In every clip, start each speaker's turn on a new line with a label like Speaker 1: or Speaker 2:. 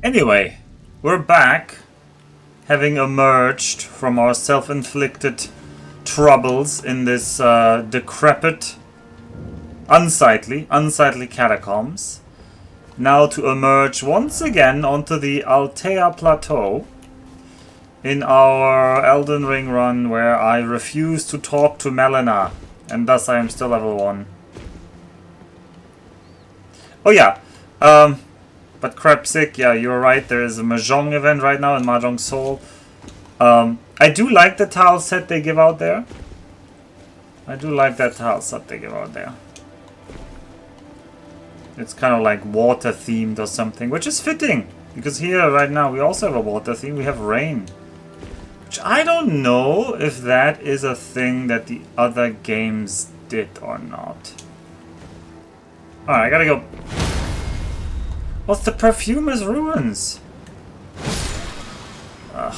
Speaker 1: Anyway, we're back, having emerged from our self-inflicted troubles in this decrepit, unsightly catacombs. Now to emerge once again onto the Altus Plateau in our Elden Ring run, where I refuse to talk to Melina, and thus I am still level 1. Oh yeah, but crapsick, yeah, you're right, there is a Mahjong event right now in Mahjong Soul. I do like the tile set they give out there. It's kind of like water themed or something, which is fitting. Because here, right now, we also have a water theme. We have rain. Which I don't know if that is a thing that the other games did or not. Alright, I gotta go. What's the Perfumers ruins? Ugh.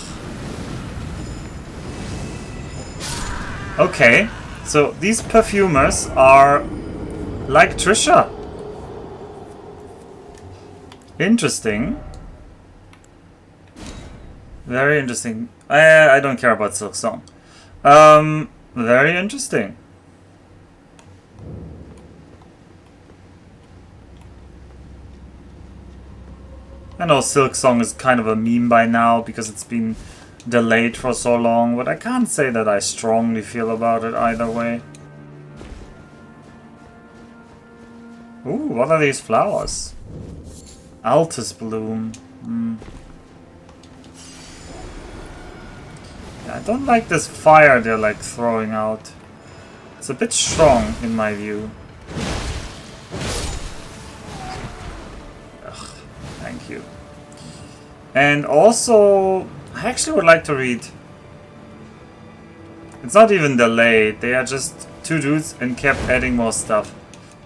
Speaker 1: Okay, so these Perfumers are like Trisha. Interesting. Very interesting. I don't care about Silk Song. Very interesting. I know Silk Song is kind of a meme by now because it's been delayed for so long, but I can't say that I strongly feel about it either way. Ooh, what are these flowers? Altus bloom. I don't like this fire they're like throwing out. It's a bit strong in my view. Ugh, thank you. And also, I actually would like to read. It's not even delayed, they are just two dudes and kept adding more stuff.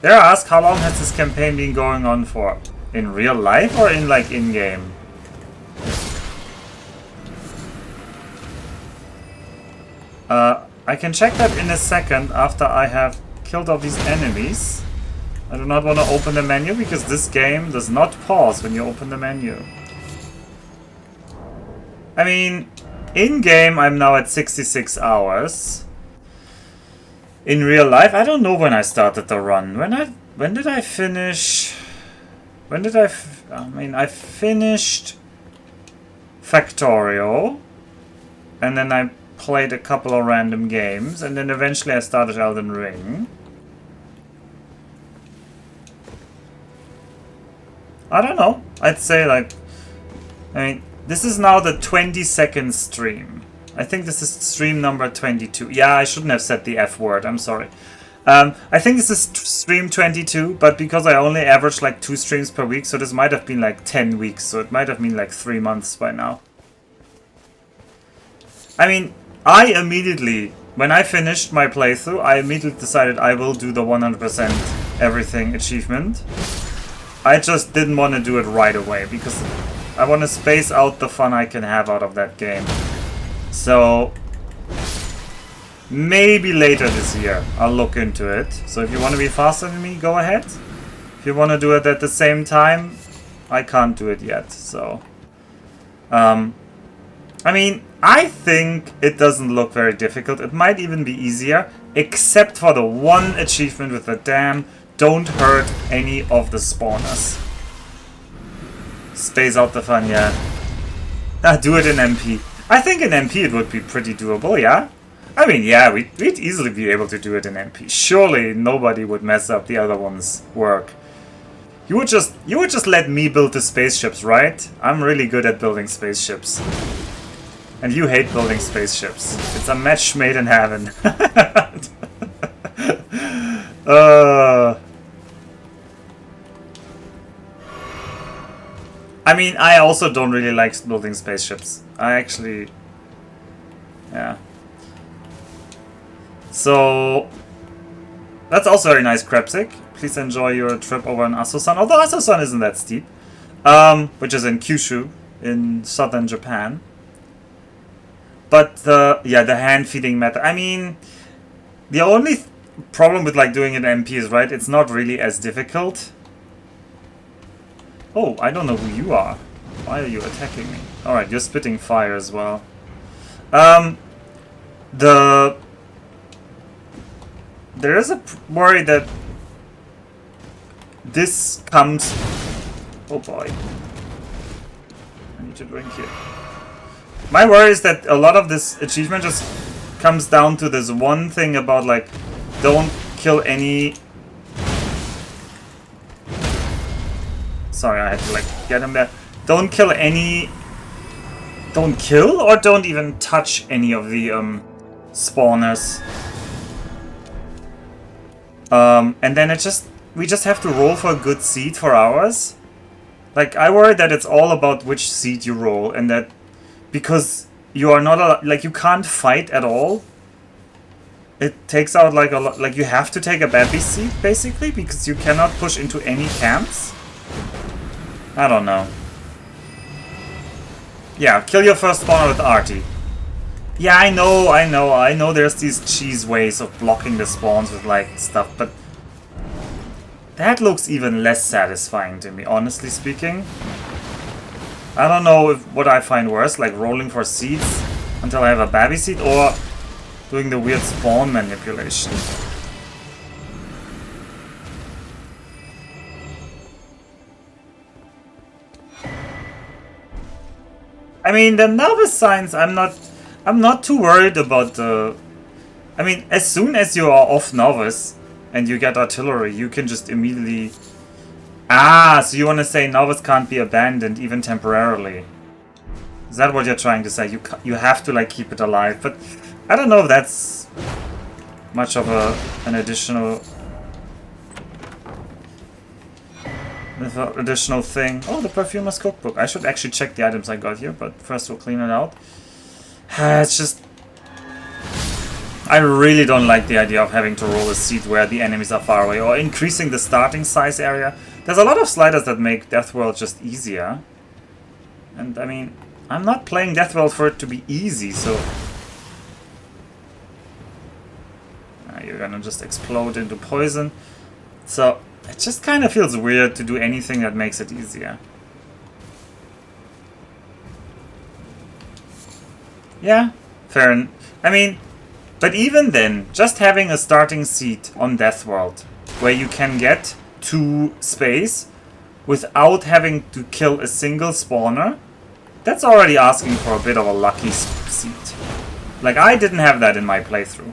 Speaker 1: Dare I ask, how long has this campaign been going on for? In real life or in like in-game? I can check that in a second after I have killed all these enemies. I do not want to open the menu because this game does not pause when you open the menu. I mean, in-game I'm now at 66 hours. In real life, I don't know when I started the run. When did I finish? I finished Factorio, and then I played a couple of random games, and then eventually I started Elden Ring. I don't know. I'd say like, this is now the 22nd stream. I think this is stream number 22. Yeah, I shouldn't have said the F word, I'm sorry. I think this is stream 22, but because I only average like 2 streams per week, so this might have been like 10 weeks, so it might have been like 3 months by now. I mean, I immediately, when I finished my playthrough, I immediately decided I will do the 100% everything achievement. I just didn't want to do it right away, because I want to space out the fun I can have out of that game. So maybe later this year I'll look into it. So if you want to be faster than me, go ahead. If you want to do it at the same time, I can't do it yet. So I mean, I think it doesn't look very difficult. It might even be easier, except for the one achievement with the damn don't hurt any of the spawners. Space out the fun, yeah. Do it in MP. I think in MP it would be pretty doable, yeah? I mean, yeah, we'd easily be able to do it in MP. Surely nobody would mess up the other one's work. You would just let me build the spaceships, right? I'm really good at building spaceships. And you hate building spaceships. It's a match made in heaven. I mean, I also don't really like building spaceships. I actually... Yeah. So... That's also very nice, Krepsik. Please enjoy your trip over in Asosan. Although Asosan isn't that steep. Which is in Kyushu, in southern Japan. But the hand-feeding method. I mean, the only problem with like doing it in MP is, right, it's not really as difficult. Oh, I don't know who you are. Why are you attacking me? Alright, you're spitting fire as well. There is a worry that this comes... Oh boy. I need to drink here. My worry is that a lot of this achievement just comes down to this one thing about, like, don't kill any... Sorry, I had to, like, get him there. Don't kill any... Don't kill or don't even touch any of the spawners. And then we just have to roll for a good seed for hours. Like, I worry that it's all about which seed you roll, and that because you are not like, you can't fight at all. It takes out like a lot. Like, you have to take a baby seed basically because you cannot push into any camps. I don't know. Yeah, kill your first spawner with Arty. Yeah, I know there's these cheese ways of blocking the spawns with, like, stuff, but that looks even less satisfying to me, honestly speaking. I don't know what I find worse, like rolling for seeds until I have a baby seed, or doing the weird spawn manipulation. I mean, the novice signs, I'm not too worried about the... I mean, as soon as you are off novice and you get artillery, you can just immediately... Ah, so you want to say novice can't be abandoned even temporarily. Is that what you're trying to say? You have to, like, keep it alive, but I don't know if that's much of an additional thing. Oh, the Perfumers cookbook. I should actually check the items I got here, but first we'll clean it out. It's just... I really don't like the idea of having to roll a seed where the enemies are far away, or increasing the starting size area. There's a lot of sliders that make Deathworld just easier. And, I mean, I'm not playing Deathworld for it to be easy, so... You're gonna just explode into poison. So, it just kind of feels weird to do anything that makes it easier. Yeah, fair enough. I mean, but even then, just having a starting seat on Deathworld, where you can get to space without having to kill a single spawner, that's already asking for a bit of a lucky seat. Like, I didn't have that in my playthrough.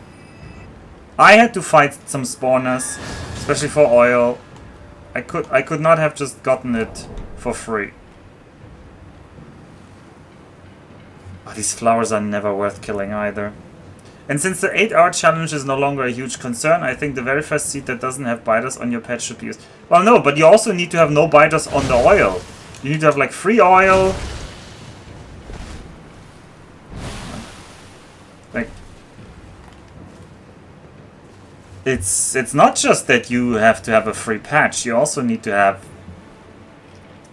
Speaker 1: I had to fight some spawners, especially for oil. I could not have just gotten it for free. Oh, these flowers are never worth killing either. And since the 8-hour challenge is no longer a huge concern, I think the very first seed that doesn't have biters on your pet should be used. Well, no, but you also need to have no biters on the oil. You need to have, like, free oil. Like, it's not just that you have to have a free patch. You also need to have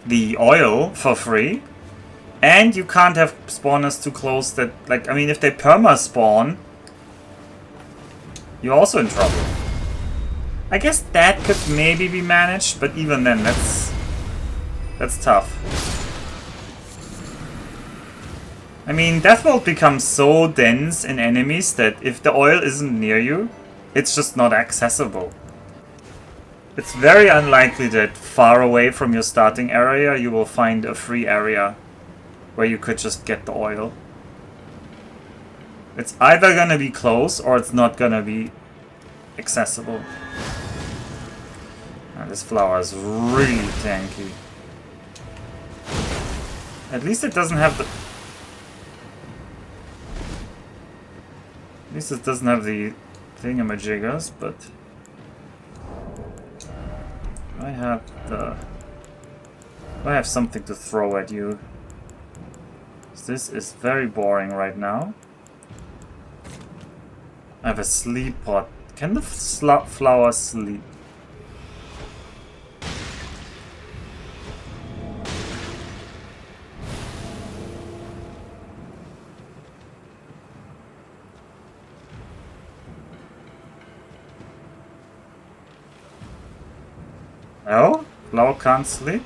Speaker 1: the oil for free. And you can't have spawners too close that, like, I mean, if they perma-spawn, you're also in trouble. I guess that could maybe be managed, but even then, that's tough. I mean, Deathworld becomes so dense in enemies that if the oil isn't near you, it's just not accessible. It's very unlikely that far away from your starting area you will find a free area where you could just get the oil. It's either gonna be close or it's not gonna be accessible. This flower is really tanky. At least it doesn't have the... At least it doesn't have the thingamajiggers, but... I have something to throw at you. This is very boring right now. I have a sleep pot. Can the flower sleep? No? Flower can't sleep?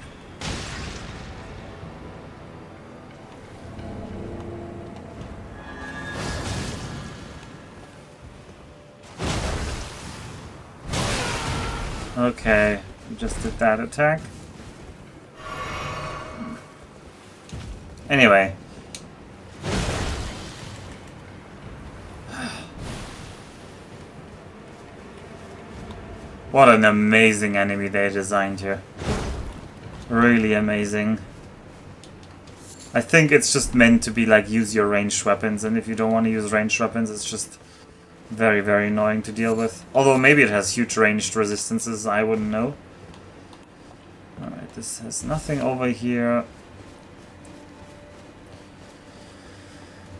Speaker 1: Okay, we just did that attack. Anyway. What an amazing enemy they designed here. Really amazing. I think it's just meant to be like, use your ranged weapons, and if you don't want to use ranged weapons, it's just very, very annoying to deal with. Although maybe it has huge ranged resistances, I wouldn't know. Alright, this has nothing over here.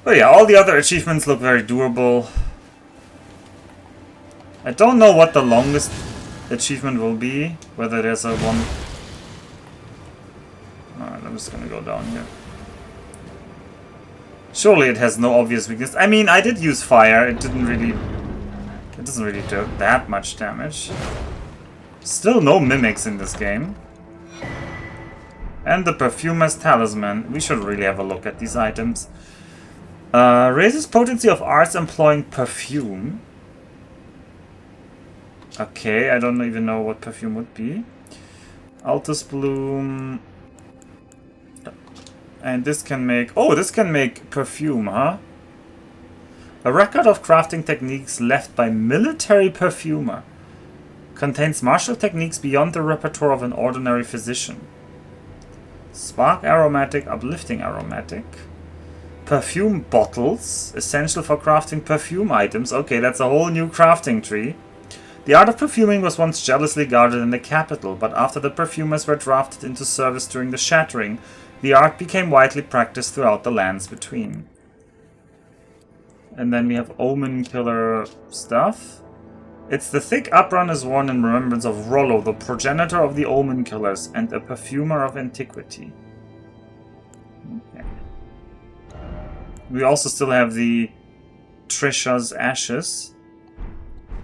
Speaker 1: But yeah, all the other achievements look very doable. I don't know what the longest achievement will be, whether there's a one... Alright, I'm just gonna go down here. Surely it has no obvious weakness. I mean, I did use fire. It doesn't really do that much damage. Still no mimics in this game. And the Perfumer's Talisman. We should really have a look at these items. Raises potency of arts employing perfume. Okay, I don't even know what perfume would be. Altus Bloom. And this can make... Oh, this can make perfume, huh? A record of crafting techniques left by military perfumer. Contains martial techniques beyond the repertoire of an ordinary physician. Spark aromatic, uplifting aromatic. Perfume bottles. Essential for crafting perfume items. Okay, that's a whole new crafting tree. The art of perfuming was once jealously guarded in the capital, but after the perfumers were drafted into service during the Shattering, the art became widely practiced throughout the lands between. And then we have Omen Killer stuff. It's the thick apron is worn in remembrance of Rollo, the progenitor of the Omen Killers and a perfumer of antiquity. Okay. We also still have the Trisha's Ashes.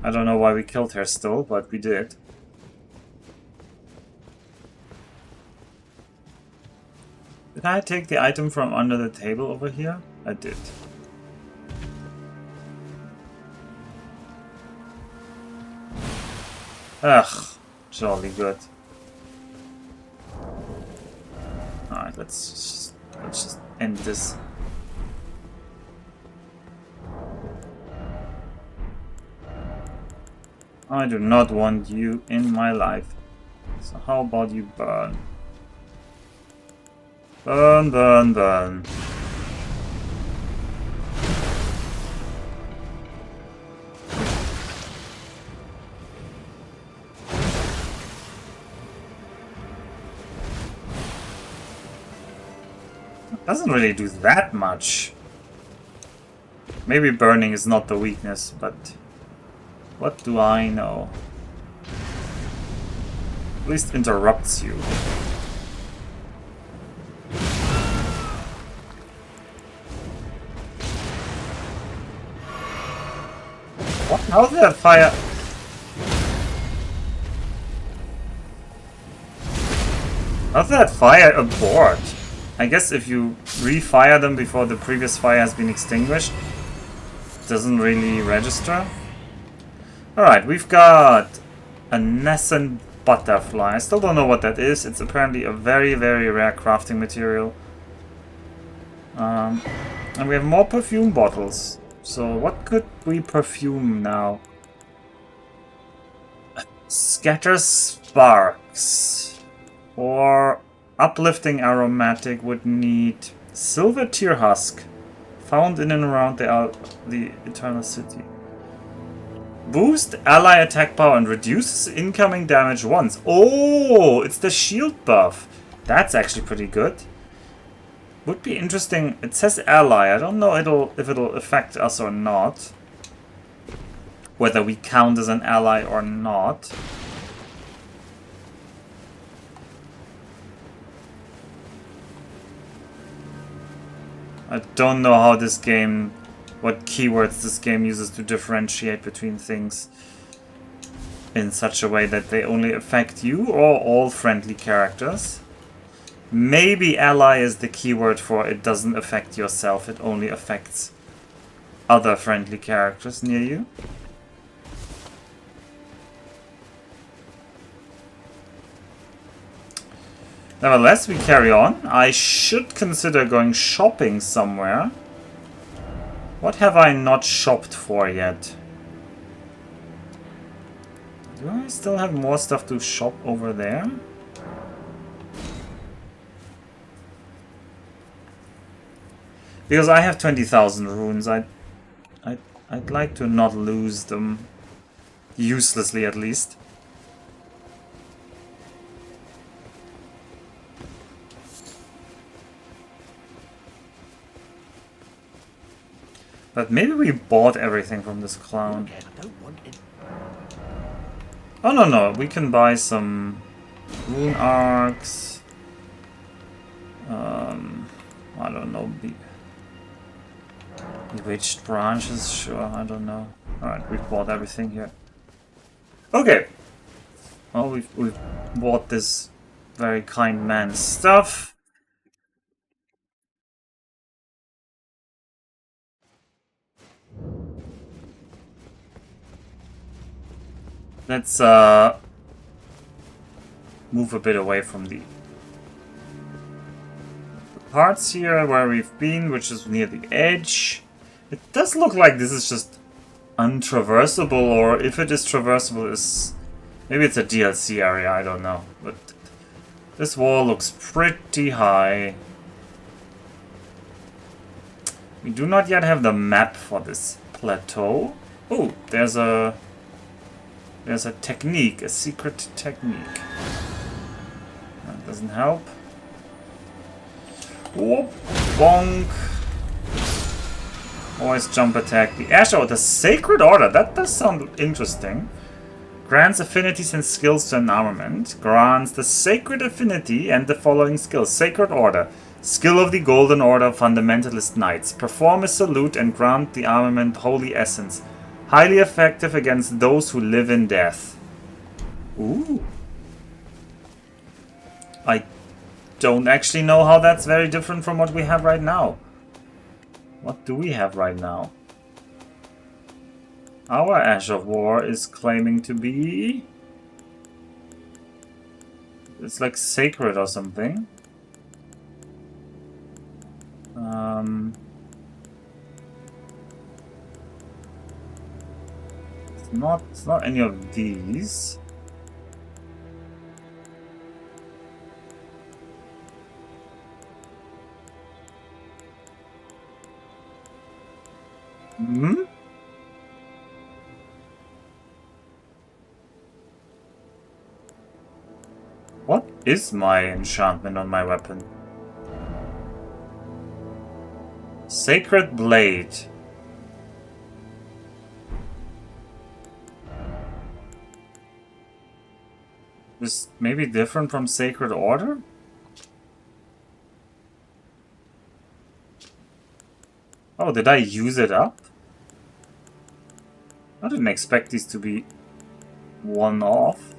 Speaker 1: I don't know why we killed her still, but we did. Did I take the item from under the table over here? I did. Ugh, jolly good. Alright, let's just end this. I do not want you in my life. So how about you burn? Burn, burn, burn. Doesn't really do that much. Maybe burning is not the weakness, but what do I know? At least interrupts you. What? How did that fire? How did that fire abort? I guess if you refire them before the previous fire has been extinguished, it doesn't really register. Alright, we've got a nascent butterfly. I still don't know what that is. It's apparently a very, very rare crafting material. And we have more perfume bottles. So what could we perfume now? Scatter sparks. Or uplifting aromatic would need silver tear husk. Found in and around the Eternal City. Boost ally attack power and reduces incoming damage once. Oh, it's the shield buff. That's actually pretty good. Would be interesting. It says ally. I don't know if it'll affect us or not. Whether we count as an ally or not. I don't know how this game, what keywords this game uses to differentiate between things in such a way that they only affect you or all friendly characters. Maybe ally is the keyword for it doesn't affect yourself, it only affects other friendly characters near you. Nevertheless, we carry on. I should consider going shopping somewhere. What have I not shopped for yet? Do I still have more stuff to shop over there? Because I have 20,000 runes, I'd like to not lose them. Uselessly, at least. But maybe we bought everything from this clown. Oh, no, we can buy some rune arcs. I don't know. Bewitched branches? Sure, I don't know. Alright, we've bought everything here. Okay. Well, we've bought this very kind man's stuff. Let's move a bit away from the parts here where we've been, which is near the edge. It does look like this is just untraversable, or if it is traversable, maybe it's a DLC area, I don't know. But this wall looks pretty high. We do not yet have the map for this plateau. Oh, there's a technique, a secret technique. That doesn't help. Whoop, bonk. Always jump attack. The Ash, oh, the Sacred Order. That does sound interesting. Grants affinities and skills to an armament. Grants the Sacred Affinity and the following skills. Sacred Order. Skill of the Golden Order Fundamentalist Knights. Perform a salute and grant the armament Holy Essence. Highly effective against those who live in death. Ooh. I don't actually know how that's very different from what we have right now. What do we have right now? Our Ash of War is claiming to be... It's like sacred or something. It's not any of these. Hmm? What is my enchantment on my weapon? Sacred Blade. Is maybe different from Sacred Order? Oh, did I use it up? I didn't expect these to be one-off.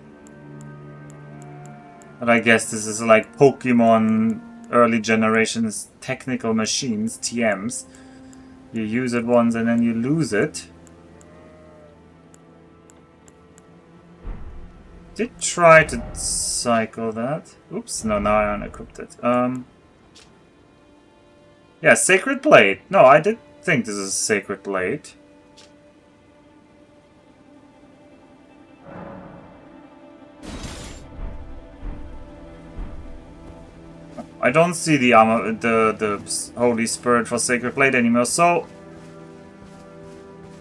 Speaker 1: But I guess this is like Pokemon early generations technical machines, TMs. You use it once and then you lose it. Did try to cycle that. Oops, no, now I unequipped it. Yeah, Sacred Blade. No, I did think this is a Sacred Blade. I don't see the armor, the Holy Spirit for Sacred Blade anymore, so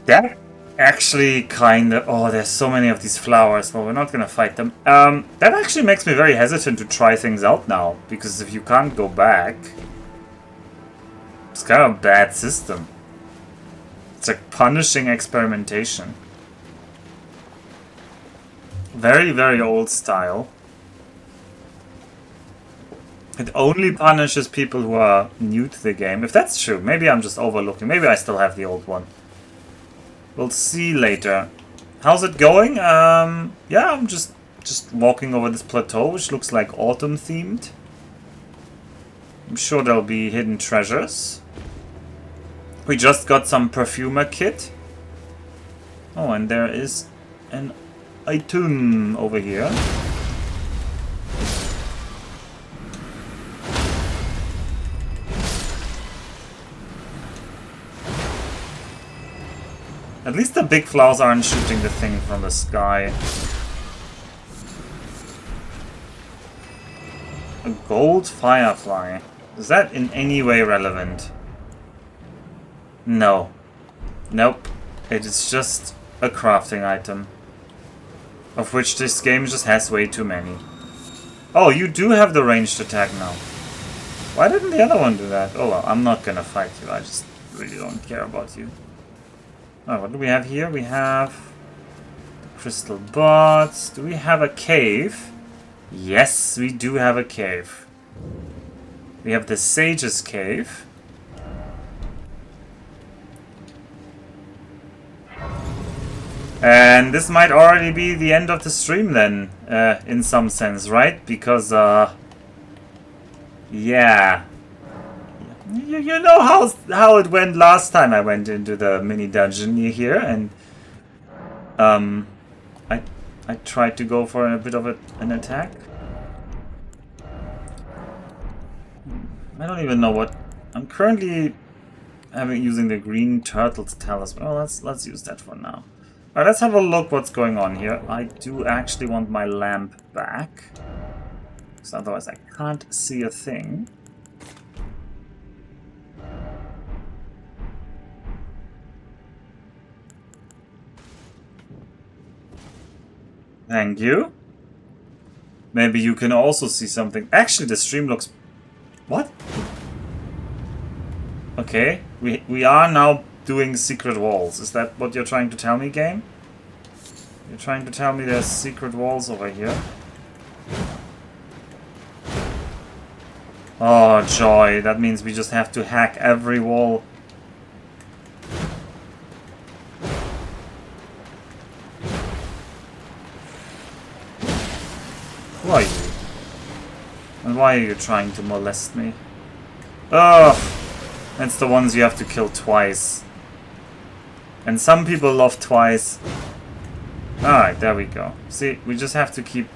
Speaker 1: that actually kind of... Oh, there's so many of these flowers. Well, we're not gonna fight them. That actually makes me very hesitant to try things out now, because if you can't go back, it's kind of a bad system. It's like punishing experimentation. Very, very old style. It only punishes people who are new to the game. If that's true, maybe I'm just overlooking. Maybe I still have the old one. We'll see later. How's it going? Yeah, I'm just walking over this plateau, which looks like autumn themed. I'm sure there'll be hidden treasures. We just got some perfumer kit. Oh, and there is an item over here. At least the big flowers aren't shooting the thing from the sky. A gold firefly. Is that in any way relevant? No. Nope. It is just a crafting item. Of which this game just has way too many. Oh, you do have the ranged attack now. Why didn't the other one do that? Oh well, I'm not gonna fight you. I just really don't care about you. Oh, what do we have here? We have the crystal bots. Do we have a cave? Yes, we do have a cave. We have the Sage's Cave. And this might already be the end of the stream then, in some sense, right? Because, yeah. You know how it went last time I went into the mini dungeon here, and I tried to go for a bit of an attack. I don't even know what I'm currently using the green turtle's talisman. Well, let's use that for now. Alright, let's have a look what's going on here. I do actually want my lamp back, because otherwise I can't see a thing. Thank you. Maybe you can also see something. Actually, the stream looks... What? Okay, we are now doing secret walls. Is that what you're trying to tell me, game? You're trying to tell me there's secret walls over here? Oh, joy. That means we just have to hack every wall. Who are you? And why are you trying to molest me? Oh, that's the ones you have to kill twice. And some people love twice. Alright, there we go. See, we just have to keep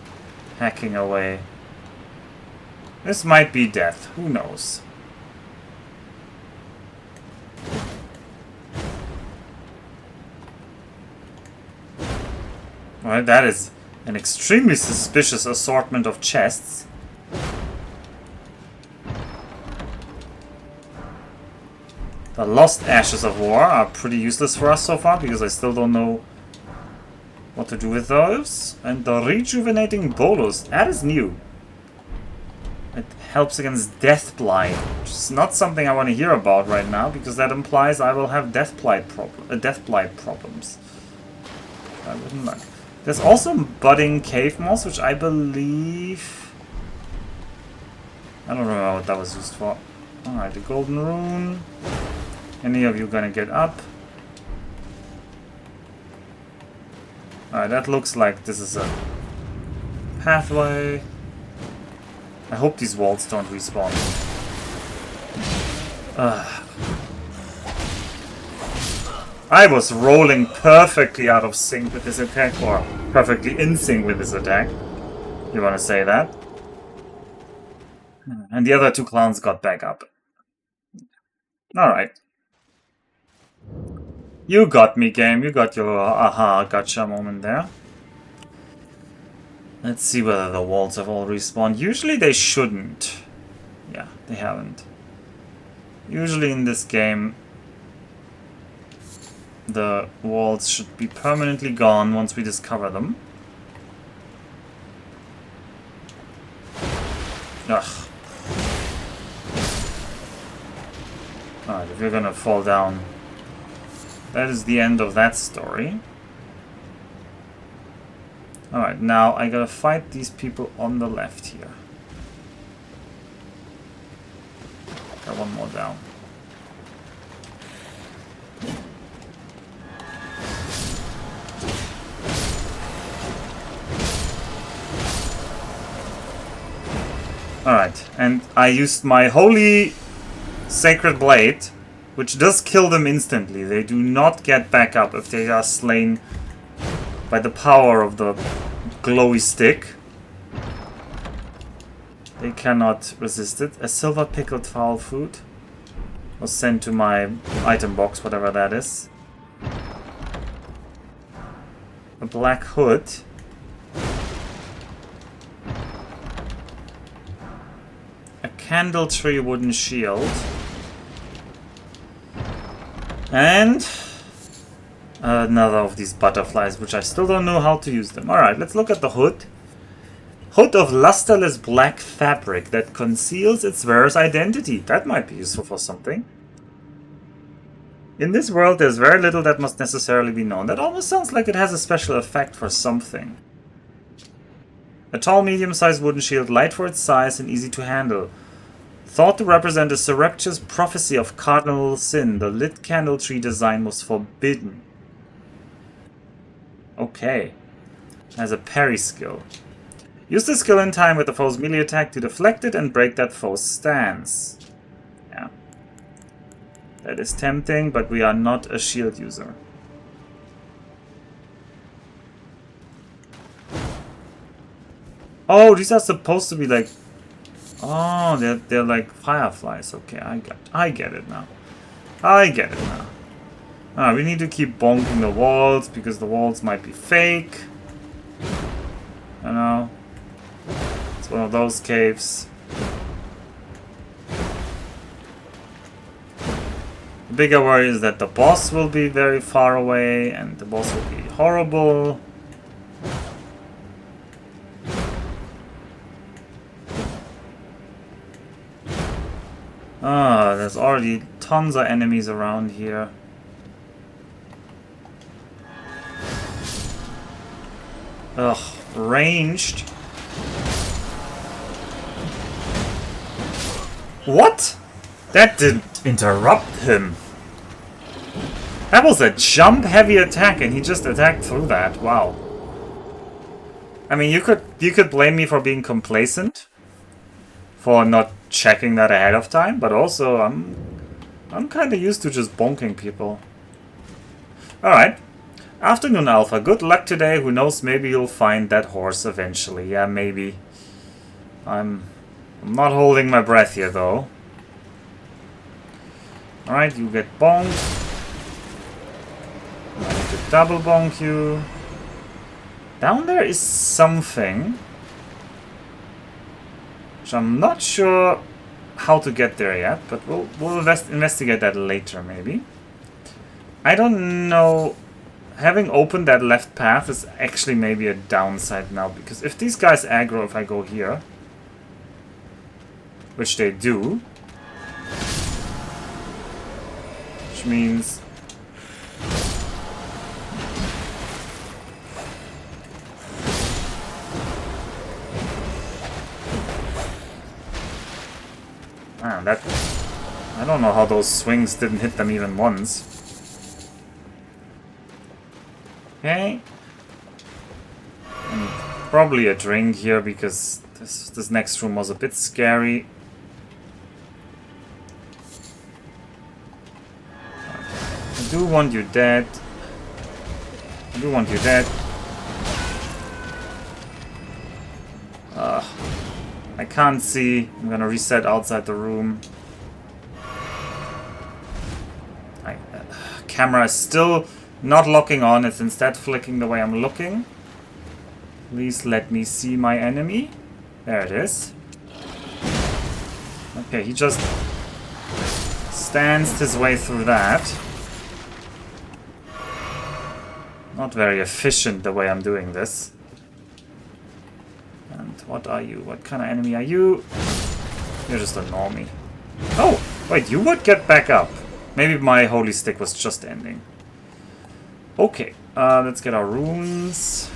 Speaker 1: hacking away. This might be death. Who knows? Alright, that is an extremely suspicious assortment of chests. The Lost Ashes of War are pretty useless for us so far, because I still don't know what to do with those. And the Rejuvenating Bolus, that is new. It helps against Death Blight, which is not something I want to hear about right now, because that implies I will have Death Blight problems. I wouldn't like. There's also Budding Cave Moss, which I believe... I don't remember what that was used for. Alright, the Golden Rune. Any of you gonna get up? Alright, that looks like this is a pathway. I hope these walls don't respawn. I was rolling perfectly out of sync with this attack, or perfectly in sync with this attack. You wanna say that? And the other two clowns got back up. Alright. You got me, game. You got your aha gotcha moment there. Let's see whether the walls have all respawned. Usually they shouldn't. Yeah, they haven't. Usually in this game, the walls should be permanently gone once we discover them. Ugh. Alright, if you're gonna fall down, that is the end of that story. Alright, now I gotta fight these people on the left here. Got one more down. Alright, and I used my holy sacred blade, which does kill them instantly. They do not get back up if they are slain by the power of the glowy stick. They cannot resist it. A silver pickled fowl food was sent to my item box, whatever that is. black hood. A candle tree wooden shield. And another of these butterflies, which I still don't know how to use them. Alright, let's look at the hood. Hood of lusterless black fabric that conceals its wearer's identity. That might be useful for something. In this world, there's very little that must necessarily be known. That almost sounds like it has a special effect for something. A tall, medium-sized wooden shield, light for its size and easy to handle. Thought to represent a surreptitious prophecy of cardinal sin, the lit candle tree design was forbidden. Okay. Has a parry skill. Use the skill in time with the foe's melee attack to deflect it and break that foe's stance. Yeah. That is tempting, but we are not a shield user. Oh, these are supposed to be like... Oh, they're like fireflies. Okay, I get it now. I get it now. Alright, we need to keep bonking the walls because the walls might be fake. You know. It's one of those caves. The bigger worry is that the boss will be very far away and the boss will be horrible. Ah, there's already tons of enemies around here. Ugh, ranged. What? That didn't interrupt him. That was a jump heavy attack and he just attacked through that. Wow. I mean, you could blame me for being complacent, for not checking that ahead of time, but also I'm kind of used to just bonking people. Alright. Afternoon, Alpha. Good luck today. Who knows, maybe you'll find that horse eventually. Yeah, maybe. I'm not holding my breath here, though. Alright, you get bonked. I need to double bonk you. Down there is something, which I'm not sure how to get there yet, but we'll investigate that later, maybe. I don't know. Having opened that left path is actually maybe a downside now, because if these guys aggro if I go here, which they do, which means that, I don't know how those swings didn't hit them even once. Okay. And probably a drink here because this next room was a bit scary. I do want you dead. I do want you dead. I can't see. I'm gonna reset outside the room. Camera is still not locking on. It's instead flicking the way I'm looking. Please let me see my enemy. There it is. Okay, he just stands his way through that. Not very efficient the way I'm doing this. And what are you? What kind of enemy are you? You're just a normie. Oh, wait, you would get back up. Maybe my holy stick was just ending. Okay, let's get our runes.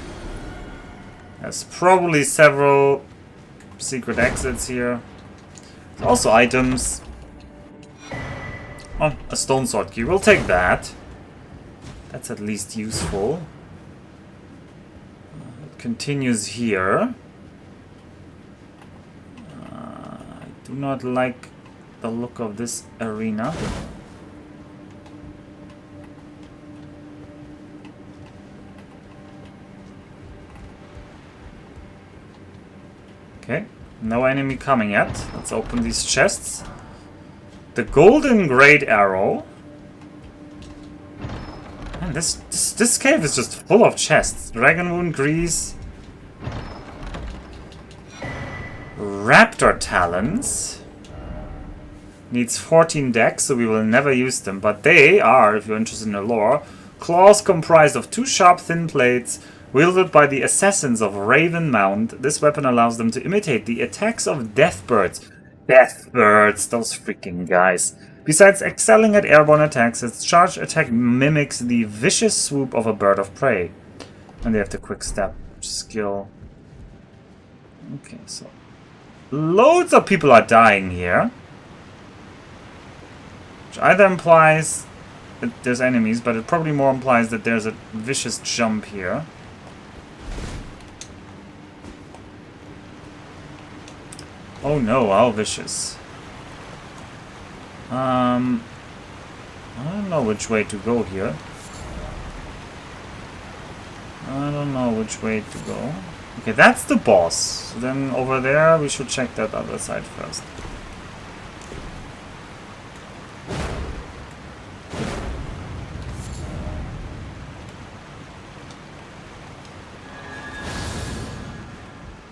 Speaker 1: There's probably several secret exits here. There's also items. Oh, a stone sword key. We'll take that. That's at least useful. It continues here. I do not like the look of this arena. Okay, no enemy coming yet. Let's open these chests. The golden great arrow. Man, this cave is just full of chests. Dragon wound, grease. Raptor talons. Needs 14 decks, so we will never use them. But they are, if you're interested in the lore, claws comprised of 2 sharp thin plates wielded by the assassins of Raven Mound. This weapon allows them to imitate the attacks of deathbirds. Deathbirds, those freaking guys. Besides excelling at airborne attacks, its charge attack mimics the vicious swoop of a bird of prey. And they have the quick step skill. Okay, so loads of people are dying here. Which either implies that there's enemies, but it probably more implies that there's a vicious jump here. Oh no, how vicious. I don't know which way to go here. I don't know which way to go. Okay, that's the boss. So then over there, we should check that other side first.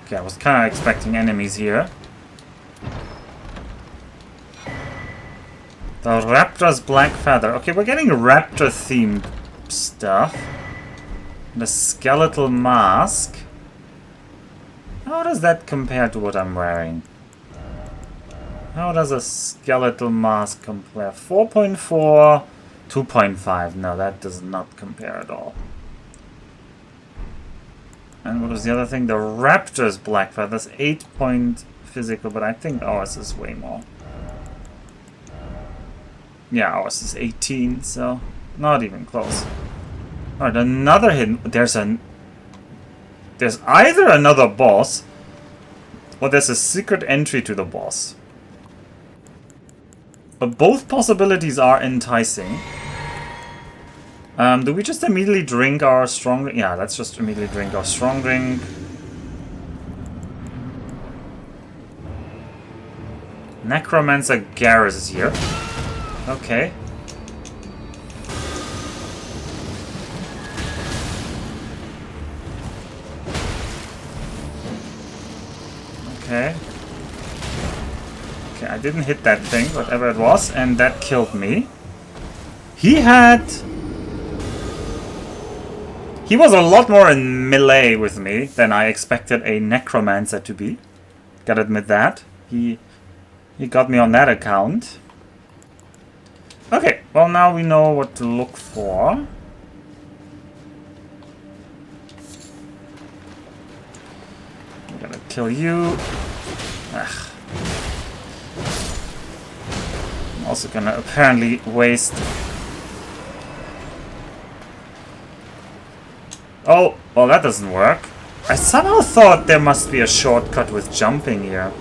Speaker 1: Okay, I was kind of expecting enemies here. The Raptor's Black Feather. Okay, we're getting raptor-themed stuff. The Skeletal Mask. How does that compare to what I'm wearing? How does a Skeletal Mask compare? 4.4, 2.5. No, that does not compare at all. And what was the other thing? The Raptor's Black Feathers. 8 point physical, but I think ours is way more. Yeah, ours is 18, so not even close. Alright, another hidden... There's either another boss, or there's a secret entry to the boss. But both possibilities are enticing. Do we just immediately drink our strong... Yeah, let's just immediately drink our strong drink. Necromancer Garrus is here. Okay. Okay. Okay, I didn't hit that thing, whatever it was, and that killed me. He was a lot more in melee with me than I expected a necromancer to be. Gotta admit that. He got me on that account. Okay, well now we know what to look for. I'm gonna kill you. Ugh. I'm also gonna apparently waste... Oh, well that doesn't work. I somehow thought there must be a shortcut with jumping here.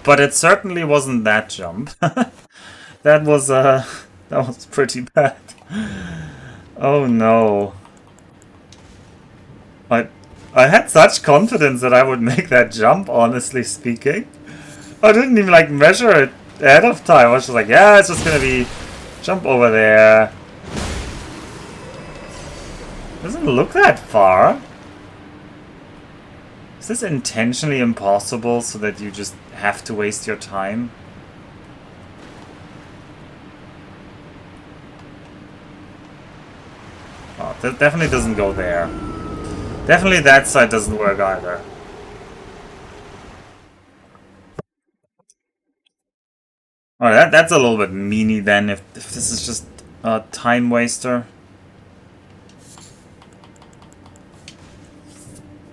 Speaker 1: But it certainly wasn't that jump. That was pretty bad. Oh no. I had such confidence that I would make that jump, honestly speaking. I didn't even like measure it ahead of time. I was just like, yeah, it's just gonna be jump over there. Doesn't look that far. Is this intentionally impossible so that you just have to waste your time? Oh, that definitely doesn't go there. Definitely that side doesn't work either. Alright, that's a little bit meany then, if this is just a time waster.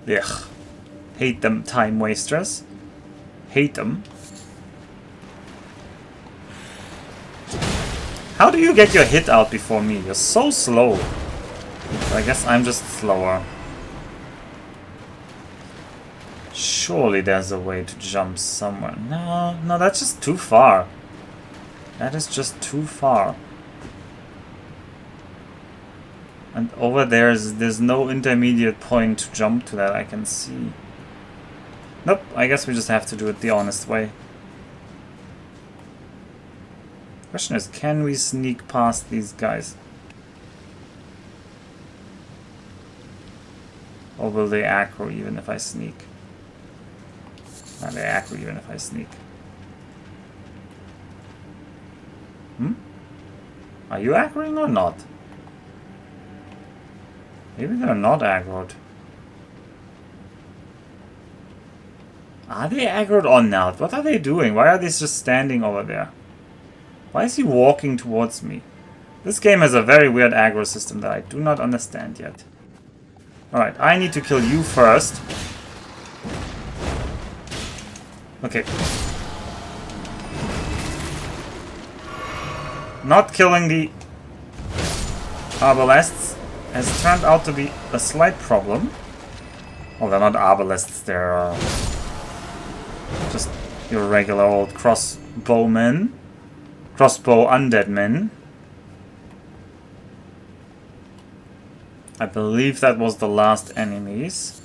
Speaker 1: Ugh. Hate them time wasters. Hate them. How do you get your hit out before me? You're so slow. I guess I'm just slower. Surely there's a way to jump somewhere. No, that's just too far. That is just too far. And over there's no intermediate point to jump to that I can see. Nope, I guess we just have to do it the honest way. Question is, can we sneak past these guys? Or will they aggro even if I sneak? Nah, they aggro even if I sneak. Are you aggroing or not? Maybe they're not aggroed. Are they aggroed or not? What are they doing? Why are they just standing over there? Why is he walking towards me? This game has a very weird aggro system that I do not understand yet. Alright, I need to kill you first. Okay. Not killing the arbalests has turned out to be a slight problem. Well, they're not arbalests, they're just your regular old crossbowmen. Crossbow undead men. I believe that was the last enemies.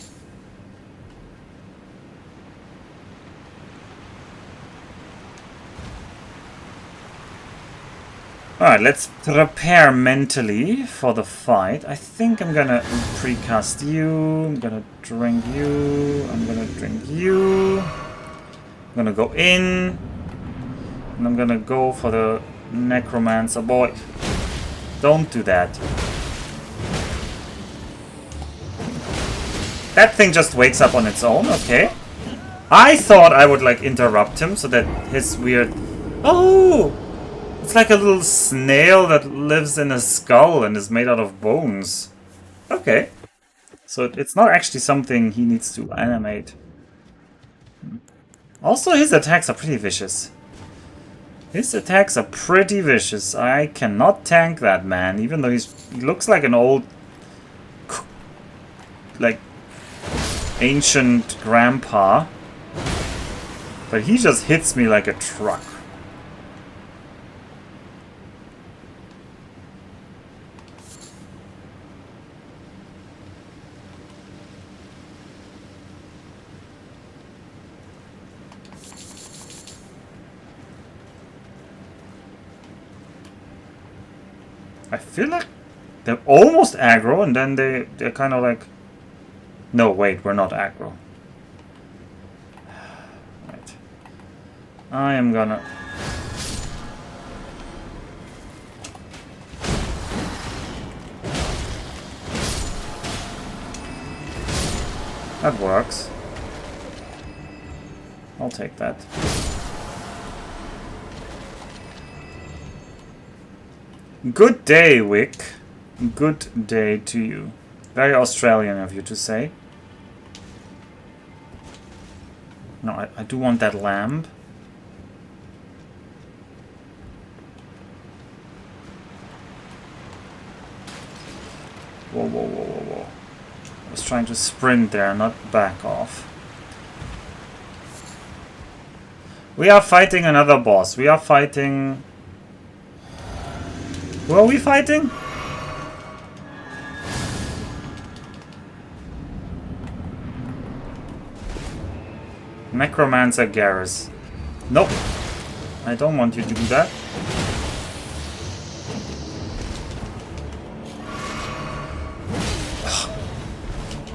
Speaker 1: Alright, let's prepare mentally for the fight. I think I'm gonna precast you. I'm gonna drink you. I'm gonna drink you. I'm gonna go in. And I'm gonna go for the necromancer boy. Don't do that. That thing just wakes up on its own, okay. I thought I would like interrupt him so that his weird... Oh! It's like a little snail that lives in a skull and is made out of bones. Okay. So it's not actually something he needs to animate. Also, his attacks are pretty vicious. His attacks are pretty vicious. I cannot tank that man, even though he looks like an old... like... ancient grandpa. But he just hits me like a truck. I feel like they're almost aggro and then they're kind of like... No, wait, we're not aggro. Right. I am gonna... That works. I'll take that. Good day, Wick. Good day to you. Very Australian of you to say. No, I do want that lamb. Whoa, whoa, whoa, whoa, whoa. I was trying to sprint there, not back off. We are fighting another boss. We are fighting... Who are we fighting? Necromancer Garrus. Nope. I don't want you to do that.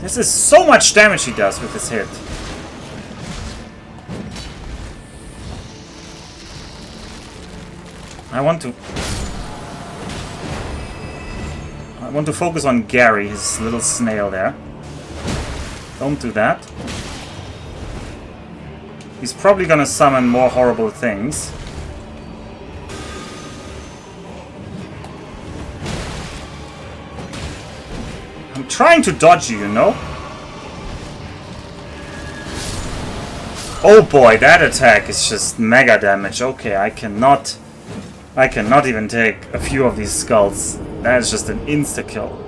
Speaker 1: This is so much damage he does with his hit. I want to focus on Gary, his little snail there. Don't do that. He's probably gonna summon more horrible things. I'm trying to dodge you, you know? Oh boy, that attack is just mega damage. Okay, I cannot even take a few of these skulls. That is just an insta-kill.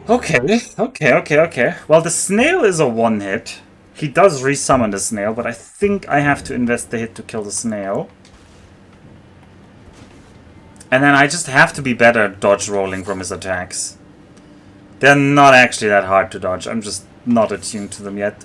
Speaker 1: Okay. Well, the snail is a one-hit. He does resummon the snail, but I think I have to invest the hit to kill the snail. And then I just have to be better at dodge rolling from his attacks. They're not actually that hard to dodge. I'm just not attuned to them yet.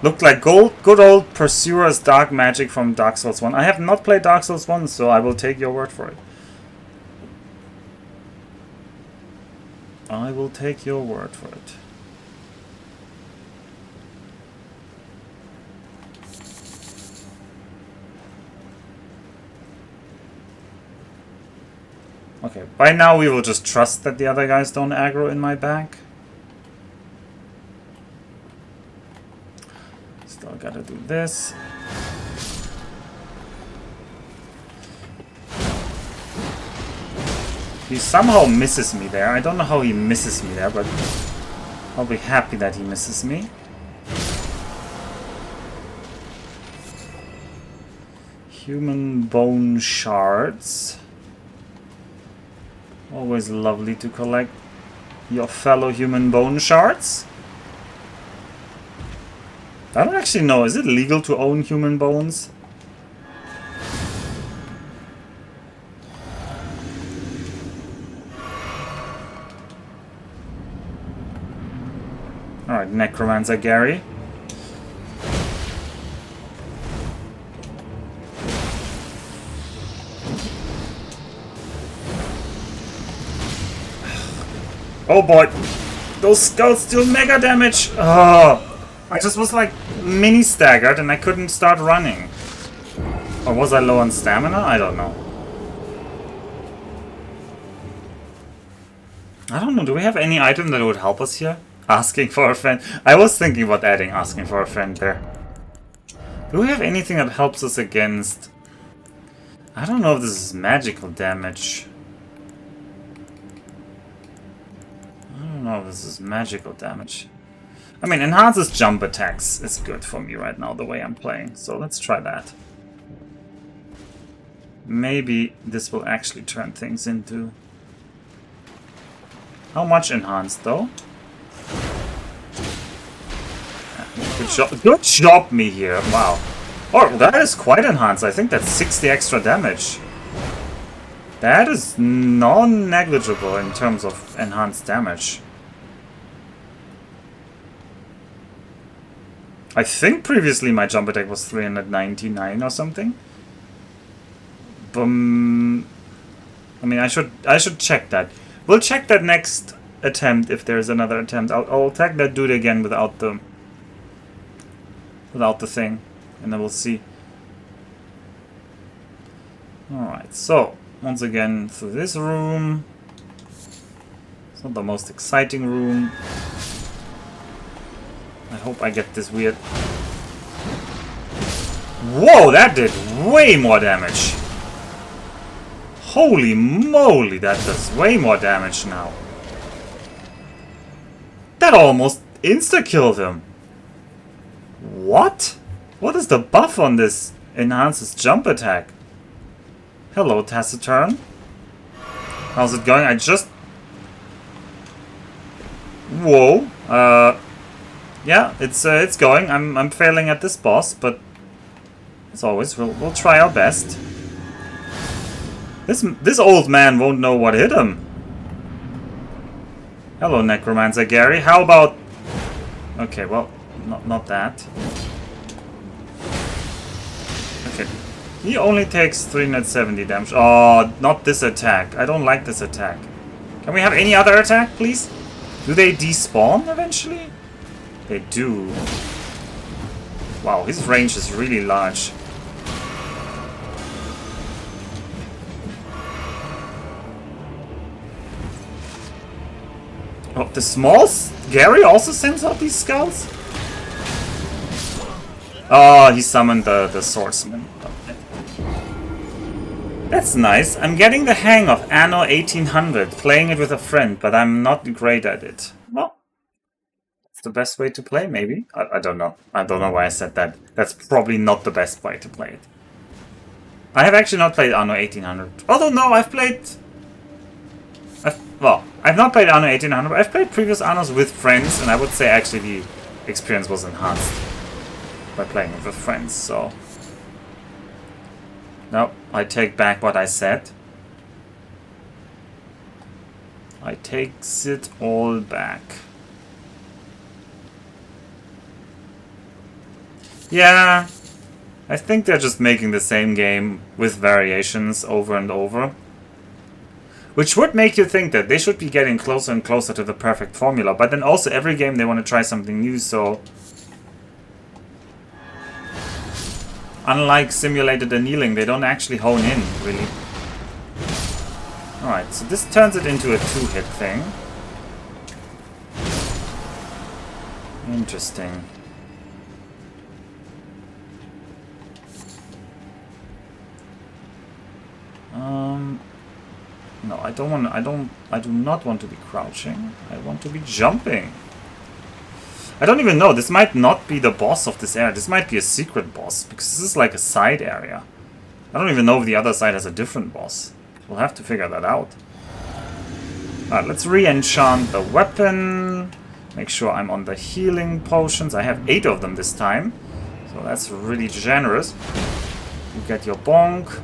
Speaker 1: Looked like good old Pursuer's Dark Magic from Dark Souls 1. I have not played Dark Souls 1, so I will take your word for it. I will take your word for it. Okay, by now we will just trust that the other guys don't aggro in my back. Still gotta do this. He somehow misses me there. I don't know how he misses me there, but I'll be happy that he misses me. Human bone shards. Always lovely to collect your fellow human bone shards. I don't actually know. Is it legal to own human bones? Alright, Necromancer Gary. Oh boy! Those skulls deal mega damage! Oh, I just was like mini staggered and I couldn't start running. Or was I low on stamina? I don't know. I don't know, do we have any item that would help us here? Asking for a friend. I was thinking about adding asking for a friend there. Do we have anything that helps us against... I don't know if this is magical damage. I don't know if this is magical damage. I mean, enhances jump attacks is good for me right now, the way I'm playing. So let's try that. Maybe this will actually turn things into... How much enhanced, though? Good job, me here. Wow. Oh, that is quite enhanced. I think that's 60 extra damage. That is non-negligible in terms of enhanced damage. I think previously my jump attack was 399 or something. I mean, I should check that. We'll check that next attempt if there's another attempt. I'll attack that dude again without the thing, and then we'll see. Alright, so once again through this room. It's not the most exciting room. I hope I get this weird... Whoa, that did way more damage! Holy moly, that does way more damage now. That almost insta-killed him. What? What is the buff on this enhances jump attack? Hello, Taciturn. How's it going? I just... Whoa. Yeah, it's going. I'm failing at this boss, but as always, we'll try our best. This old man won't know what hit him. Hello, Necromancer Gary. How about... Okay, well, not that. Okay. He only takes 370 damage. Oh, not this attack. I don't like this attack. Can we have any other attack, please? Do they despawn eventually? They do. Wow, his range is really large. Oh, the smalls? Gary also sends out these skulls? Oh, he summoned the swordsman. That's nice. I'm getting the hang of Anno 1800, playing it with a friend, but I'm not great at it. Well, it's the best way to play, maybe? I don't know. I don't know why I said that. That's probably not the best way to play it. I have actually not played Anno 1800. Although, no, I've played... Well, I've not played Anno 1800, but I've played previous Annos with friends, and I would say actually the experience was enhanced by playing it with friends, so... No, I take back what I said. I takes it all back. Yeah, I think they're just making the same game with variations over and over. Which would make you think that they should be getting closer and closer to the perfect formula. But then also every game they want to try something new, so... Unlike simulated annealing, they don't actually hone in, really. Alright, so this turns it into a two-hit thing. Interesting. No, I don't want to, I do not want to be crouching. I want to be jumping. I don't even know, this might not be the boss of this area. This might be a secret boss, because this is like a side area. I don't even know if the other side has a different boss. We'll have to figure that out. Alright, let's re-enchant the weapon. Make sure I'm on the healing potions. I have 8 of them this time. So that's really generous. You get your bonk.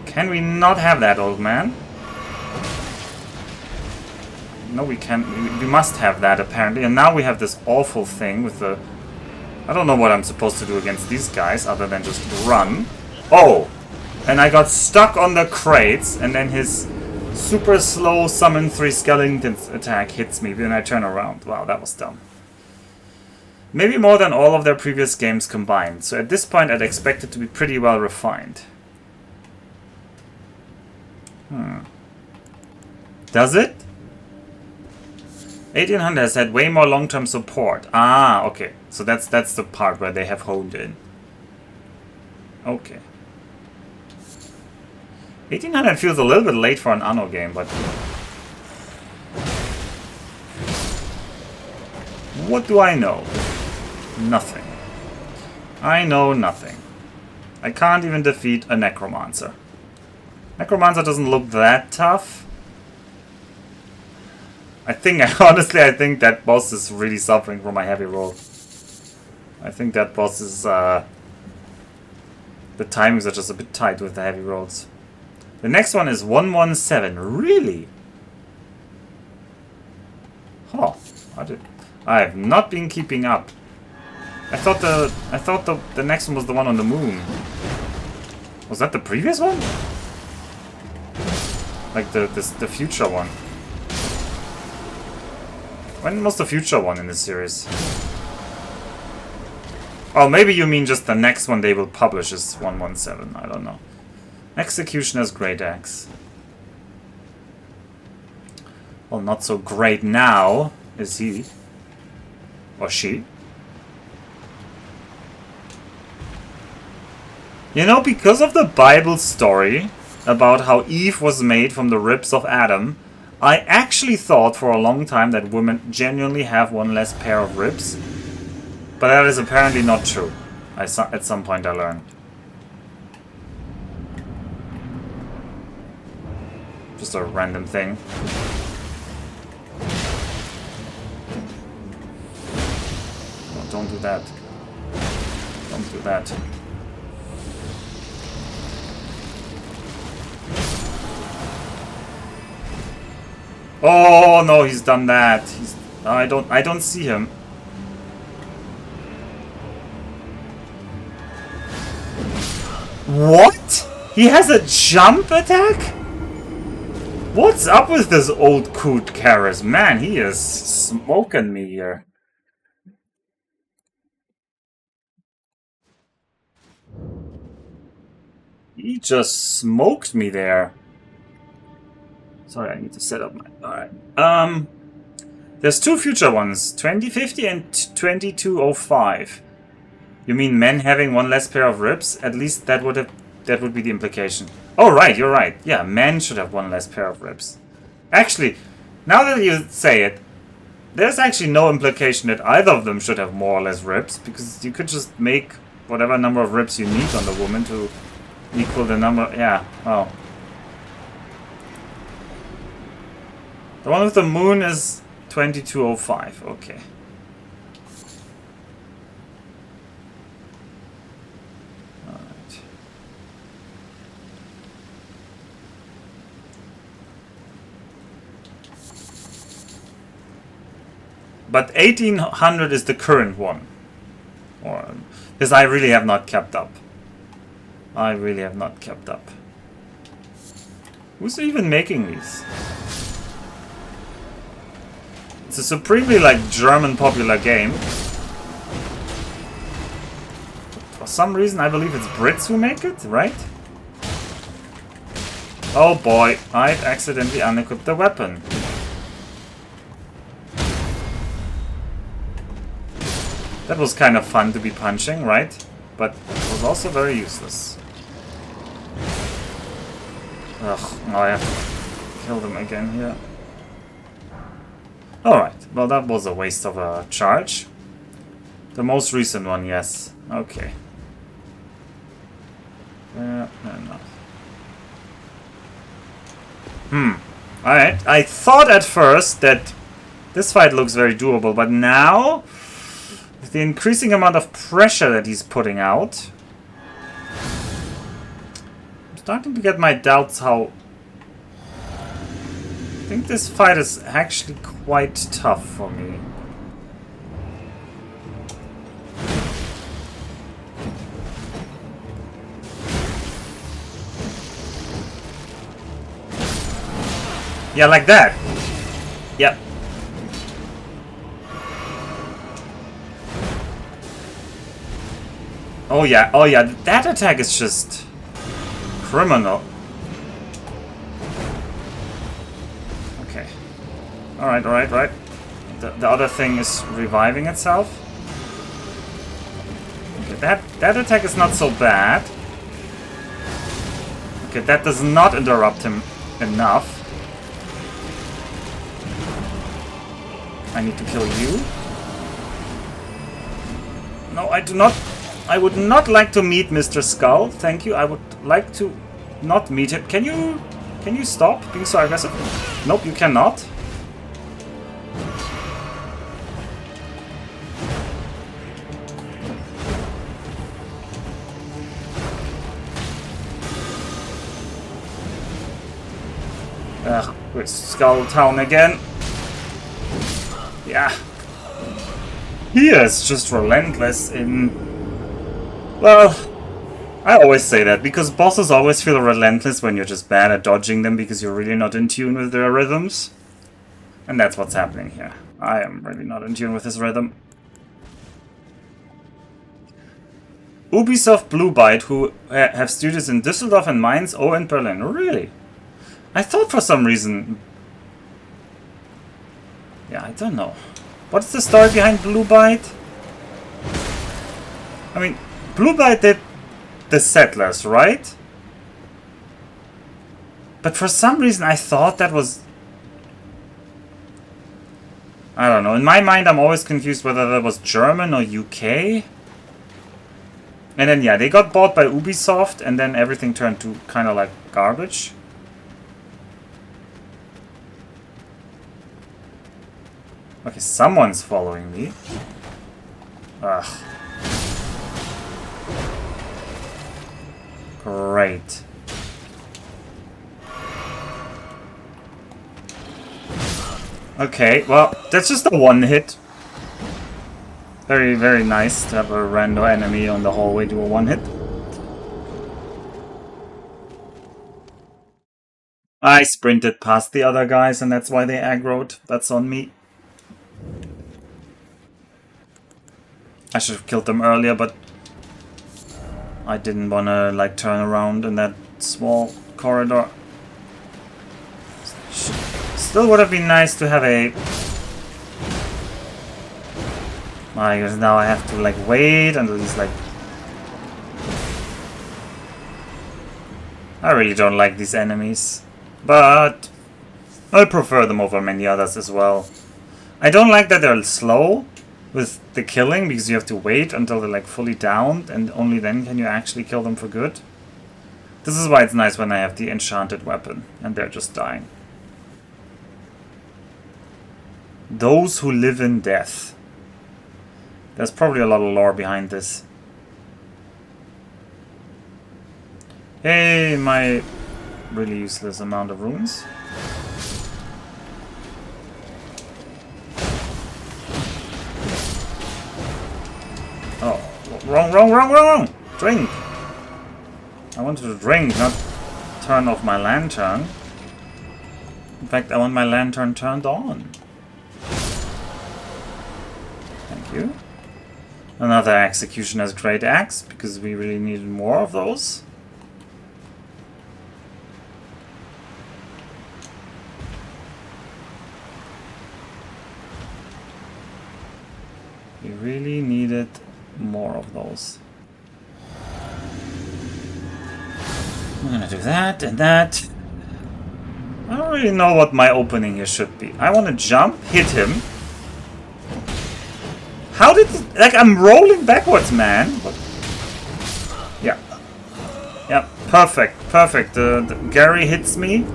Speaker 1: Can we not have that, old man? No, we can't. We must have that, apparently. And now we have this awful thing with the... I don't know what I'm supposed to do against these guys, other than just run. Oh! And I got stuck on the crates, and then his super slow summon 3 skeletons attack hits me, then I turn around. Wow, that was dumb. Maybe more than all of their previous games combined. So at this point, I'd expect it to be pretty well refined. Does it? 1800 has had way more long-term support. Ah, okay. So that's the part where they have honed in. Okay. 1800 feels a little bit late for an Anno game, but... What do I know? Nothing. I know nothing. I can't even defeat a Necromancer. Necromancer doesn't look that tough. Honestly, I think that boss is really suffering from my heavy roll. I think that boss is, the timings are just a bit tight with the heavy rolls. The next one is 117. Really? Huh. I have not been keeping up. I thought the next one was the one on the moon. Was that the previous one? Like the future one. When was the future one in this series? Oh, maybe you mean just the next one they will publish is 117. I don't know. Executioner's Great Axe. Well, not so great now, is he? Or she? You know, because of the Bible story about how Eve was made from the ribs of Adam, I actually thought for a long time that women genuinely have one less pair of ribs. But that is apparently not true. At some point I learned. Just a random thing. Oh, don't do that. Don't do that. Oh no, he's done that. I don't see him. What? He has a jump attack? What's up with this old coot Karas? Man, he is smoking me here. He just smoked me there. Sorry, I need to set up my... Alright. There's 2 future ones. 2050 and 2205. You mean men having one less pair of ribs? At least that would be the implication. Oh, right, you're right. Yeah, men should have one less pair of ribs. Actually, now that you say it, there's actually no implication that either of them should have more or less ribs, because you could just make whatever number of ribs you need on the woman to equal the number... Yeah, oh. The one with the moon is 2205, okay. Alright. But 1800 is the current one. Or, because I really have not kept up. I really have not kept up. Who's even making these? It's a supremely like German popular game. For some reason I believe it's Brits who make it, right? Oh boy, I've accidentally unequipped the weapon. That was kind of fun to be punching, right? But it was also very useless. Ugh, now I have to kill them again here. Alright, well that was a waste of a charge. The most recent one, yes. Okay. Yeah, enough. Alright, I thought at first that this fight looks very doable, but now, with the increasing amount of pressure that he's putting out, I'm starting to get my doubts how... I think this fight is actually quite tough for me. Yeah, like that. Yep. Oh yeah, that attack is just criminal. Okay. Alright. The other thing is reviving itself. Okay, that attack is not so bad. Okay, that does not interrupt him enough. I need to kill you. No, I do not. I would not like to meet Mr. Skull. Thank you. I would like to not meet him. Can you stop being so aggressive? Nope, you cannot. Ugh, with Skull Town again. Yeah. He is just relentless in... Well, I always say that, because bosses always feel relentless when you're just bad at dodging them because you're really not in tune with their rhythms. And that's what's happening here. I am really not in tune with his rhythm. Ubisoft Blue Byte, who have studios in Düsseldorf and Mainz, and Berlin. Really? I thought for some reason... Yeah, I don't know. What's the story behind Blue Byte? I mean, Blue Byte did The Settlers, right? But for some reason I thought that was... I don't know. In my mind I'm always confused whether that was German or UK. And then yeah, they got bought by Ubisoft and then everything turned to kind of like garbage. Okay, someone's following me. Ugh. Great. Okay, well, that's just a one hit. Very, very nice to have a random enemy on the hallway do a one hit. I sprinted past the other guys and that's why they aggroed. That's on me. I should have killed them earlier, but I didn't want to like turn around in that small corridor. Still would have been nice to have a... I guess now I have to like wait until he's like... I really don't like these enemies, but I prefer them over many others as well. I don't like that they're slow with the killing, because you have to wait until they're like fully downed, and only then can you actually kill them for good. This is why it's nice when I have the enchanted weapon, and they're just dying. Those who live in death. There's probably a lot of lore behind this. Hey, my really useless amount of runes. Oh, wrong! Drink! I wanted to drink, not turn off my lantern. In fact, I want my lantern turned on. Thank you. Another Executioner's Great Axe, because we really needed more of those. We really needed more of those. I'm gonna do that and that. I don't really know what my opening here should be. I want to jump, hit him. How did... Like, I'm rolling backwards, man. But, yeah. Yeah, perfect. Gary hits me.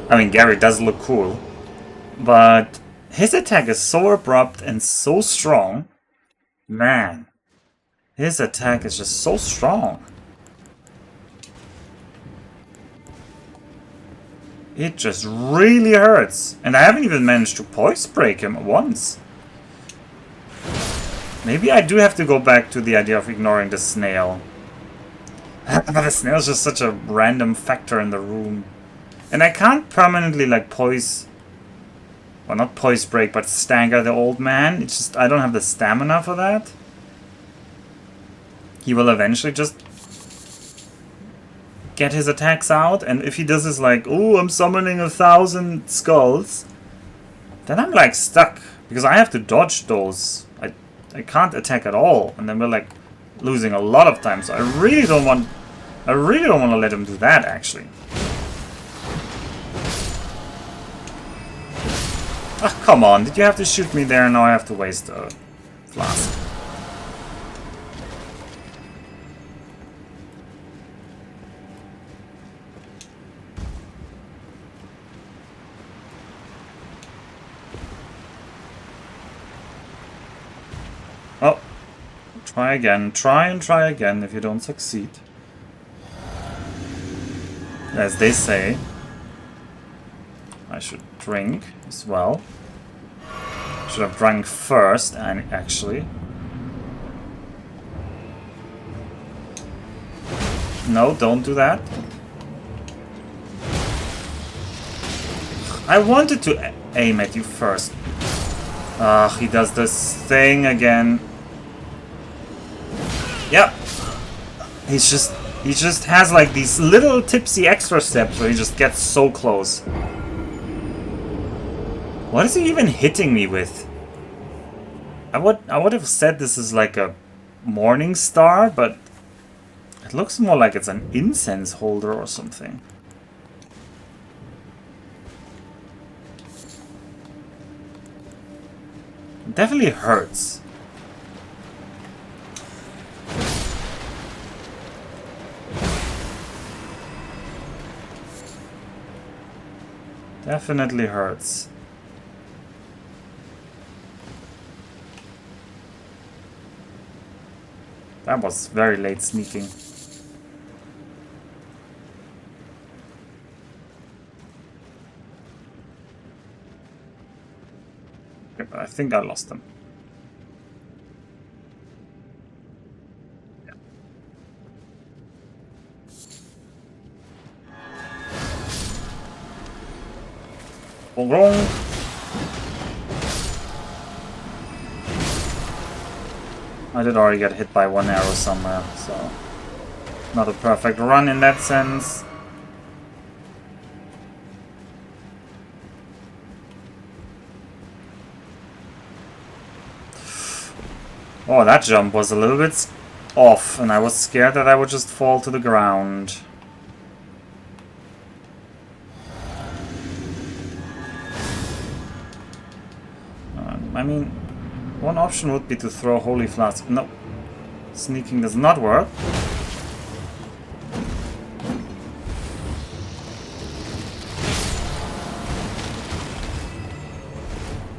Speaker 1: I mean, Gary does look cool. But his attack is so abrupt and so strong. Man. His attack is just so strong. It just really hurts. And I haven't even managed to poise break him once. Maybe I do have to go back to the idea of ignoring the snail. But the snail is just such a random factor in the room. And I can't permanently, like, poise... Well, not poise break, but stagger the old man. It's just, I don't have the stamina for that. He will eventually just... get his attacks out, and if he does this like, oh, I'm summoning 1,000 skulls, then I'm like stuck, because I have to dodge those. I can't attack at all, and then we're like losing a lot of time, so I really don't want to let him do that, actually. Ah, come on, did you have to shoot me there? Now I have to waste a flask. Oh, try again. Try and try again if you don't succeed. As they say, I should drink as well. Should have drunk first, and actually. No, don't do that. I wanted to aim at you first. Ugh, he does this thing again. Yep. He just has like these little tipsy extra steps where he just gets so close. What is he even hitting me with? I would have said this is like a morning star, but it looks more like it's an incense holder or something. It definitely hurts. Definitely hurts. That was very late sneaking. Okay, but I think I lost them. Wrong. I did already get hit by one arrow somewhere, so not a perfect run in that sense. Oh, that jump was a little bit off, and I was scared that I would just fall to the ground. I mean, one option would be to throw Holy Flask. No, sneaking does not work.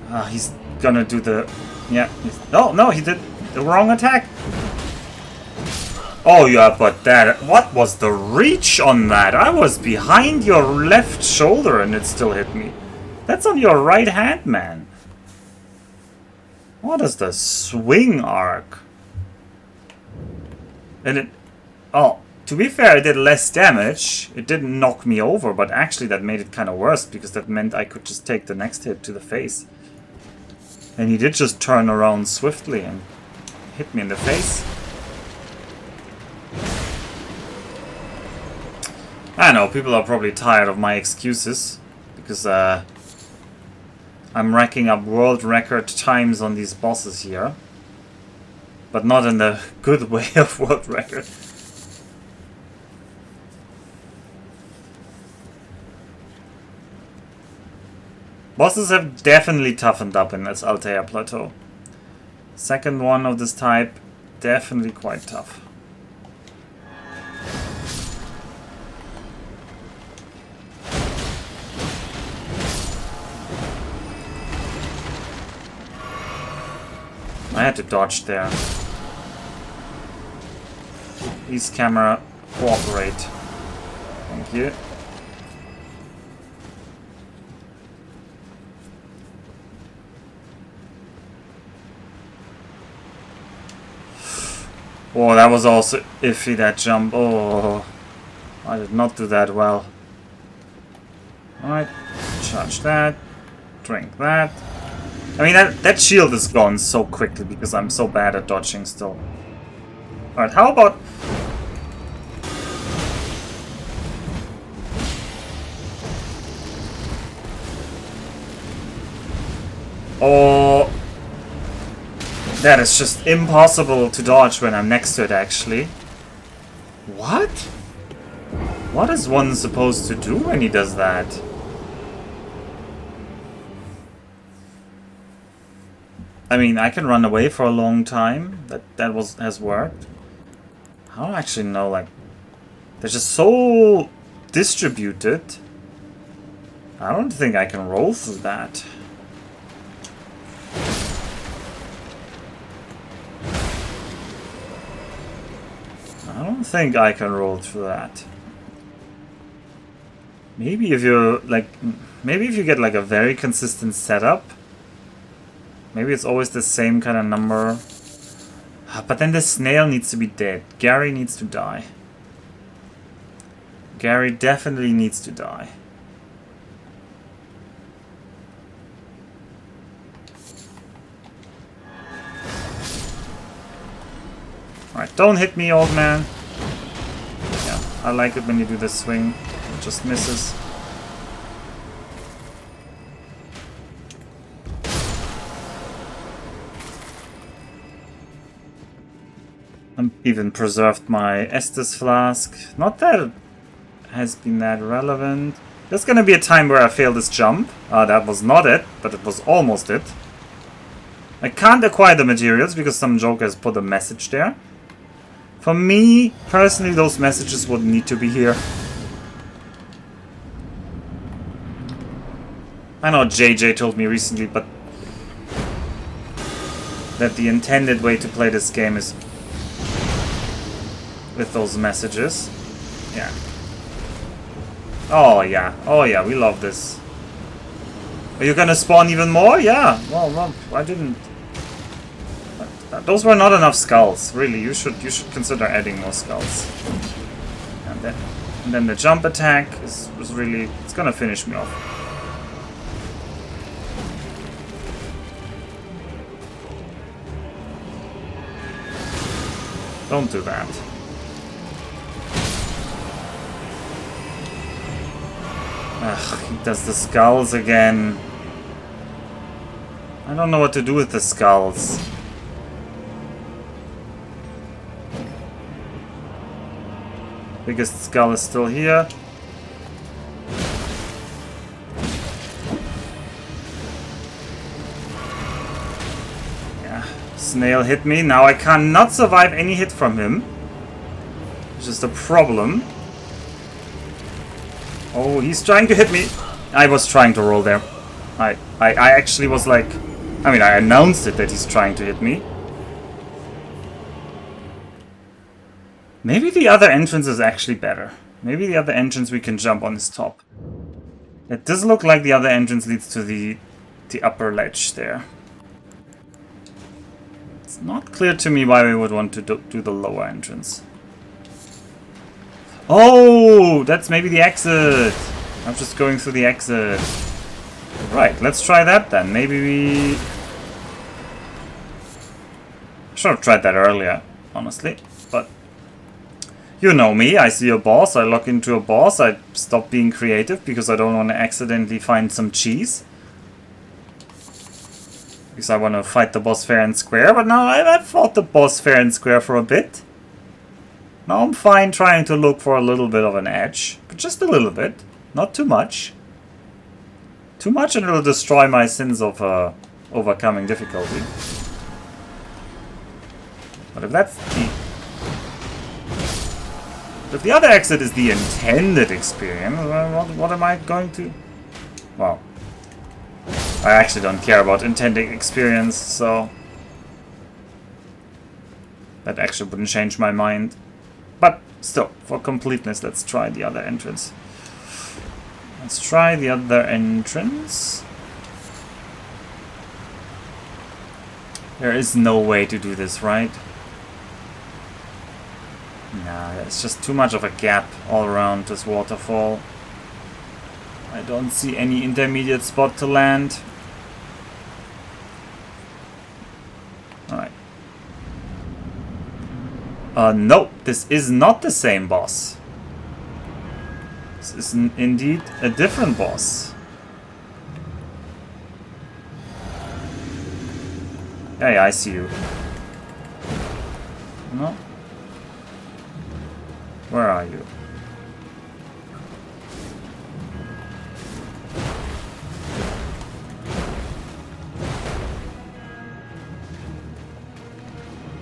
Speaker 1: Ah, he's gonna do the... Yeah, no, he did the wrong attack. Oh yeah, but that... What was the reach on that? I was behind your left shoulder and it still hit me. That's on your right hand, man. What is the swing arc? And it... Oh, to be fair, it did less damage. It didn't knock me over, but actually that made it kind of worse, because that meant I could just take the next hit to the face. And he did just turn around swiftly and hit me in the face. I know, people are probably tired of my excuses, because I'm racking up world record times on these bosses here. But not in the good way of world record. Bosses have definitely toughened up in this Altus Plateau. Second one of this type, definitely quite tough. I had to dodge there. Please, camera, cooperate. Thank you. Oh, that was also iffy, that jump. Oh, I did not do that well. Alright, charge that. Drink that. I mean, that shield is gone so quickly because I'm so bad at dodging still. Alright, how about... Oh... That is just impossible to dodge when I'm next to it, actually. What? What is one supposed to do when he does that? I mean, I can run away for a long time. That has worked. I don't actually know, like... They're just so distributed. I don't think I can roll through that. I don't think I can roll through that. Maybe if you're like... Maybe if you get like a very consistent setup. Maybe it's always the same kind of number. But then the snail needs to be dead. Gary needs to die. Gary definitely needs to die. Alright, don't hit me, old man. Yeah, I like it when you do this swing. It just misses. I even preserved my Estus flask. Not that it has been that relevant. There's gonna be a time where I fail this jump. That was not it, but it was almost it. I can't acquire the materials because some joker has put a message there. For me, personally, those messages would need to be here. I know JJ told me recently, but that the intended way to play this game is with those messages. Yeah. Oh yeah. Oh yeah, we love this. Are you gonna spawn even more? Yeah. Well, I didn't. Those were not enough skulls. Really, you should consider adding more skulls. And then the jump attack was really... It's gonna finish me off. Don't do that. Ugh, he does the skulls again. I don't know what to do with the skulls. Biggest skull is still here. Yeah, snail hit me. Now I cannot survive any hit from him. Which is the problem. Oh, he's trying to hit me. I was trying to roll there. I actually was like... I mean, I announced it that he's trying to hit me. Maybe the other entrance is actually better. Maybe the other entrance we can jump on his top. It does look like the other entrance leads to the upper ledge there. It's not clear to me why we would want to do the lower entrance. Oh, that's maybe the exit. I'm just going through the exit. Right, let's try that then. Maybe we... should have tried that earlier, honestly. But you know me, I see a boss, I lock into a boss, I stop being creative because I don't want to accidentally find some cheese. Because I want to fight the boss fair and square, but now I've fought the boss fair and square for a bit. Now I'm fine trying to look for a little bit of an edge, but just a little bit, not too much. Too much and it'll destroy my sins of overcoming difficulty. But if that's the... if the other exit is the intended experience, what am I going to... well, I actually don't care about intended experience, so... that actually wouldn't change my mind. But still, for completeness, let's try the other entrance. Let's try the other entrance. There is no way to do this, right? Nah, there's just too much of a gap all around this waterfall. I don't see any intermediate spot to land. Alright. Nope, this is not the same boss. This is indeed a different boss. Hey, I see you. No? Where are you?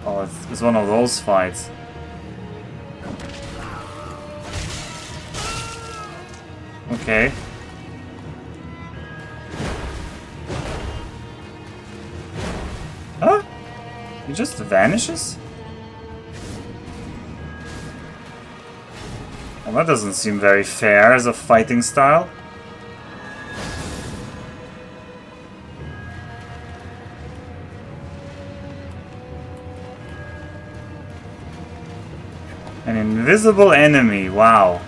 Speaker 1: Oh, it's one of those fights. Okay. Huh? He just vanishes? Well, that doesn't seem very fair as a fighting style. An invisible enemy, wow.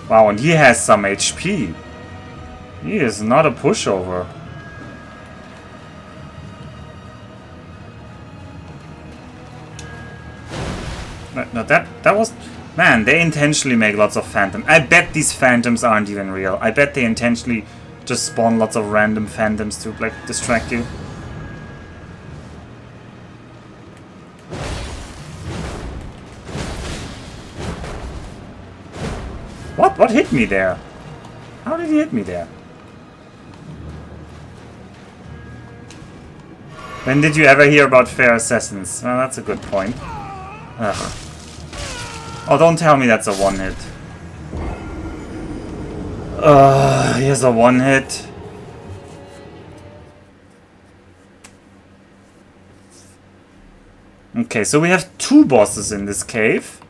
Speaker 1: Wow, and he has some HP. He is not a pushover. No, that was... man, they intentionally make lots of phantoms. I bet these phantoms aren't even real. I bet they intentionally just spawn lots of random phantoms to, like, distract you. What? What hit me there? How did he hit me there? When did you ever hear about fair assassins? Well, that's a good point. Ugh. Oh, don't tell me that's a one-hit. Here's a one-hit. Okay, so we have two bosses in this cave.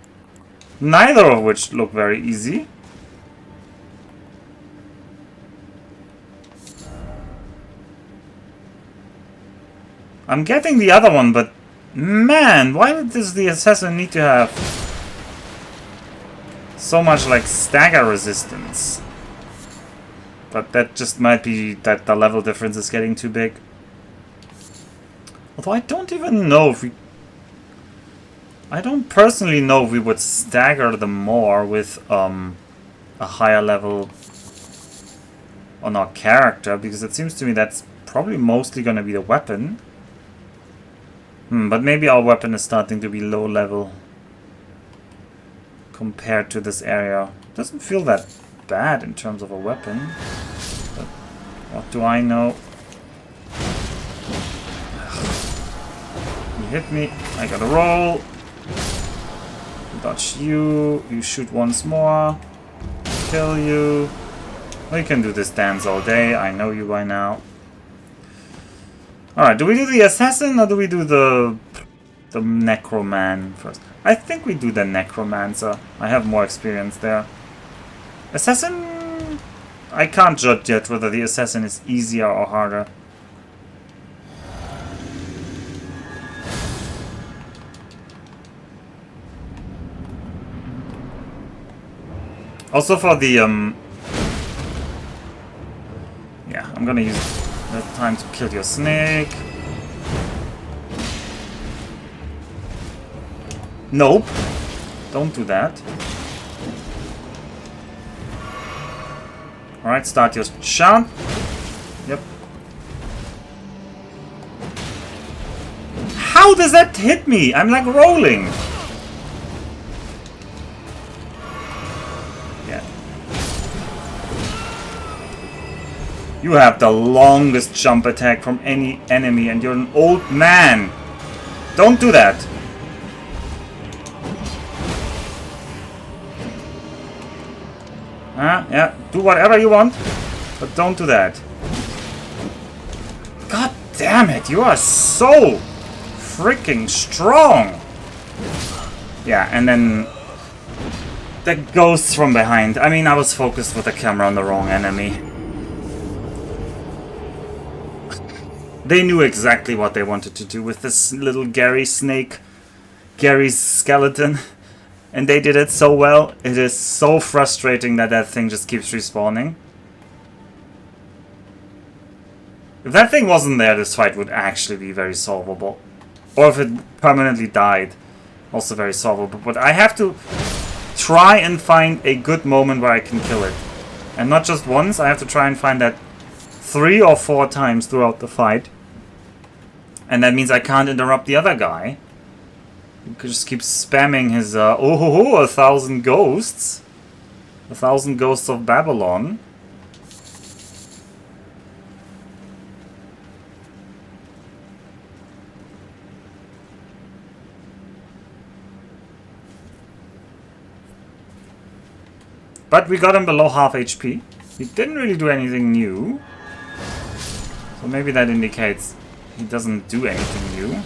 Speaker 1: Neither of which look very easy. I'm getting the other one, but man, why does the assassin need to have so much like stagger resistance? But that just might be that the level difference is getting too big. Although I don't even know if we... I don't personally know if we would stagger them more with a higher level on our character, because it seems to me that's probably mostly going to be the weapon. But maybe our weapon is starting to be low level compared to this area. Doesn't feel that bad in terms of a weapon. But what do I know? You hit me. I gotta roll. Dodge you. You shoot once more. Kill you. We can do this dance all day. I know you by now. Alright, do we do the assassin or do we do the necroman first? I think we do the necromancer. I have more experience there. Assassin I can't judge yet whether the assassin is easier or harder. Also for the yeah, I'm gonna use that time to kill your snake. Nope. Don't do that. Alright, start your shot. Yep. How does that hit me? I'm like rolling. Yeah. You have the longest jump attack from any enemy and you're an old man. Don't do that. Yeah, do whatever you want, but don't do that. God damn it, you are so freaking strong. Yeah, and then the ghosts from behind. I mean, I was focused with the camera on the wrong enemy. They knew exactly what they wanted to do with this little Gary snake, Gary's skeleton. And they did it so well. It is so frustrating that that thing just keeps respawning. If that thing wasn't there, this fight would actually be very solvable. Or if it permanently died, also very solvable. But I have to try and find a good moment where I can kill it. And not just once, I have to try and find that 3 or 4 times throughout the fight. And that means I can't interrupt the other guy. You could just keep spamming his, 1,000 ghosts. 1,000 ghosts of Babylon. But we got him below half HP. He didn't really do anything new. So maybe that indicates he doesn't do anything new.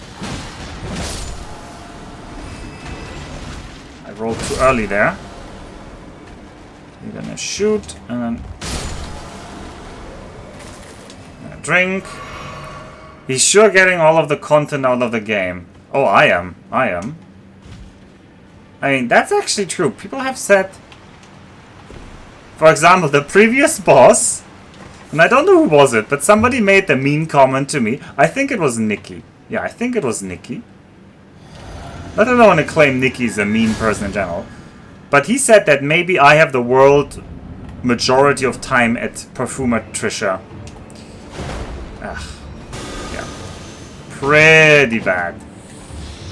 Speaker 1: Rolled too early there. You're gonna shoot and then drink. He's sure getting all of the content out of the game. Oh, I am. I mean, that's actually true. People have said, for example, the previous boss, and I don't know who was it, but somebody made the mean comment to me. I think it was Nikki. Yeah, I think it was Nikki. I don't want to claim Nikki's a mean person in general, but he said that maybe I have the world majority of time at Perfumer Trisha. Ugh. Yeah. Pretty bad.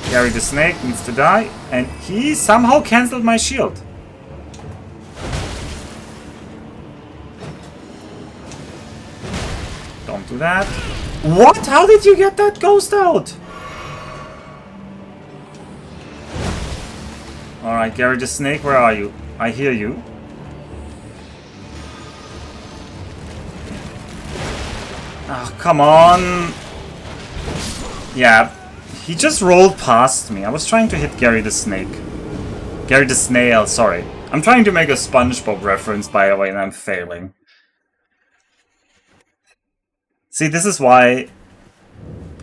Speaker 1: Gary the Snake needs to die, and he somehow cancelled my shield. Don't do that. What? How did you get that ghost out? Alright, Gary the Snake, where are you? I hear you. Oh, come on. Yeah, he just rolled past me. I was trying to hit Gary the Snake. Gary the Snail, sorry. I'm trying to make a SpongeBob reference, by the way, and I'm failing. See, this is why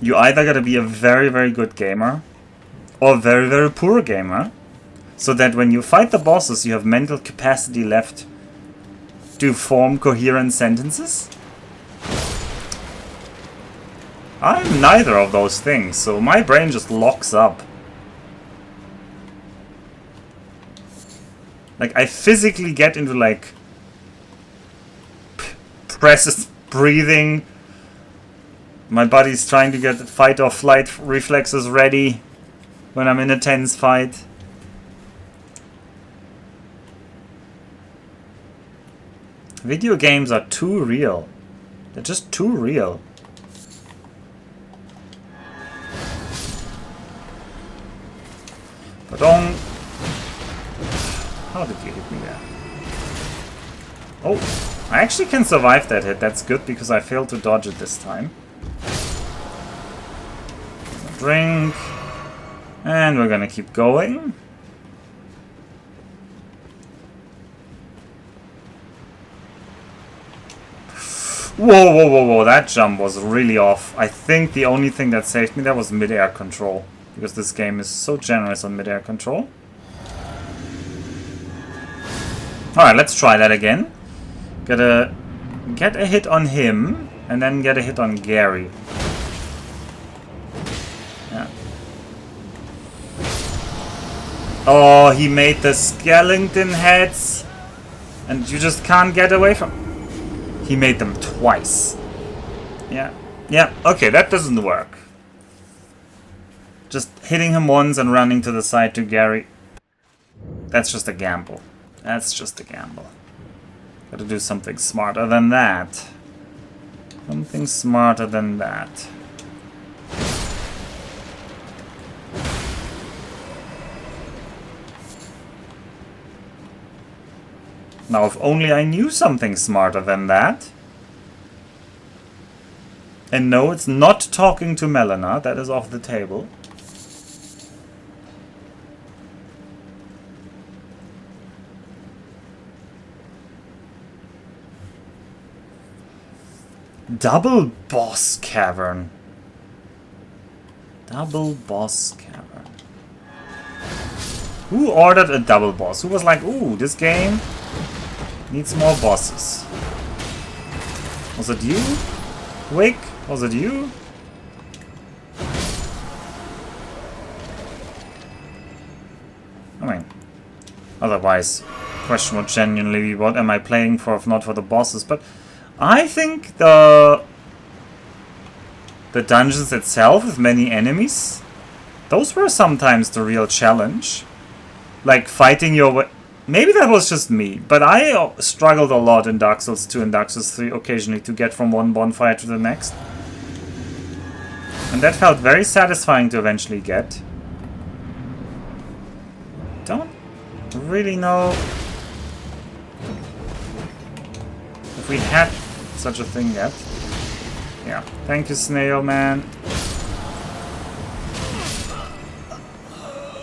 Speaker 1: you either gotta be a very, very good gamer or a very, very poor gamer. So that when you fight the bosses, you have mental capacity left to form coherent sentences? I'm neither of those things, so my brain just locks up. Like, I physically get into, like, presses, breathing. My body's trying to get the fight or flight reflexes ready when I'm in a tense fight. Video games are too real. They're just too real. Ba-dong. How did you hit me there? Oh, I actually can survive that hit. That's good because I failed to dodge it this time. Drink. And we're gonna keep going. Whoa, whoa, whoa, whoa, that jump was really off. I think the only thing that saved me there was mid-air control. Because this game is so generous on mid-air control. Alright, let's try that again. Get a hit on him, and then get a hit on Gary. Yeah. Oh, he made the skeleton heads. And you just can't get away from... He made them twice. Yeah. Yeah, okay, that doesn't work. Just hitting him once and running to the side to Gary. That's just a gamble. That's just a gamble. Gotta do something smarter than that. Something smarter than that. Now, if only I knew something smarter than that. And no, it's not talking to Melina. That is off the table. Double boss cavern. Double boss cavern. Who ordered a double boss? Who was like, ooh, this game needs more bosses? Was it you? Wake? Was it you? I mean, otherwise, question would genuinely be, what am I playing for if not for the bosses? But I think the dungeons itself with many enemies, those were sometimes the real challenge. Like fighting your way. Maybe that was just me, but I struggled a lot in Dark Souls 2 and Dark Souls 3 occasionally to get from one bonfire to the next. And that felt very satisfying to eventually get. Don't really know if we had such a thing yet. Yeah, thank you, Snail Man.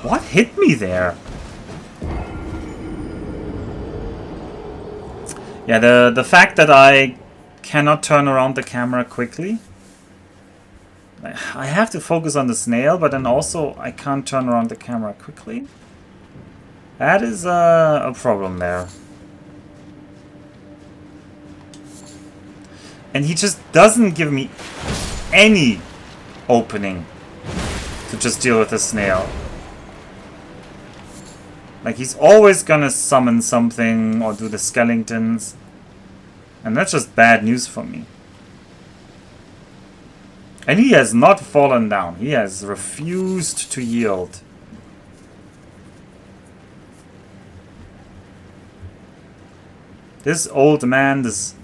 Speaker 1: What hit me there? Yeah, the fact that I cannot turn around the camera quickly. I have to focus on the snail, but then also I can't turn around the camera quickly. That is a problem there. And he just doesn't give me any opening to just deal with the snail. Like, he's always gonna summon something or do the skeletons. And that's just bad news for me. And he has not fallen down. He has refused to yield. This old man, this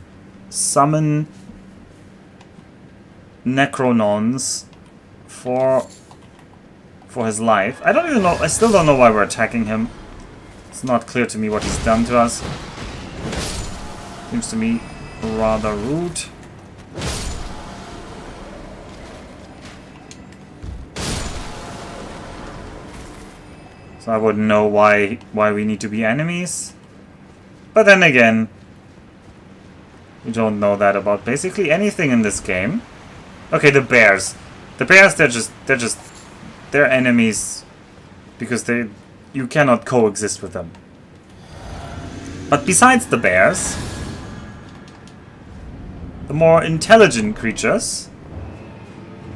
Speaker 1: summon Necronons for his life. I don't even know. I still don't know why we're attacking him. It's not clear to me what he's done to us. Seems to me rather rude. So I wouldn't know why we need to be enemies. But then again, we don't know that about basically anything in this game. Okay, the bears. The bears, they're enemies because you cannot coexist with them. But besides the bears, the more intelligent creatures,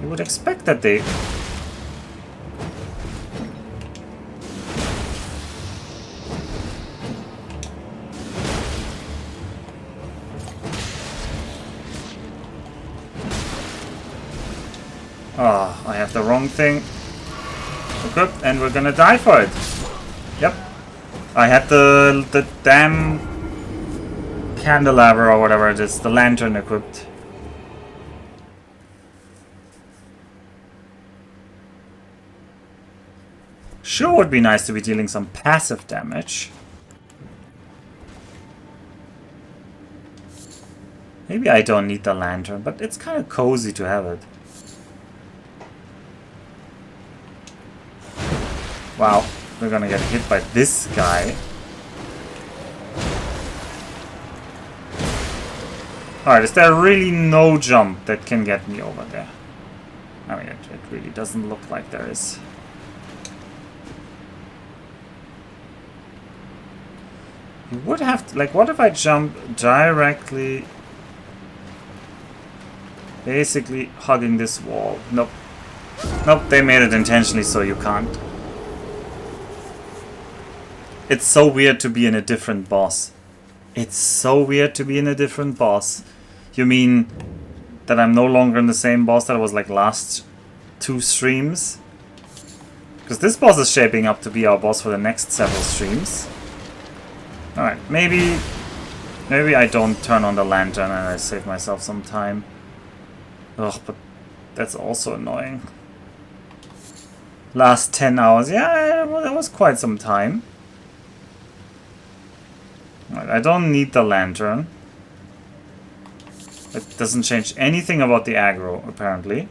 Speaker 1: you would expect that they... Oh, I have the wrong thing equipped and we're gonna die for it. Yep. I had the damn candelabra or whatever it is, the lantern equipped. Sure would be nice to be dealing some passive damage. Maybe I don't need the lantern, but it's kind of cozy to have it. Wow, we're gonna get hit by this guy. Alright, is there really no jump that can get me over there? I mean, it really doesn't look like there is. You would have to, like, what if I jump directly, basically hugging this wall? Nope. Nope, they made it intentionally so you can't. It's so weird to be in a different boss. It's so weird to be in a different boss. You mean that I'm no longer in the same boss that was like last 2 streams? Because this boss is shaping up to be our boss for the next several streams. Alright, maybe I don't turn on the lantern and I save myself some time. Ugh, but that's also annoying. Last 10 hours. Yeah, well, that was quite some time. Right, I don't need the lantern. It doesn't change anything about the aggro, apparently.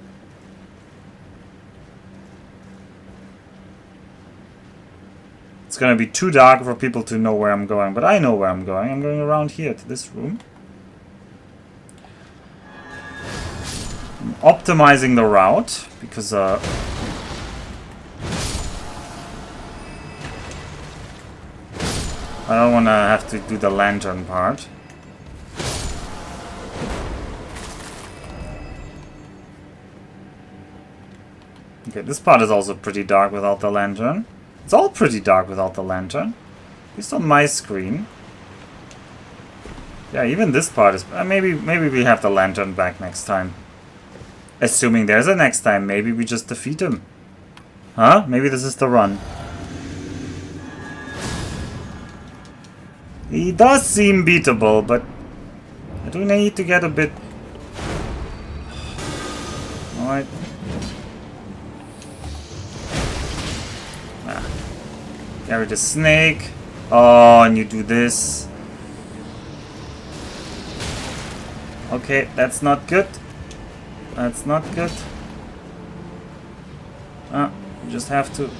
Speaker 1: It's gonna be too dark for people to know where I'm going, but I know where I'm going. I'm going around here to this room. I'm optimizing the route, because I don't want to have to do the lantern part. Okay, this part is also pretty dark without the lantern. It's all pretty dark without the lantern. At least on my screen. Yeah, even this part is... maybe we have the lantern back next time. Assuming there's a next time, maybe we just defeat him. Huh? Maybe this is the run. He does seem beatable, but I do need to get a bit... Alright. Carry the snake. Oh, and you do this. Okay, that's not good. That's not good. You just have to...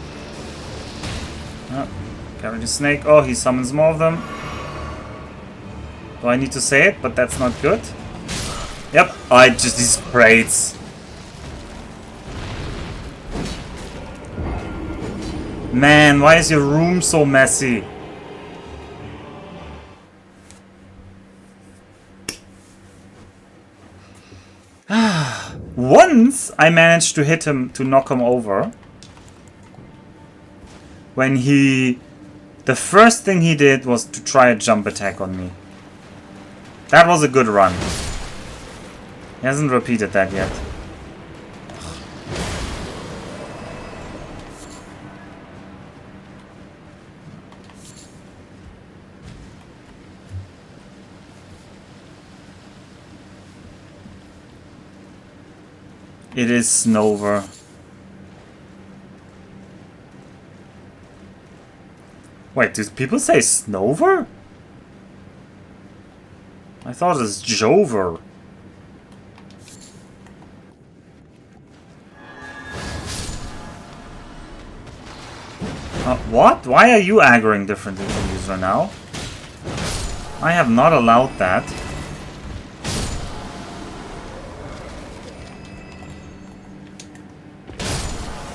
Speaker 1: carry the snake. Oh, he summons more of them. Do I need to say it? But that's not good. Yep. These crates. Man, why is your room so messy? Once I managed to hit him, to knock him over. When he... The first thing he did was to try a jump attack on me. That was a good run. He hasn't repeated that yet. It is Snover. Wait, do people say Snover? I thought it was Jover. What? Why are you aggroing differently from user now? I have not allowed that.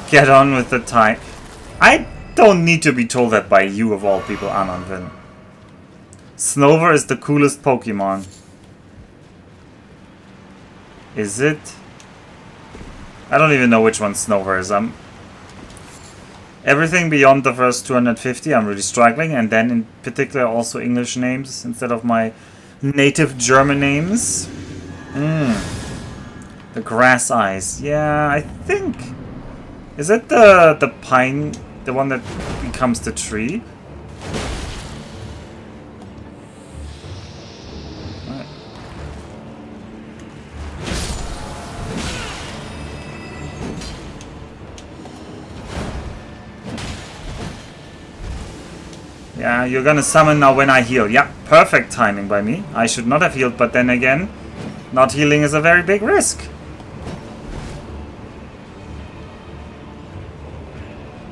Speaker 1: Get on with the time. I don't need to be told that by you of all people, Ananvin. Snover is the coolest Pokemon. Is it? I don't even know which one Snover is. Everything beyond the first 250 I'm really struggling, and then in particular also English names instead of my native German names. The grass eyes. Yeah, I think... Is it the pine, the one that becomes the tree? Right. Yeah, you're gonna summon now when I heal. Yeah, perfect timing by me. I should not have healed, but then again, not healing is a very big risk.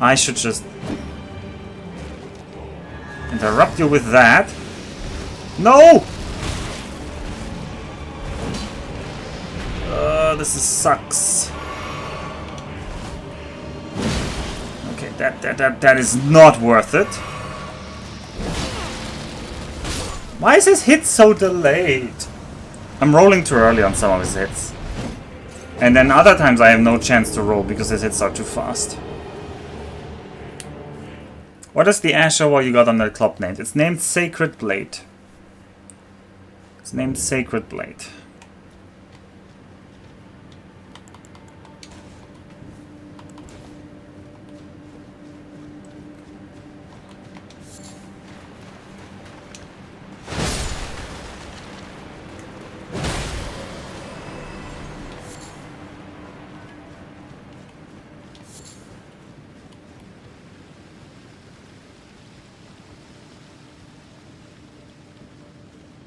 Speaker 1: I should just interrupt you with that. No! This sucks. Okay, that is not worth it. Why is his hit so delayed? I'm rolling too early on some of his hits. And then other times I have no chance to roll because his hits are too fast. What is the Asher wall you got on that club named? It's named Sacred Blade. It's named Sacred Blade.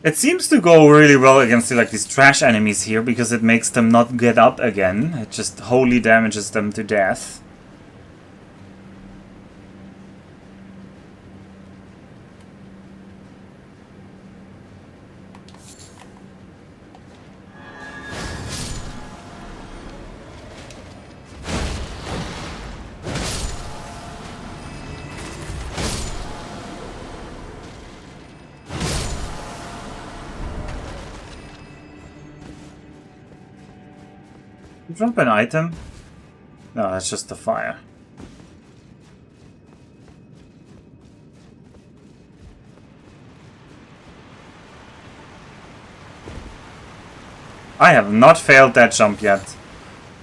Speaker 1: It seems to go really well against like these trash enemies here because it makes them not get up again. It just wholly damages them to death. Drop an item? No, that's just the fire. I have not failed that jump yet.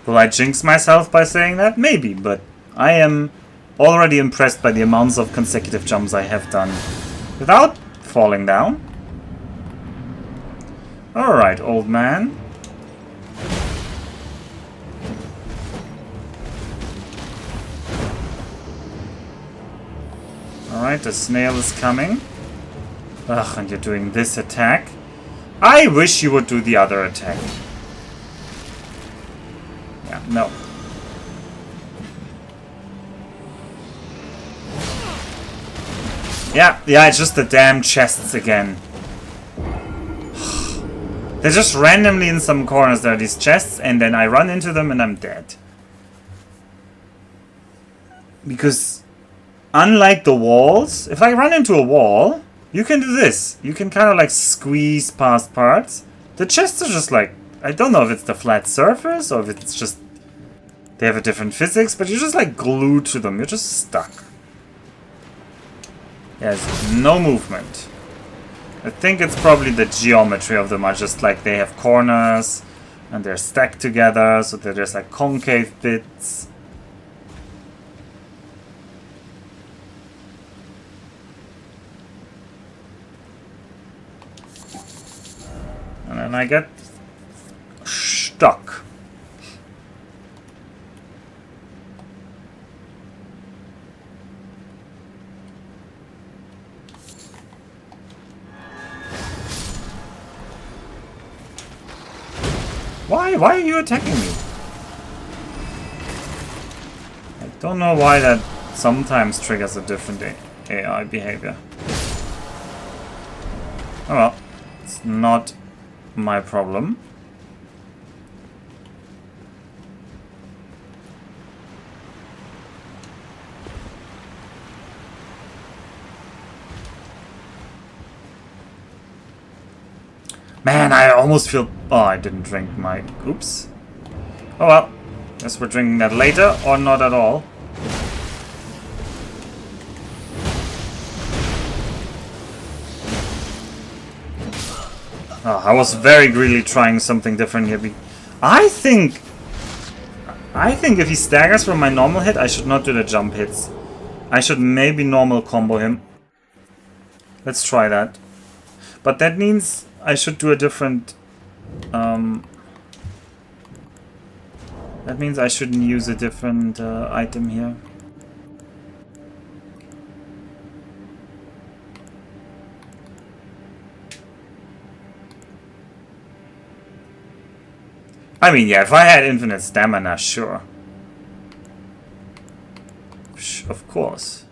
Speaker 1: Will I jinx myself by saying that? Maybe, but I am already impressed by the amounts of consecutive jumps I have done without falling down. Alright, old man. Alright, the snail is coming. Ugh, and you're doing this attack. I wish you would do the other attack. Yeah, no. Yeah, it's just the damn chests again. They're just randomly in some corners. There are these chests, and then I run into them and I'm dead. Because unlike the walls, if I run into a wall, you can do this. You can kind of like squeeze past parts. The chests are just like, I don't know if it's the flat surface or if it's just they have a different physics, but you're just like glued to them. You're just stuck. There's no movement. I think it's probably the geometry of them are just like they have corners and they're stacked together so that there's like concave bits. And then I get stuck. Why are you attacking me? I don't know why that sometimes triggers a different AI behavior. Oh well, it's not my problem. Man, I almost feel... Oh, I didn't drink my... Oops. Oh well. Guess we're drinking that later, or not at all. Oh, I was very greedily trying something different here. I think if he staggers from my normal hit, I should not do the jump hits. I should maybe normal combo him. Let's try that. But that means I should do a different... that means I shouldn't use a different item here. I mean, yeah, if I had infinite stamina, sure. Of course.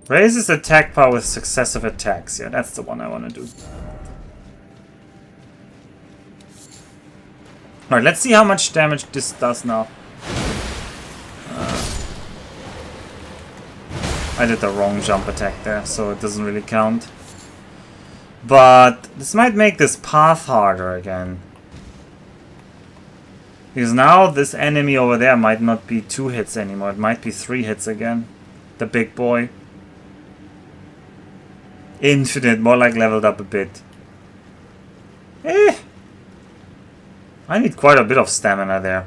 Speaker 1: Raises attack power with successive attacks. Yeah, that's the one I want to do. Alright, let's see how much damage this does now. I did the wrong jump attack there, so it doesn't really count. But this might make this path harder again. Because now this enemy over there might not be 2 hits anymore. It might be 3 hits again. The big boy. Infinite, more like leveled up a bit. I need quite a bit of stamina there.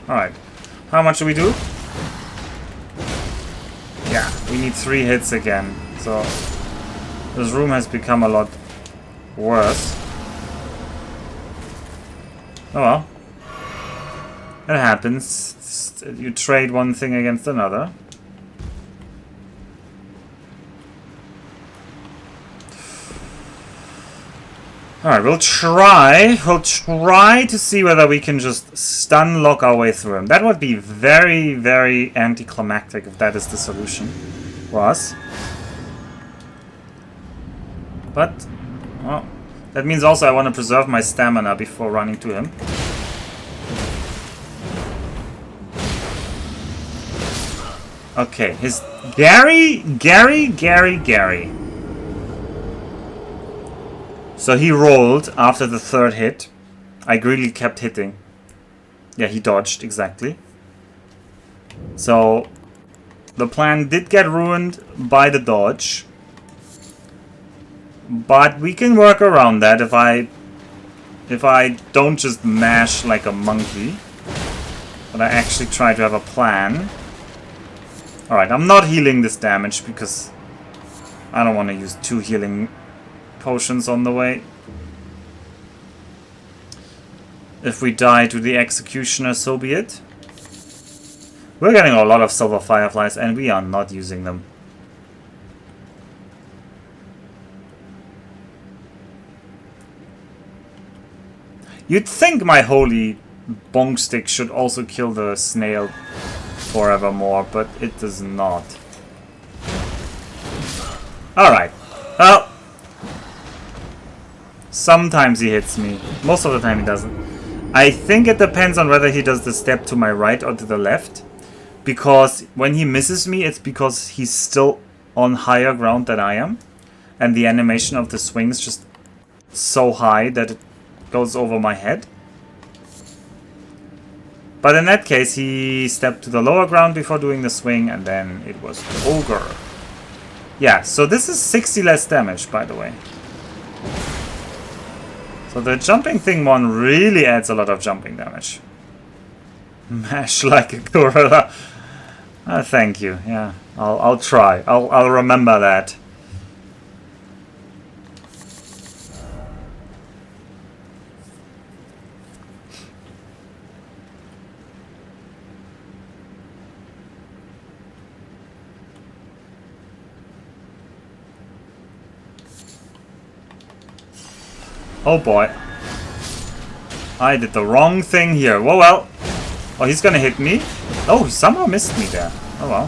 Speaker 1: Alright. How much do we do? Yeah, we need 3 hits again. So this room has become a lot worse. Oh well. It happens. You trade one thing against another. Alright, we'll try to see whether we can just stun lock our way through him. That would be very, very anticlimactic if that is the solution for us. But, well, that means also I want to preserve my stamina before running to him. Okay, his Gary. So he rolled after the 3rd hit. I greedily kept hitting. Yeah, he dodged, exactly. So the plan did get ruined by the dodge. But we can work around that if I don't just mash like a monkey. But I actually try to have a plan. Alright, I'm not healing this damage because I don't want to use 2 healing potions on the way. If we die to the executioner, so be it. We're getting a lot of silver fireflies and we are not using them. You'd think my holy bonk stick should also kill the snail forevermore, but it does not. Alright. Well, sometimes he hits me. Most of the time he doesn't. I think it depends on whether he does the step to my right or to the left. Because when he misses me, it's because he's still on higher ground than I am. And the animation of the swing is just so high that it goes over my head. But in that case, he stepped to the lower ground before doing the swing, and then it was ogre. Yeah, so this is 60 less damage, by the way. So the jumping thing one really adds a lot of jumping damage. Mash like a gorilla. Thank you. Yeah, I'll try. I'll remember that. Oh boy. I did the wrong thing here. Whoa, well. Oh, he's gonna hit me? Oh, he somehow missed me there. Oh well.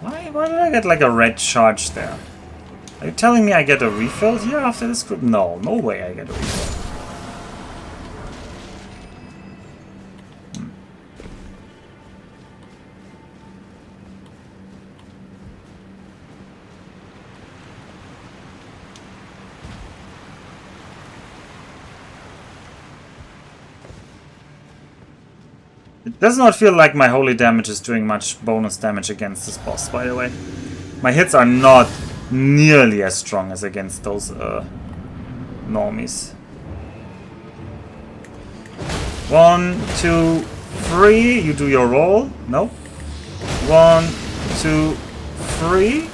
Speaker 1: Why did I get like a red charge there? Are you telling me I get a refill here after this group? No, no way I get a refill. It does not feel like my holy damage is doing much bonus damage against this boss, by the way. My hits are not nearly as strong as against those normies. 1, 2, 3. You do your roll. No. 1, 2, 3.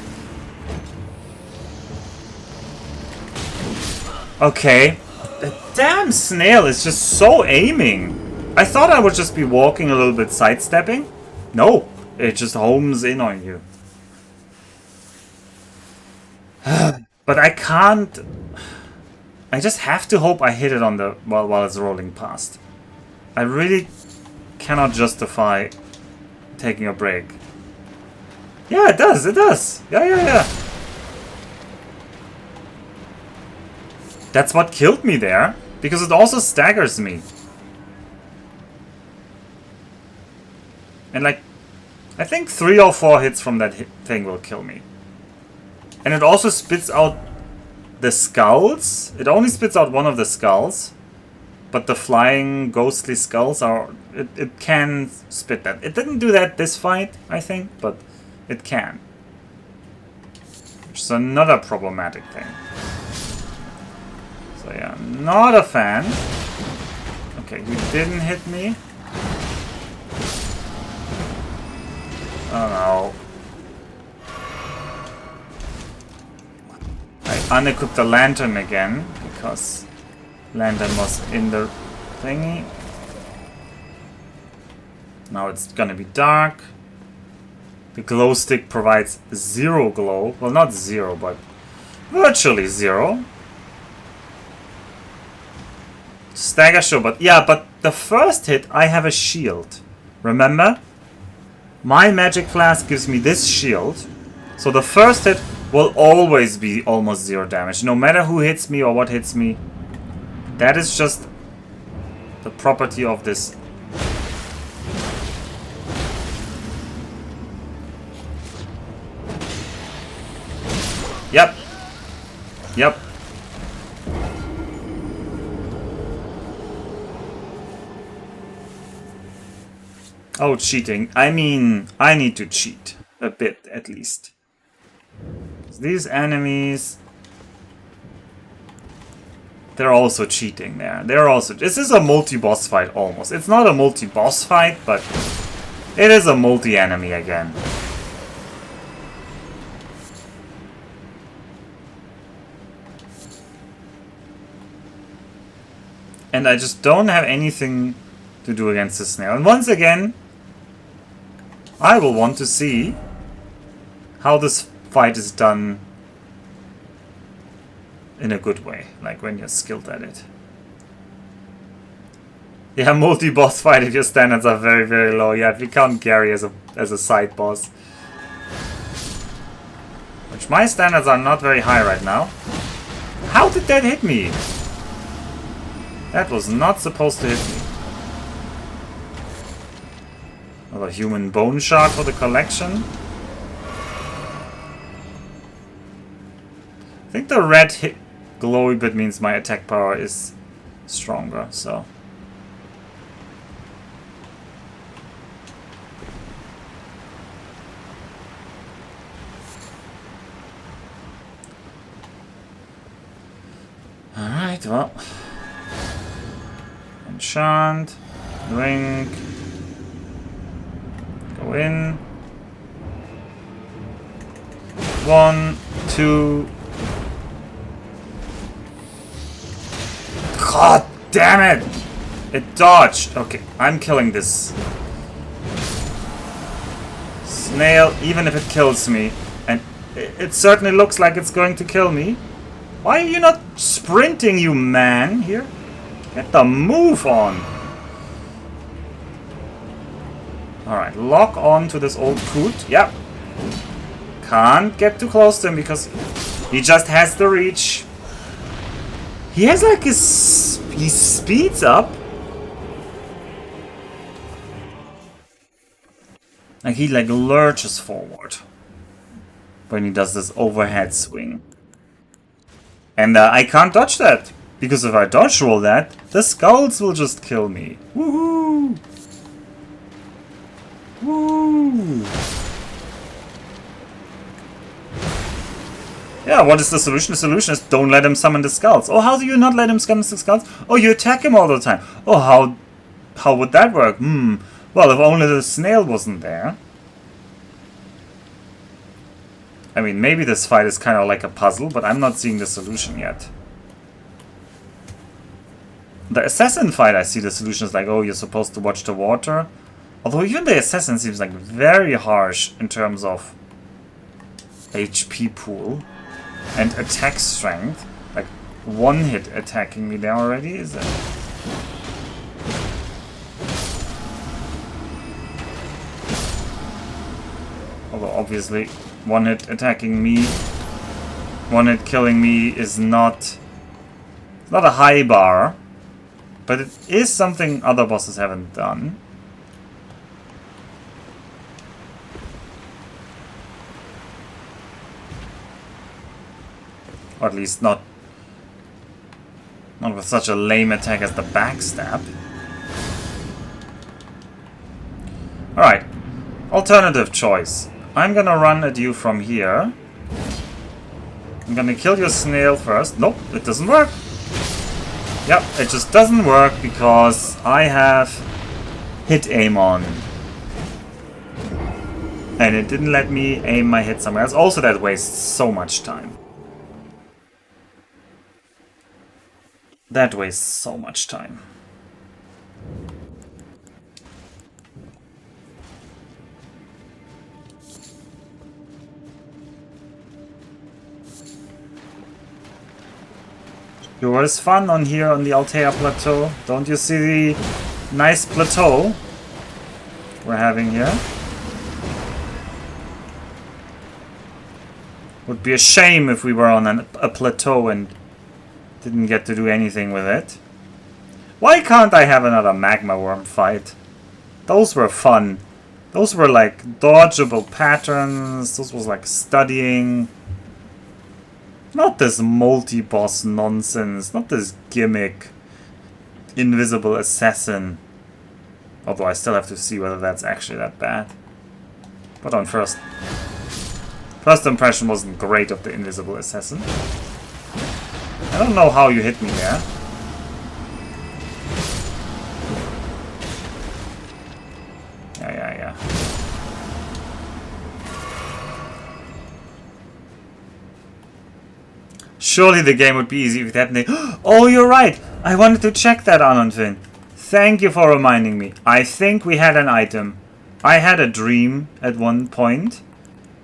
Speaker 1: Okay. The damn snail is just so aiming. I thought I would just be walking a little bit sidestepping. No, it just homes in on you. But I can't... I just have to hope I hit it on the... while it's rolling past. I really cannot justify taking a break. Yeah, it does, it does. Yeah. That's what killed me there, because it also staggers me. And like, I think 3 or 4 hits from that thing will kill me. And it also spits out the skulls. It only spits out one of the skulls. But the flying ghostly skulls are... It can spit that. It didn't do that this fight, I think, but it can. Which is another problematic thing. So yeah, not a fan. Okay, you didn't hit me. Oh no. I unequipped the lantern again, because lantern was in the thingy. Now it's gonna be dark. The glow stick provides 0 glow. Well, not 0, but virtually 0. Stagger sure, but yeah, but the first hit I have a shield. Remember? My magic flask gives me this shield. So the first hit will always be almost 0 damage. No matter who hits me or what hits me. That is just the property of this. Yep. Oh, cheating. I mean, I need to cheat. A bit, at least. These enemies... They're also cheating there. They're also... This is a multi-boss fight, almost. It's not a multi-boss fight, but... It is a multi-enemy again. And I just don't have anything to do against the snail. And once again... I will want to see how this fight is done in a good way, like when you're skilled at it. Yeah, multi-boss fight if your standards are very, very low. Yeah, if you count Gary as a side boss. Which my standards are not very high right now. How did that hit me? That was not supposed to hit me. Another human bone shard for the collection. I think the red glowy bit means my attack power is stronger, so... Alright, well... Enchant, drink... Go in. 1, 2... God damn it! It dodged. Okay, I'm killing this snail, even if it kills me. And it certainly looks like it's going to kill me. Why are you not sprinting, you man? Here? Get the move on. Alright, lock on to this old coot. Yep. Can't get too close to him because he just has the reach. He has like his... He speeds up. Like he like lurches forward when he does this overhead swing. And I can't dodge that. Because if I dodge roll that, the skulls will just kill me. Woohoo! Woo! Yeah, what is the solution? The solution is don't let him summon the skulls. Oh, how do you not let him summon the skulls? Oh, you attack him all the time. Oh, how would that work? Well, if only the snail wasn't there. I mean, maybe this fight is kind of like a puzzle, but I'm not seeing the solution yet. The assassin fight, I see the solution is like, oh, you're supposed to watch the water. Although even the assassin seems like very harsh in terms of HP pool. And attack strength. Like, one hit attacking me there already, is it? Although, obviously, one hit attacking me, one hit killing me is not a high bar. But it is something other bosses haven't done. Or at least not with such a lame attack as the backstab. Alright. Alternative choice. I'm gonna run at you from here. I'm gonna kill your snail first. Nope, it doesn't work. Yep, it just doesn't work because I have hit aim on. And it didn't let me aim my hit somewhere else. Also, that wastes so much time. That wastes so much time. Sure is fun on here on the Altus Plateau. Don't you see the nice plateau we're having here? Would be a shame if we were on a plateau and didn't get to do anything with it. Why can't I have another magma worm fight? Those were fun. Those were like dodgeable patterns. Those was like studying. Not this multi-boss nonsense. Not this gimmick. Invisible assassin. Although I still have to see whether that's actually that bad. But on first impression wasn't great of the invisible assassin. I don't know how you hit me there. Yeah. Surely the game would be easy if it happened. Oh, you're right! I wanted to check that, Anonfin. Thank you for reminding me. I think we had an item. I had a dream at one point.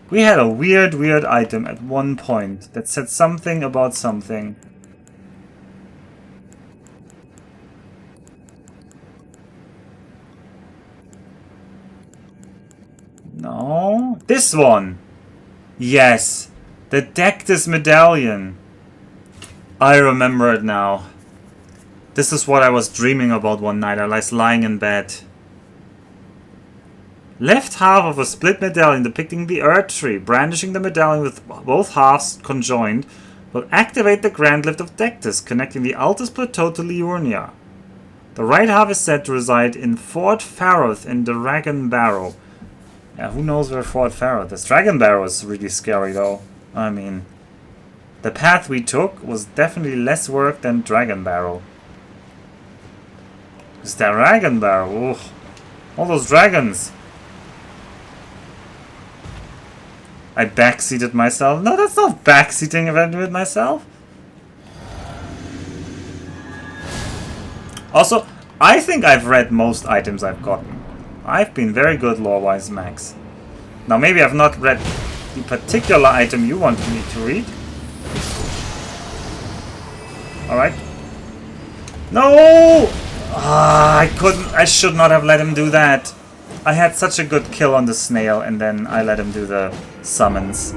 Speaker 1: We had a weird item at one point that said something about something. No. This one! Yes. The Dectus medallion. I remember it now. This is what I was dreaming about one night. I was lying in bed. Left half of a split medallion depicting the Earth Tree, brandishing the medallion with both halves conjoined, will activate the Grand Lift of Dectus, connecting the Altus Plateau to Liurnia. The right half is said to reside in Fort Faroth in Dragon Barrow. Yeah, who knows where Fort Faroth is? Dragon Barrow is really scary though. I mean, the path we took was definitely less work than Dragon Barrow. It's Dragon Barrow. Ugh. All those dragons. I backseated myself. No, that's not backseating if I do it myself. Also, I think I've read most items I've gotten. I've been very good lore-wise, Max. Now, maybe I've not read the particular item you wanted me to read. Alright. No! I should not have let him do that. I had such a good kill on the snail, and then I let him do the summons.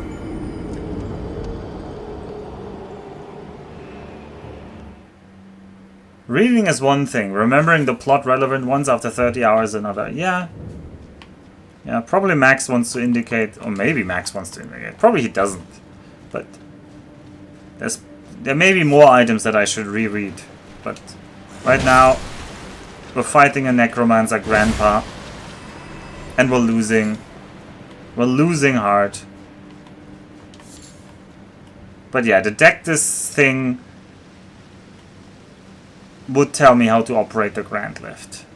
Speaker 1: Reading is one thing, remembering the plot relevant ones after 30 hours is another. Yeah, probably Max wants to indicate, or maybe Max wants to indicate. Probably he doesn't. But there may be more items that I should reread. But right now, we're fighting a necromancer grandpa. And we're losing. We're losing hard. But yeah, the Dectus thing would tell me how to operate the Grand Lift.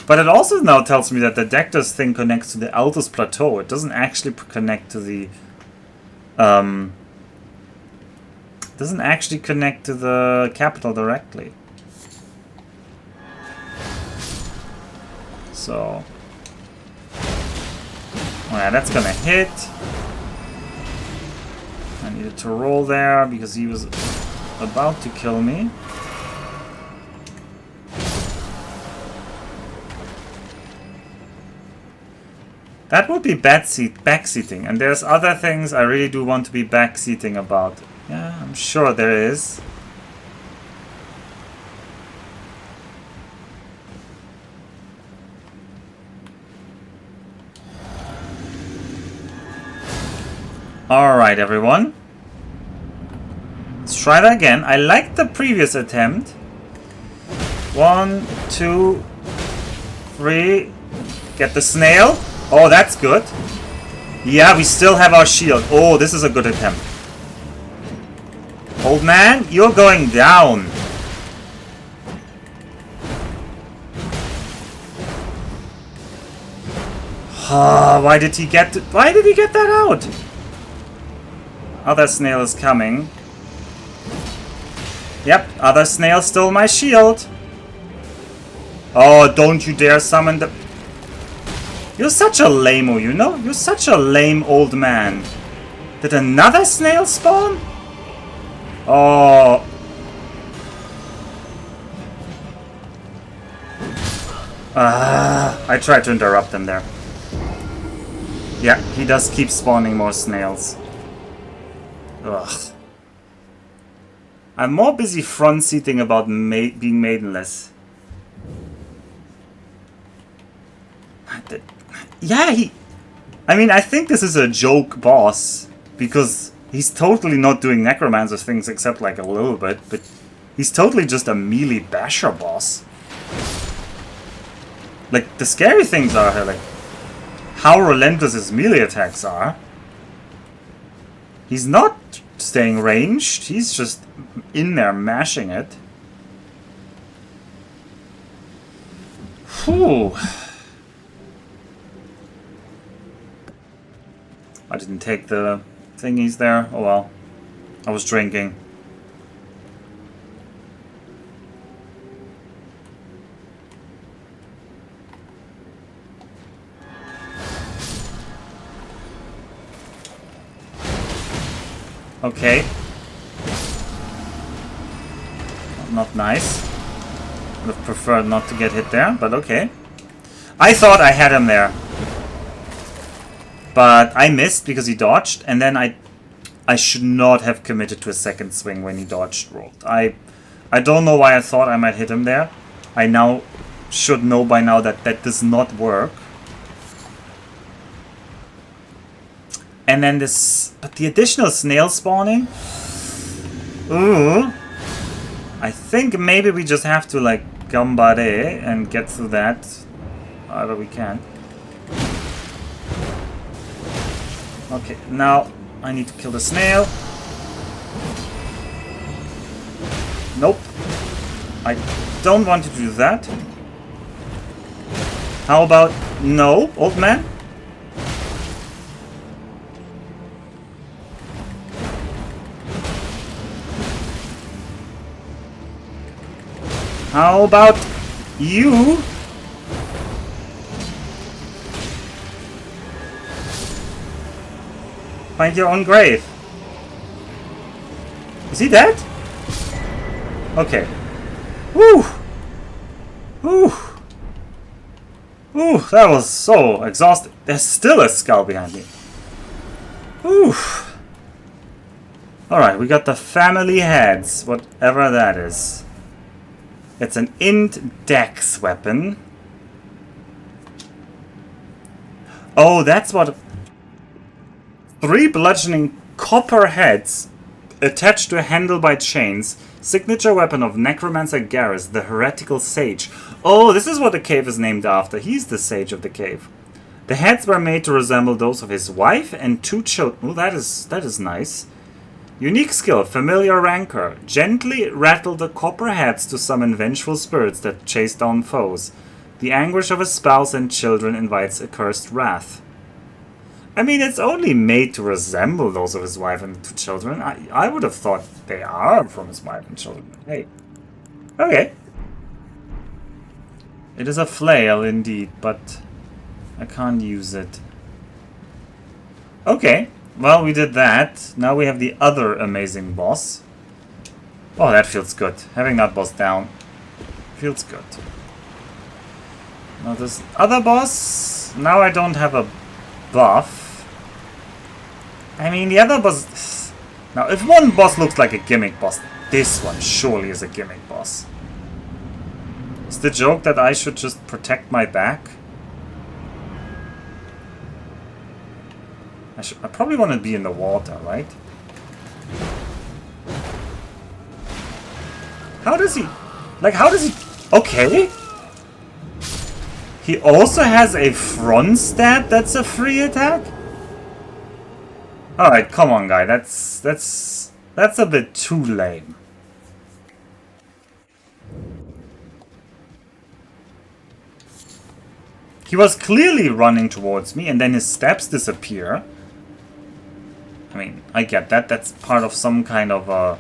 Speaker 1: But it also now tells me that the Dectus thing connects to the Altus Plateau. It doesn't actually connect to the doesn't actually connect to the capital directly. So Alright, that's gonna hit. I needed to roll there because he was about to kill me. That would be backseating, and there's other things I really do want to be backseating about. Yeah, I'm sure there is. Alright, everyone. Let's try that again. I liked the previous attempt. 1, 2, 3. Get the snail. Oh, that's good. Yeah, we still have our shield. Oh, this is a good attempt. Old man, you're going down. Why did he get that out? Other snail is coming. Yep, other snail stole my shield. Oh, don't you dare summon the... You're such a lame-o, you know? You're such a lame old man. Did another snail spawn? Oh. I tried to interrupt him there. Yeah, he does keep spawning more snails. Ugh. I'm more busy front-seating about being maidenless. Yeah, I mean, I think this is a joke boss, because he's totally not doing necromancer things except like a little bit, but he's totally just a melee basher boss. Like, the scary things are like how relentless his melee attacks are. He's not staying ranged, he's just in there mashing it. Whew. I didn't take the thingies there. Oh well. I was drinking. Okay. Not nice. Would have preferred not to get hit there, but okay. I thought I had him there. But I missed because he dodged, and then I should not have committed to a second swing when he dodged rolled. I don't know why I thought I might hit him there. I now should know by now that that does not work. And then this... But the additional snail spawning? Ooh. I think maybe we just have to, like, gambare and get through that. However we can. Okay, now I need to kill the snail. Nope. I don't want to do that. How about... No, old man? How about you? Find your own grave. Is he dead? Okay. Woo! Woo! Woo! That was so exhausting. There's still a skull behind me. Woo! Alright, we got the family heads, whatever that is. It's an int dex weapon. Oh, that's what... 3 bludgeoning copper heads attached to a handle by chains. Signature weapon of Necromancer Garrus, the heretical sage. Oh, this is what the cave is named after. He's the sage of the cave. The heads were made to resemble those of his wife and 2 children. Oh, that is nice. Unique skill, familiar rancor. Gently rattle the copper heads to summon vengeful spirits that chase down foes. The anguish of a spouse and children invites accursed wrath. I mean, it's only made to resemble those of his wife and 2 children. I would have thought they are from his wife and children. Hey. Okay. It is a flail indeed, but I can't use it. Okay, well, we did that. Now we have the other amazing boss. Oh, that feels good. Having that boss down feels good. Now this other boss, now I don't have a buff. I mean, the other boss... Now, if one boss looks like a gimmick boss, this one surely is a gimmick boss. Is the joke that I should just protect my back? I probably want to be in the water, right? How does he... Like, how does he... Okay. He also has a front stab that's a free attack? Alright, come on, guy. That's a bit too lame. He was clearly running towards me, and then his steps disappear. I mean, I get that. That's part of some kind of a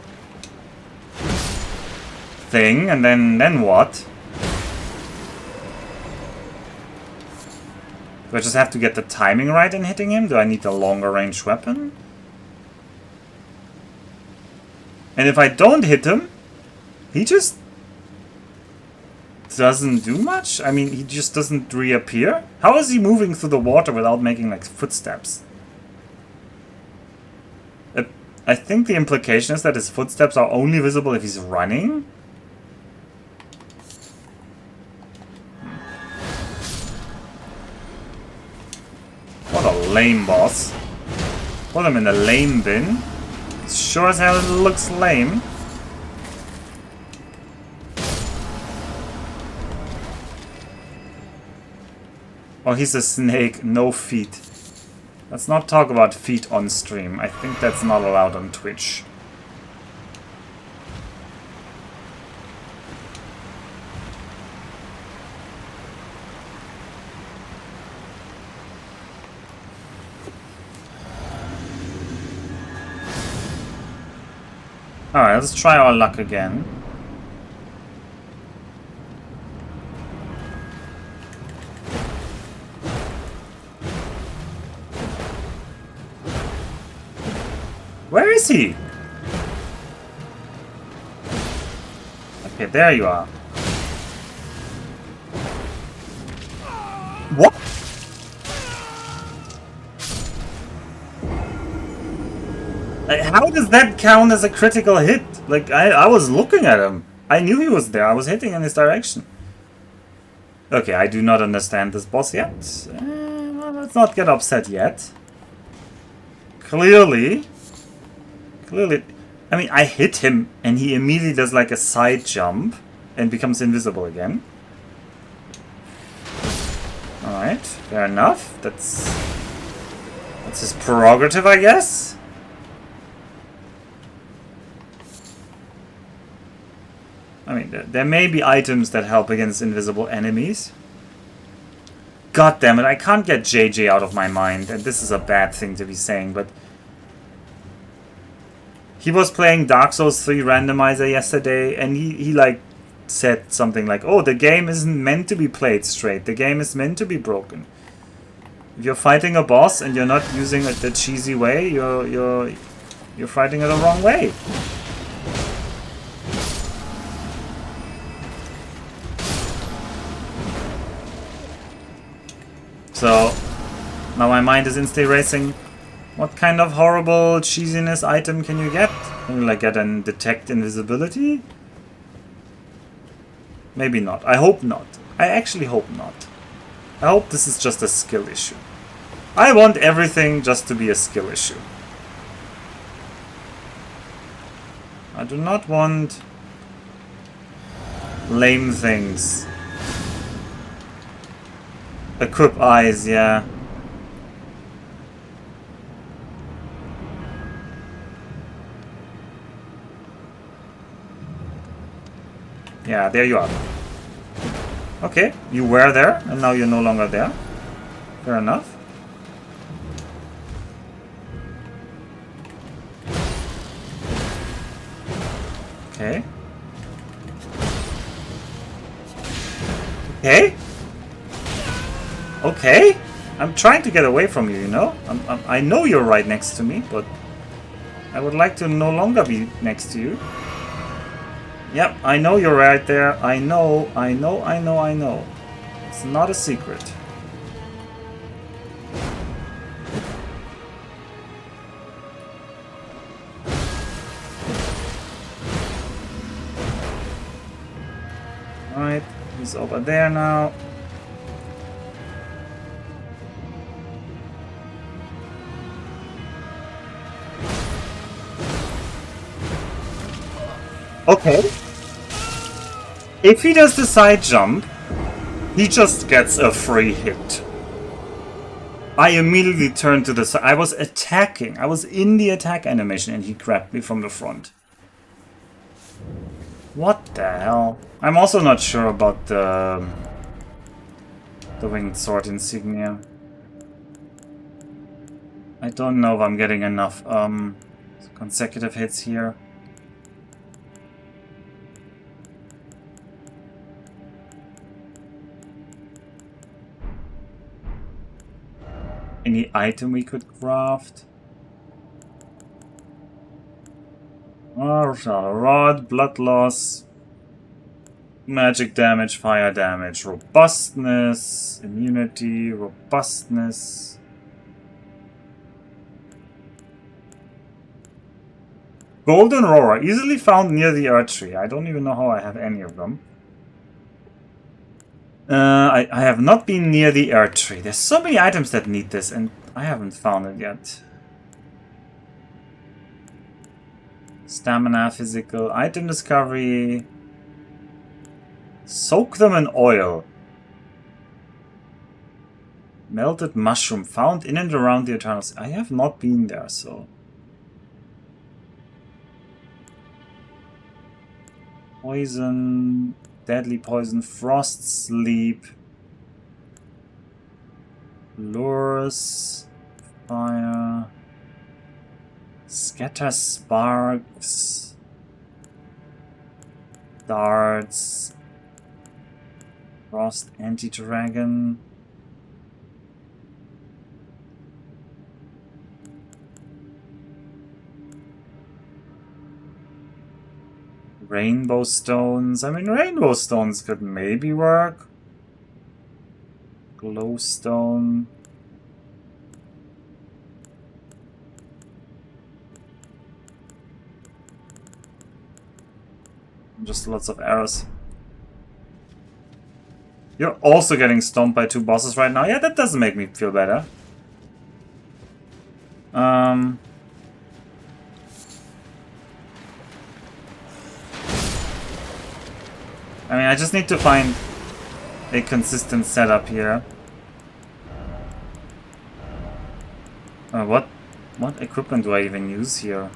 Speaker 1: thing, and then what? Do I just have to get the timing right in hitting him? Do I need a longer range weapon? And if I don't hit him, he just doesn't do much? I mean, he just doesn't reappear? How is he moving through the water without making, like, footsteps? I think the implication is that his footsteps are only visible if he's running? What a lame boss. Put him in the lame bin. Sure as hell it looks lame. Oh, he's a snake, no feet. Let's not talk about feet on stream. I think that's not allowed on Twitch. Alright, let's try our luck again. Where is he? Okay, there you are. What? How does that count as a critical hit? Like, I was looking at him. I knew he was there. I was hitting in his direction. Okay, I do not understand this boss yet. Well, let's not get upset yet. Clearly, I mean, I hit him and he immediately does like a side jump and becomes invisible again. Alright, fair enough. That's his prerogative, I guess. I mean, there may be items that help against invisible enemies. God damn it, I can't get JJ out of my mind, and this is a bad thing to be saying, but... He was playing Dark Souls 3 randomizer yesterday, and he like, said something like, oh, the game isn't meant to be played straight, the game is meant to be broken. If you're fighting a boss and you're not using it the cheesy way, you're fighting it the wrong way. So, now my mind is instantly racing. What kind of horrible cheesiness item can you get? Can you like get an detect invisibility? Maybe not. I hope not. I actually hope not. I hope this is just a skill issue. I want everything just to be a skill issue. I do not want lame things. Equip eyes, yeah. Yeah, there you are. Okay, you were there, and now you're no longer there. Fair enough. Okay. Okay? Okay? I'm trying to get away from you, you know? I know you're right next to me, but I would like to no longer be next to you. Yep, I know you're right there. I know. It's not a secret. Alright, he's over there now. Okay. If he does the side jump, he just gets a free hit. I immediately turned to the side. I was attacking. I was in the attack animation and he grabbed me from the front. What the hell? I'm also not sure about the winged sword insignia. I don't know if I'm getting enough consecutive hits here. Any item we could craft? Rod, blood loss, magic damage, fire damage, robustness, immunity, robustness. Golden Aurora, easily found near the archery. I don't even know how I have any of them. I have not been near the air tree. There's so many items that need this, and I haven't found it yet. Stamina, physical, item discovery. Soak them in oil. Melted mushroom, found in and around the Eternal Sea. I have not been there, so... Poison... Deadly poison, frost sleep, lures, fire, scatter sparks, darts, frost anti-dragon, rainbow stones. I mean, rainbow stones could maybe work. Glowstone. Just lots of arrows. You're also getting stomped by 2 bosses right now. Yeah, that doesn't make me feel better. I mean, I just need to find a consistent setup here. What equipment do I even use here?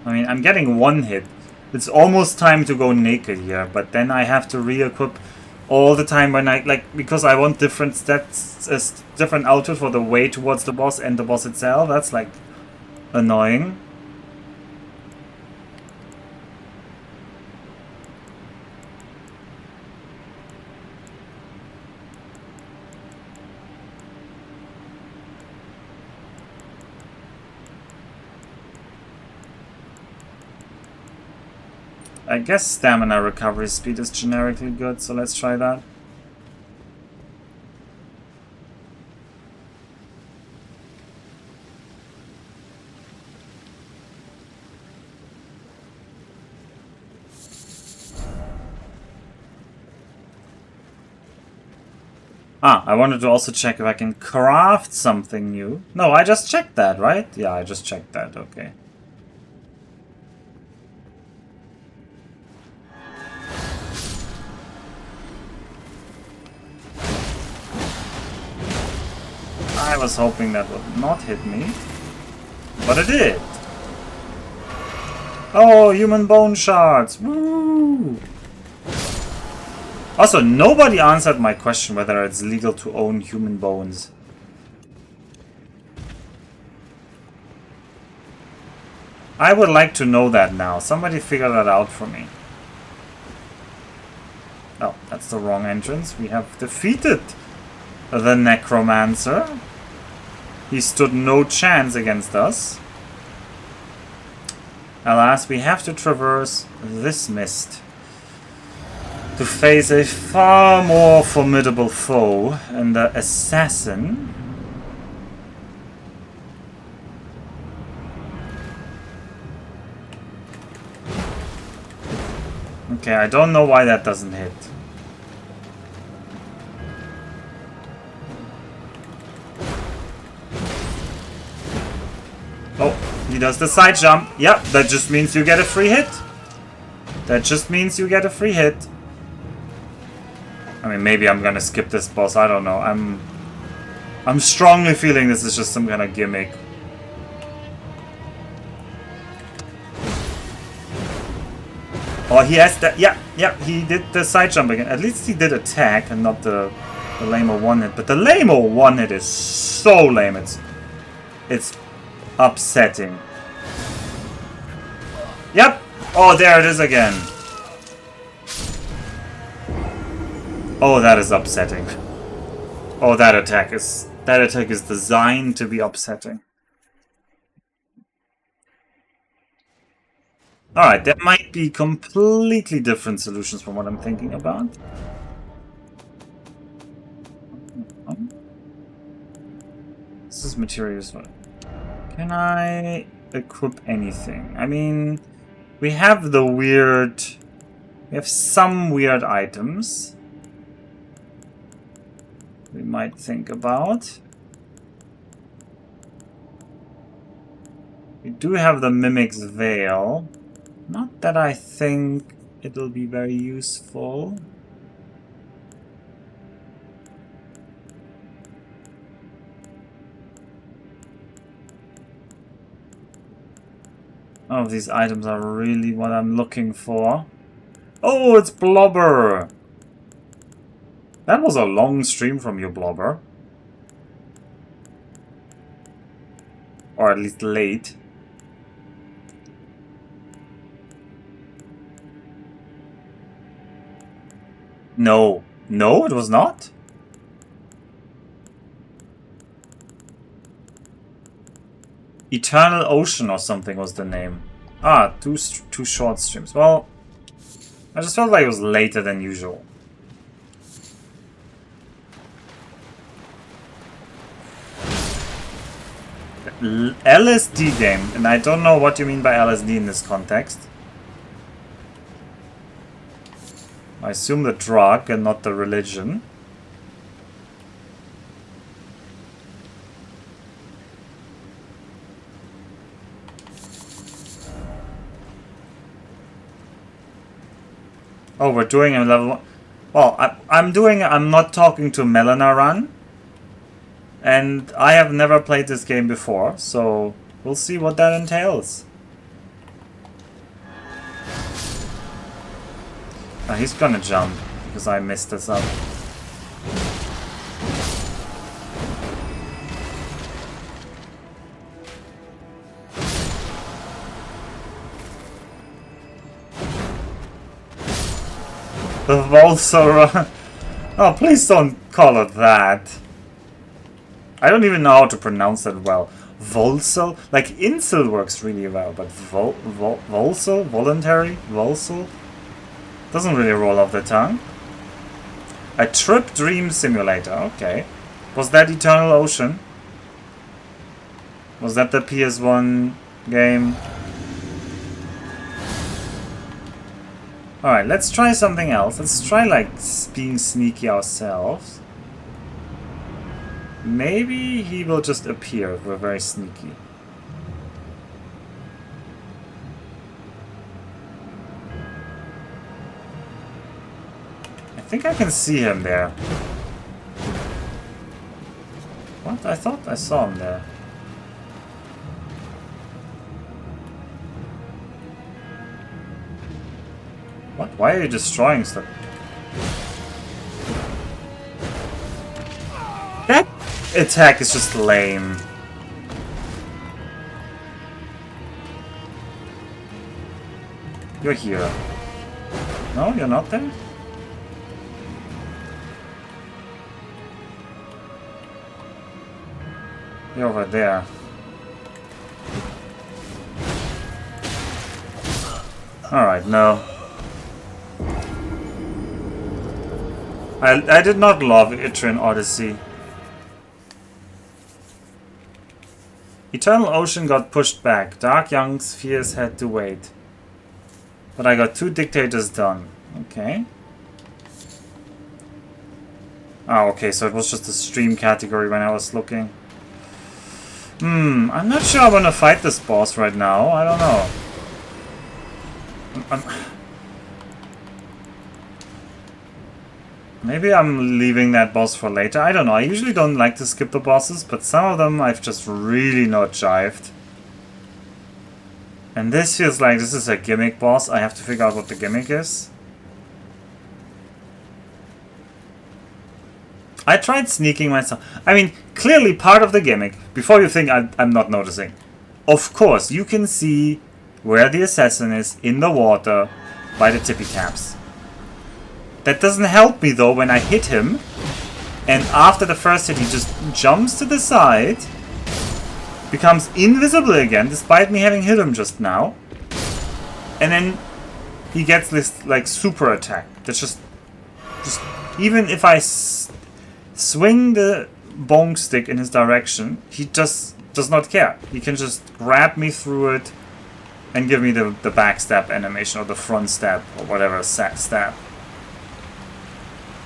Speaker 1: I mean, I'm getting 1 hit. It's almost time to go naked here, but then I have to re-equip all the time when because I want different stats, different outfit for the way towards the boss and the boss itself. That's like annoying. I guess stamina recovery speed is generically good, so let's try that. I wanted to also check if I can craft something new. No, I just checked that, right? Yeah, I just checked that, okay. I was hoping that would not hit me, but it did. Oh, human bone shards! Woo! Also, nobody answered my question whether it's legal to own human bones. I would like to know that now. Somebody figure that out for me. That's the wrong entrance. We have defeated the Necromancer. He stood no chance against us. Alas, we have to traverse this mist to face a far more formidable foe and the assassin. Okay, I don't know why that doesn't hit. Oh, he does the side jump. Yep, that just means you get a free hit. That just means you get a free hit. I mean, maybe I'm gonna skip this boss. I don't know. I'm strongly feeling this is just some kind of gimmick. Oh, he has that. Yeah, he did the side jump again. At least he did attack and not the lame-o one hit. But the lame-o one hit is so lame. It's upsetting. Yep. Oh, there it is again. Oh, that is upsetting. Oh, that attack is designed to be upsetting. Alright, there might be completely different solutions from what I'm thinking about. This is materials. Can I equip anything? I mean, we have the weird... We have some weird items we might think about. We do have the Mimic's Veil. Not that I think it'll be very useful. None of these items are really what I'm looking for. Oh, it's Blobber! That was a long stream from you, Blobber. Or at least late. No. No, it was not? Eternal Ocean or something was the name. Ah, two short streams. Well, I just felt like it was later than usual. LSD game, and I don't know what you mean by LSD in this context. I assume the drug and not the religion. Oh, we're doing a level 1. Well, I'm not talking to Melina run. And I have never played this game before, so we'll see what that entails. He's gonna jump, because I messed this up. The Volsora. Oh, please don't call it that. I don't even know how to pronounce that well. Volsel? Like, Incel works really well, but Volsel? Voluntary? Volsel? Doesn't really roll off the tongue. A Trip Dream Simulator, okay. Was that Eternal Ocean? Was that the PS1 game? Alright, let's try something else. Let's try, like, being sneaky ourselves. Maybe he will just appear if we're very sneaky. I think I can see him there. What? I thought I saw him there. What? Why are you destroying stuff? That attack is just lame. You're here. No, you're not there? You're over there. Alright, no. I did not love Etrian Odyssey. Eternal Ocean got pushed back. Dark Young Spheres had to wait. But I got 2 dictators done. Okay. Oh, okay, so it was just a stream category when I was looking. I'm not sure I want to fight this boss right now. I don't know. Maybe I'm leaving that boss for later. I don't know. I usually don't like to skip the bosses, but some of them I've just really not jived. And this feels like this is a gimmick boss. I have to figure out what the gimmick is. I tried sneaking myself. I mean, clearly part of the gimmick, before you think I'm not noticing. Of course, you can see where the assassin is in the water by the tippy taps. That doesn't help me though when I hit him. And after the first hit he just jumps to the side. Becomes invisible again despite me having hit him just now. And then he gets this like super attack. That's just even if I swing the bong stick in his direction, he just does not care. He can just grab me through it and give me the backstab animation or the front stab or whatever stab.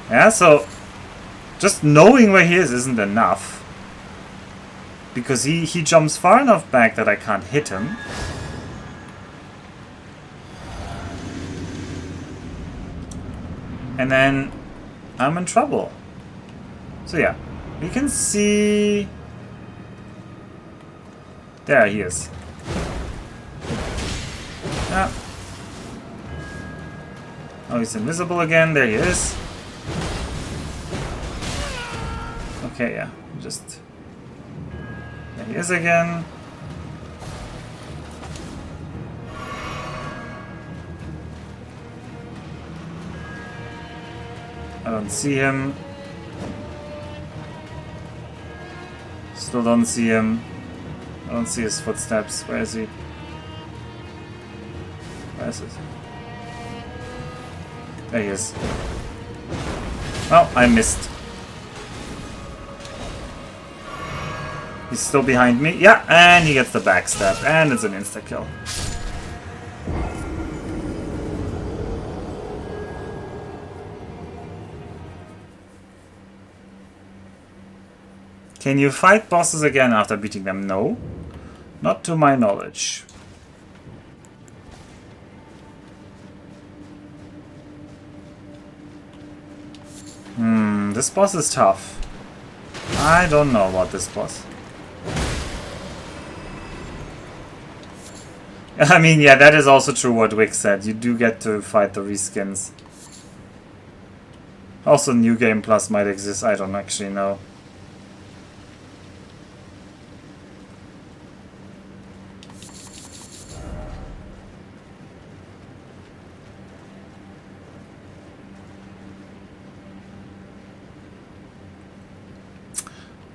Speaker 1: Yeah, so just knowing where he is isn't enough. Because he jumps far enough back that I can't hit him. And then I'm in trouble. So yeah, you can see... There he is. Yeah. Oh, he's invisible again. There he is. Okay, yeah. Just... There he is again. I don't see him. Still don't see him. I don't see his footsteps. Where is he? Where is it? There he is. Well, I missed. He's still behind me. Yeah, and he gets the backstab. And it's an insta-kill. Can you fight bosses again after beating them? No. Not to my knowledge. This boss is tough. I don't know about this boss. I mean, yeah, that is also true what Wick said. You do get to fight the reskins. Also, New Game Plus might exist. I don't actually know.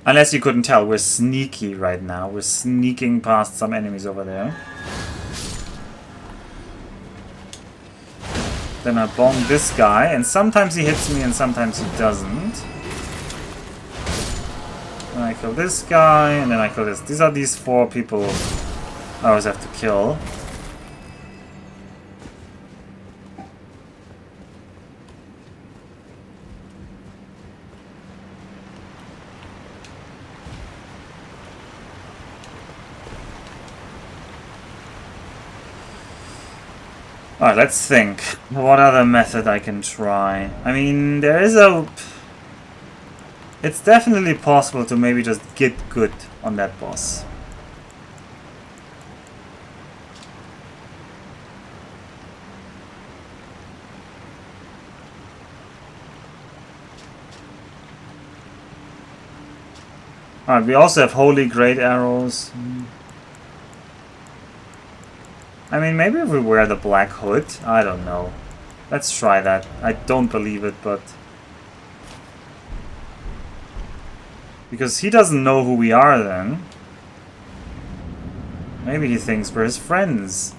Speaker 1: Unless you couldn't tell, we're sneaky right now. We're sneaking past some enemies over there. Then I bong this guy, and sometimes he hits me and sometimes he doesn't. Then I kill this guy, and then I kill this. These are these 4 people I always have to kill. Alright, let's think. What other method I can try? I mean, there is a... It's definitely possible to maybe just get good on that boss. Alright, we also have holy great arrows. I mean, maybe if we wear the black hood? I don't know. Let's try that. I don't believe it, but... Because he doesn't know who we are then. Maybe he thinks we're his friends.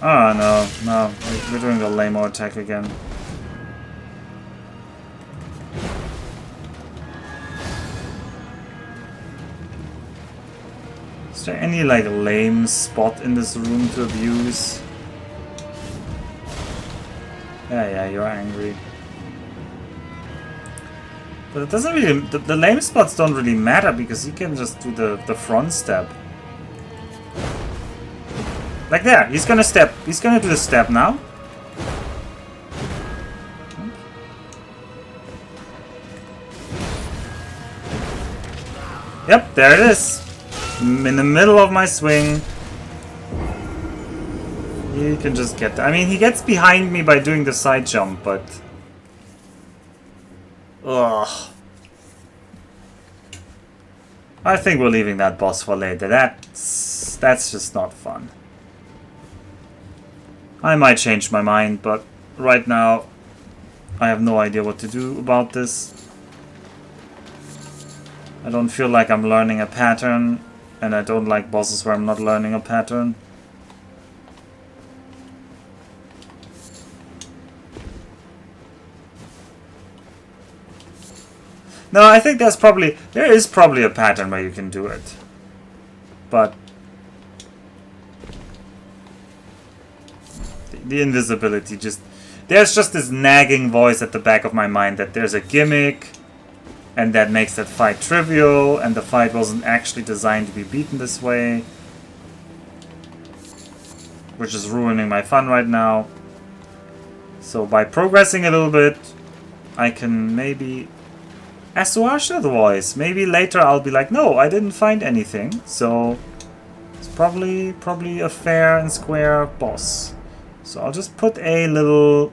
Speaker 1: Oh no, no, we're doing the lame-o attack again. Is there any like lame spot in this room to abuse? Yeah, you're angry. But it doesn't really, the lame spots don't really matter because you can just do the front step. Like there, he's gonna step. He's gonna do the step now. Yep, there it is. In the middle of my swing. You can just get that. I mean, he gets behind me by doing the side jump, but... Ugh. I think we're leaving that boss for later. That's just not fun. I might change my mind, but right now I have no idea what to do about this. I don't feel like I'm learning a pattern, and I don't like bosses where I'm not learning a pattern. No, I think there is probably a pattern where you can do it. But the invisibility there's just this nagging voice at the back of my mind that there's a gimmick and that makes that fight trivial and the fight wasn't actually designed to be beaten this way, which is ruining my fun right now. So by progressing a little bit I can maybe assuage that voice. Maybe later I'll be like, no, I didn't find anything. So it's probably a fair and square boss. So I'll just put a little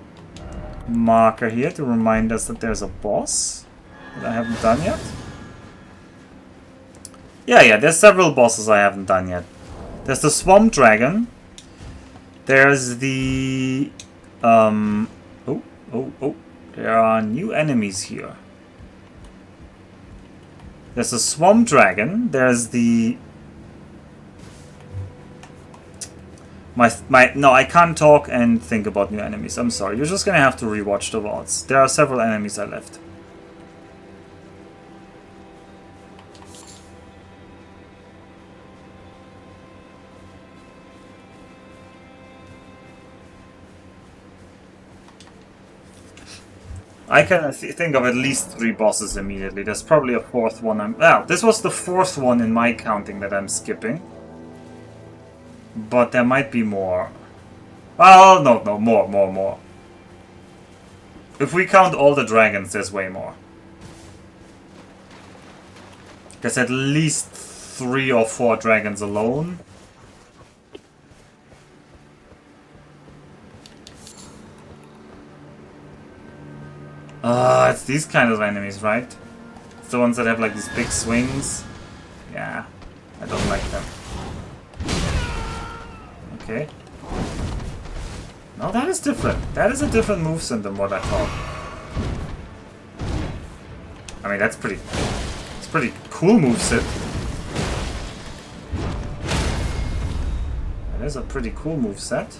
Speaker 1: marker here to remind us that there's a boss that I haven't done yet. Yeah, there's several bosses I haven't done yet. There's the Swamp Dragon. There's the... Oh. There are new enemies here. There's the Swamp Dragon. There's the... No, I can't talk and think about new enemies. I'm sorry. You're just gonna have to rewatch the VODs. There are several enemies I left. I can think of at least 3 bosses immediately. There's probably a 4th one. Well, this was the 4th one in my counting that I'm skipping. But there might be more. Oh, no, more. If we count all the dragons, there's way more. There's at least 3 or 4 dragons alone. It's these kind of enemies, right? It's the ones that have like these big swings. Yeah, I don't like them. Okay. No, that is different. That is a different moveset than what I thought. I mean, it's pretty cool moveset. That is a pretty cool moveset.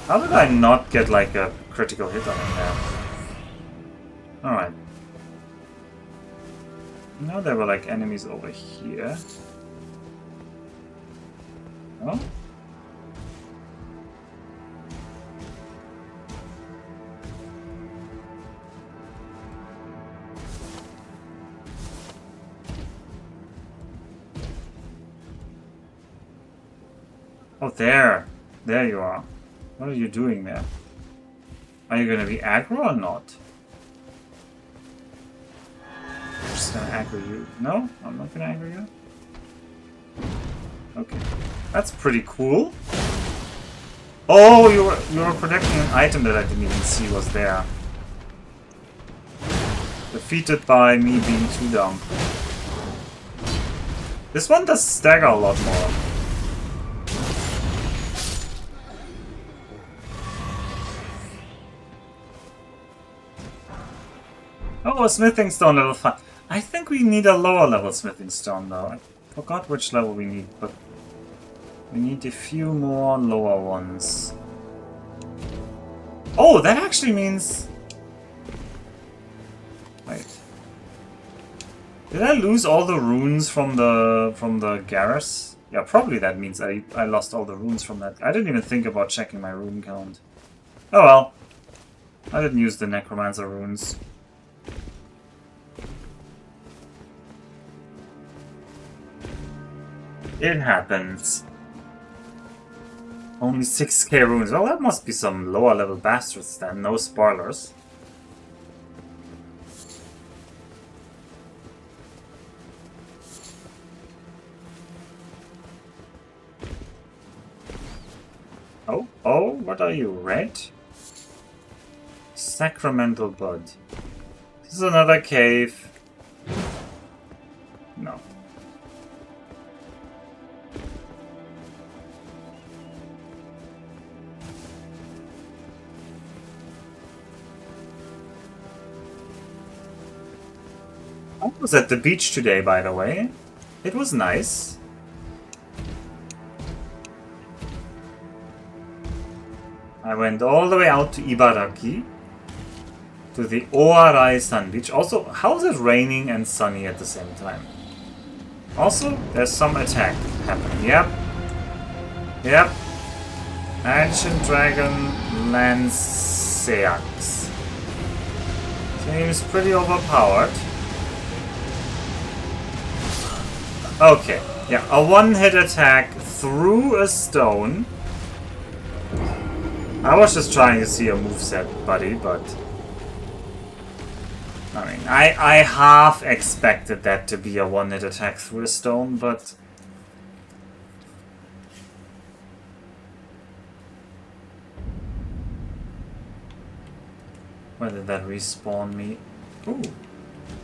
Speaker 1: How did I not get like a critical hit on him there? Alright. Now there were like enemies over here. Oh? Oh, there! There you are. What are you doing there? Are you gonna be aggro or not? I'm just gonna aggro you. No? I'm not gonna aggro you? Okay. That's pretty cool. Oh, you were protecting an item that I didn't even see was there. Defeated by me being too dumb. This one does stagger a lot more. Oh, a smithing stone level 5. I think we need a lower level smithing stone though. I forgot which level we need, but we need a few more lower ones. Oh, that actually means... Wait. Did I lose all the runes from the Garrus? Yeah, probably that means I lost all the runes from that. I didn't even think about checking my rune count. Oh well. I didn't use the Necromancer runes. It happens. Only 6k runes. Well, that must be some lower level bastards then. No spoilers. Oh, what are you, red? Sacramental Bud. This is another cave. No. I was at the beach today, by the way. It was nice. I went all the way out to Ibaraki, to the Oarai Sun Beach. Also, how is it raining and sunny at the same time? Also, there's some attack happening. Yep. Ancient Dragon Lanceax. Seems pretty overpowered. Okay, yeah, a one-hit attack through a stone. I was just trying to see a moveset, buddy, but... I mean, I half expected that to be a one-hit attack through a stone, but... Where did that respawn me? Ooh,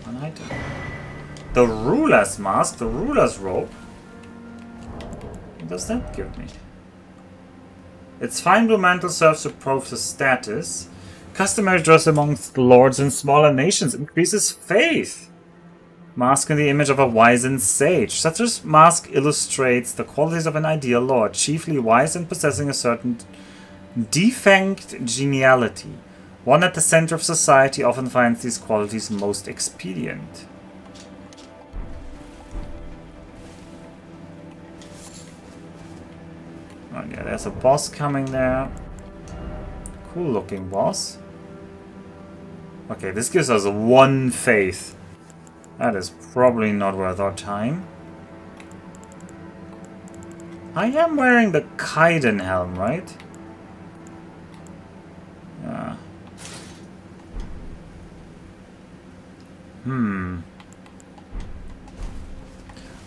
Speaker 1: an item. The Ruler's Mask, the Ruler's Robe. What does that give me? Its fine blue mantle serves to prove the status. Customary dress amongst lords and smaller nations increases faith. Mask in the image of a wizened sage. Such a mask illustrates the qualities of an ideal lord, chiefly wise and possessing a certain defanged geniality. One at the center of society often finds these qualities most expedient. Oh yeah, there's a boss coming there. Cool looking boss. Okay, this gives us one faith. That is probably not worth our time. I am wearing the Kaiden helm, right? Yeah.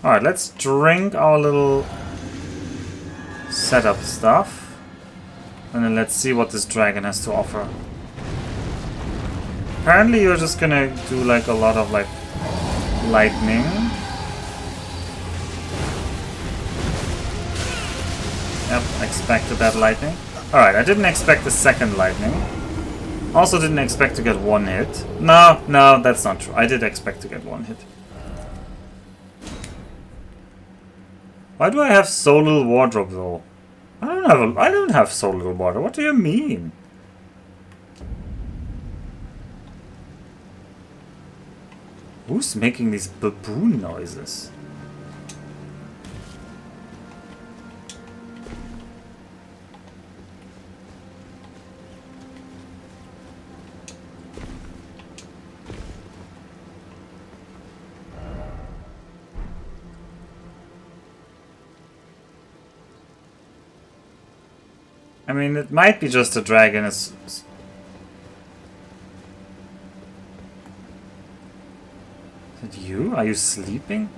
Speaker 1: Alright, let's drink our little setup stuff. And then let's see what this dragon has to offer. Apparently you're just gonna do like a lot of like lightning. Yep, expected that lightning. Alright, I didn't expect the second lightning. Also didn't expect to get one hit. No, that's not true. I did expect to get one hit. Why do I have so little wardrobe though? I don't have so little wardrobe. What do you mean? Who's making these baboon noises? I mean, it might be just a dragon. Is it you? Are you sleeping?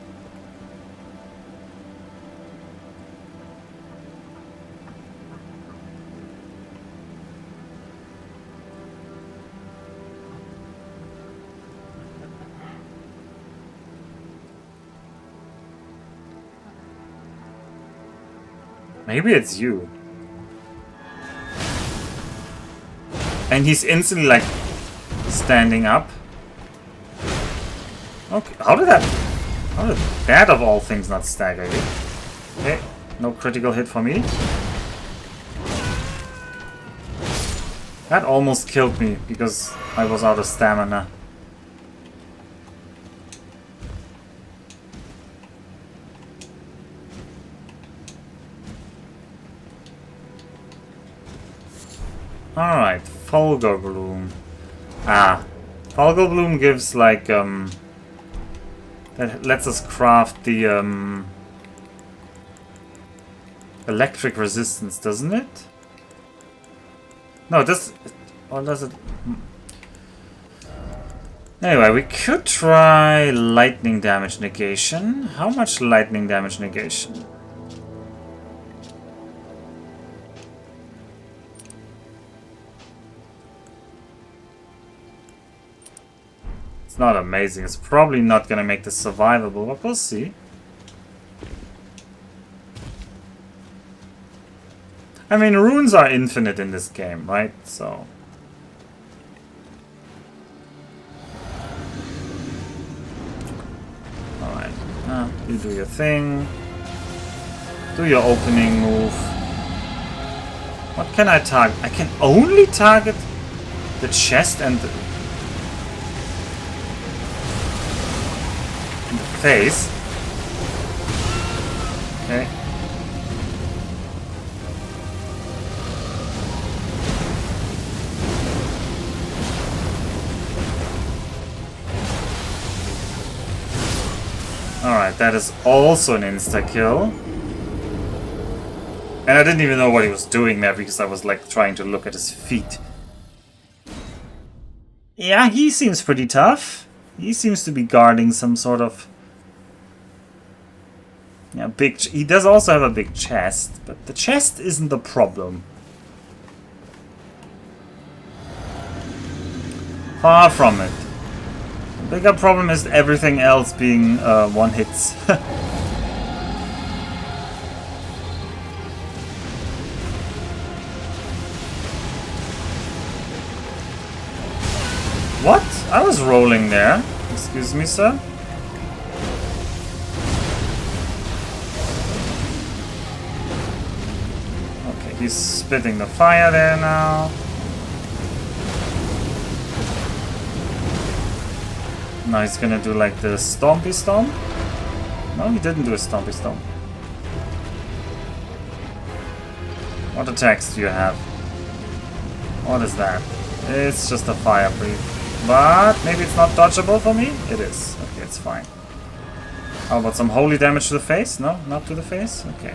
Speaker 1: Maybe it's you. And he's instantly like standing up. Okay, how did that of all things not stagger you? Okay, no critical hit for me. That almost killed me because I was out of stamina. Alright, Fulgur Bloom. Fulgur Bloom gives like that lets us craft the electric resistance, doesn't it? No, this... Or does it... Anyway, we could try lightning damage negation. How much lightning damage negation? It's not amazing. It's probably not gonna make this survivable, but we'll see. I mean, runes are infinite in this game, right? So... Alright. You do your thing. Do your opening move. What can I target? I can only target the chest and the face. Okay. Alright, that is also an insta-kill. And I didn't even know what he was doing there because I was like trying to look at his feet. Yeah, he seems pretty tough. He seems to be guarding some sort of... Yeah, big... He does also have a big chest, but the chest isn't the problem. Far from it. The bigger problem is everything else being one hits. What? I was rolling there. Excuse me, sir? Okay, he's spitting the fire there now. Now he's gonna do like the Stompy Stomp. No, he didn't do a Stompy Stomp. What attacks do you have? What is that? It's just a fire breathe. But maybe it's not dodgeable for me? It is. Okay, it's fine. How about some holy damage to the face? No, not to the face? Okay.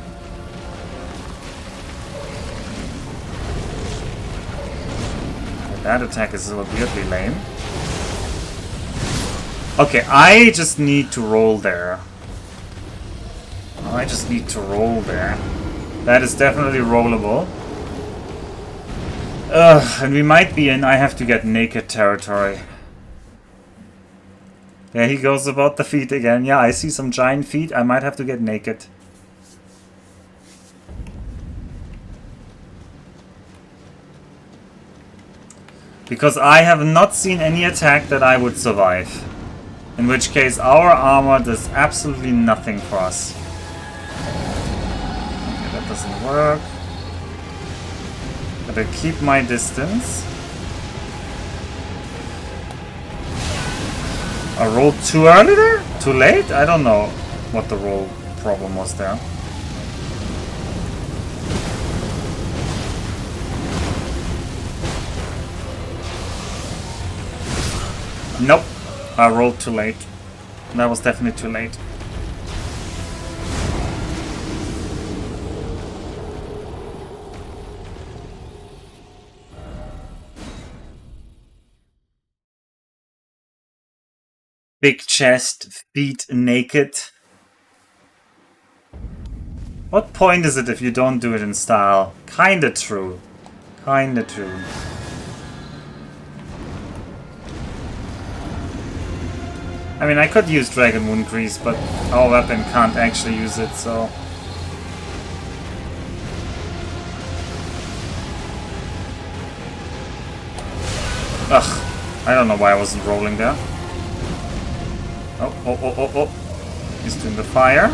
Speaker 1: That attack is weirdly lame. Okay, I just need to roll there. I just need to roll there. That is definitely rollable. And we might be in I have to get naked territory. There he goes about the feet again. Yeah, I see some giant feet. I might have to get naked. Because I have not seen any attack that I would survive. In which case our armor does absolutely nothing for us. Okay, that doesn't work. Gotta keep my distance. I rolled too early there? Too late? I don't know what the roll problem was there. Nope. I rolled too late. That was definitely too late. Big chest, feet naked. What point is it if you don't do it in style? Kinda true. Kinda true. I mean, I could use Dragon Moon Grease, but our weapon can't actually use it, so... Ugh. I don't know why I wasn't rolling there. Oh. He's doing the fire.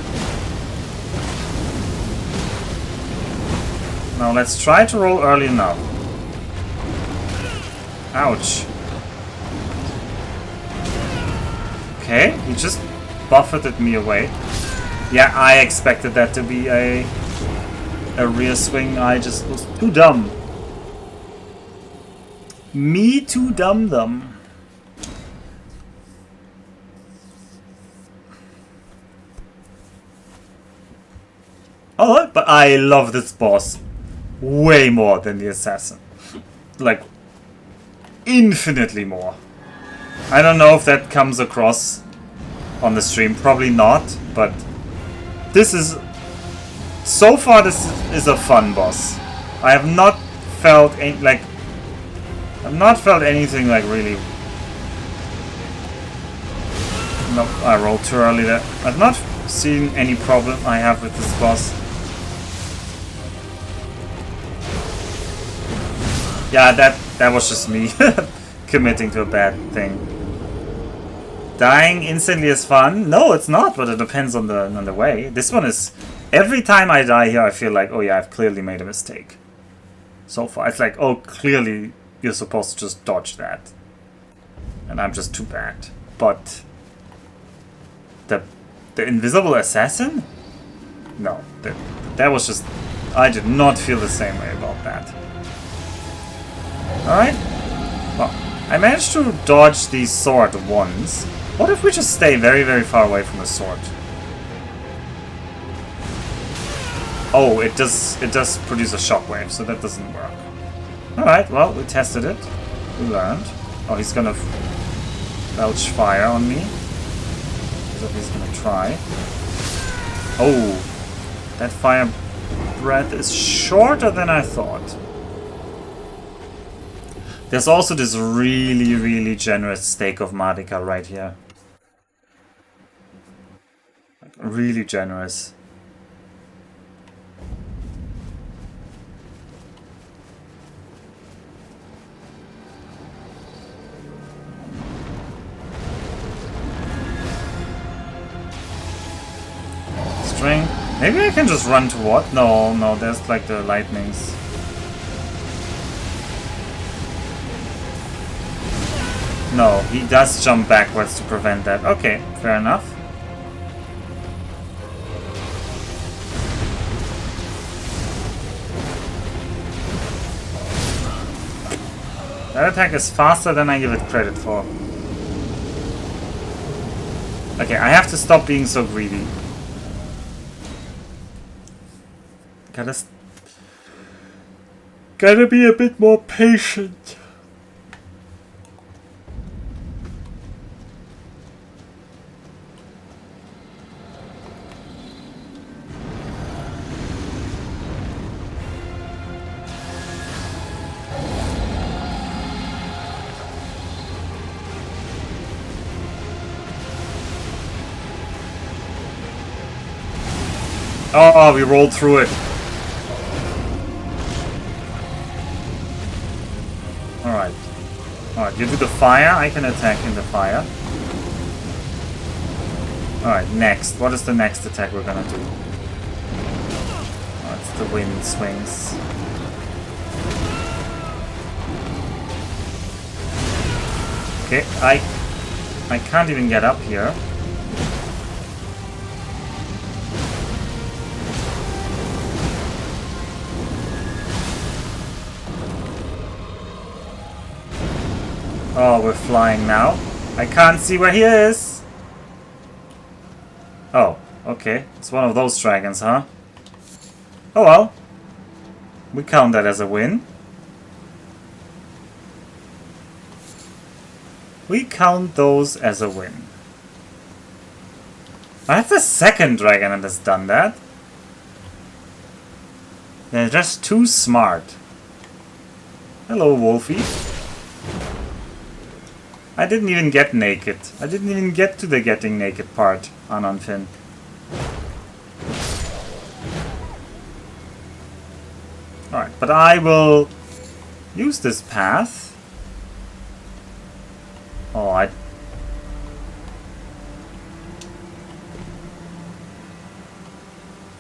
Speaker 1: Now let's try to roll early enough. Ouch. Okay, he just buffeted me away. Yeah, I expected that to be a rear swing. I just was too dumb. Me too dumb. Oh, but I love this boss way more than the assassin. Like, infinitely more. I don't know if that comes across on the stream. Probably not, but this is... So far, this is a fun boss. I have not felt any, like... I've not felt anything like really... Nope, I rolled too early there. I've not seen any problem I have with this boss. Yeah, that was just me committing to a bad thing. Dying instantly is fun? No, it's not, but it depends on the way. This one is... Every time I die here, I feel like, oh yeah, I've clearly made a mistake. So far, it's like, oh, clearly you're supposed to just dodge that. And I'm just too bad. But... The invisible assassin? No, that was just... I did not feel the same way about that. Alright. Well, I managed to dodge the sword once. What if we just stay very, very far away from the sword? Oh, it does produce a shockwave, so that doesn't work. Alright, well, we tested it. We learned. Oh, he's gonna belch fire on me. So he's gonna try. Oh, that fire breath is shorter than I thought. There's also this really, really generous stake of Marika right here. Really generous. String. Maybe I can just run toward. No, there's like the lightnings. No, he does jump backwards to prevent that. Okay, fair enough. That attack is faster than I give it credit for. Okay, I have to stop being so greedy. Gotta be a bit more patient. Oh, we rolled through it. Alright, you do the fire, I can attack in the fire. Alright, next. What is the next attack we're gonna do? Oh, it's the wind swings. Okay, I can't even get up here. Oh, we're flying now. I can't see where he is. Oh, okay. It's one of those dragons, huh? Oh well. We count that as a win. We count those as a win. That's the second dragon that has done that. They're just too smart. Hello, Wolfie. I didn't even get naked. I didn't even get to the getting naked part on Unfin. Alright, but I will use this path Oh, I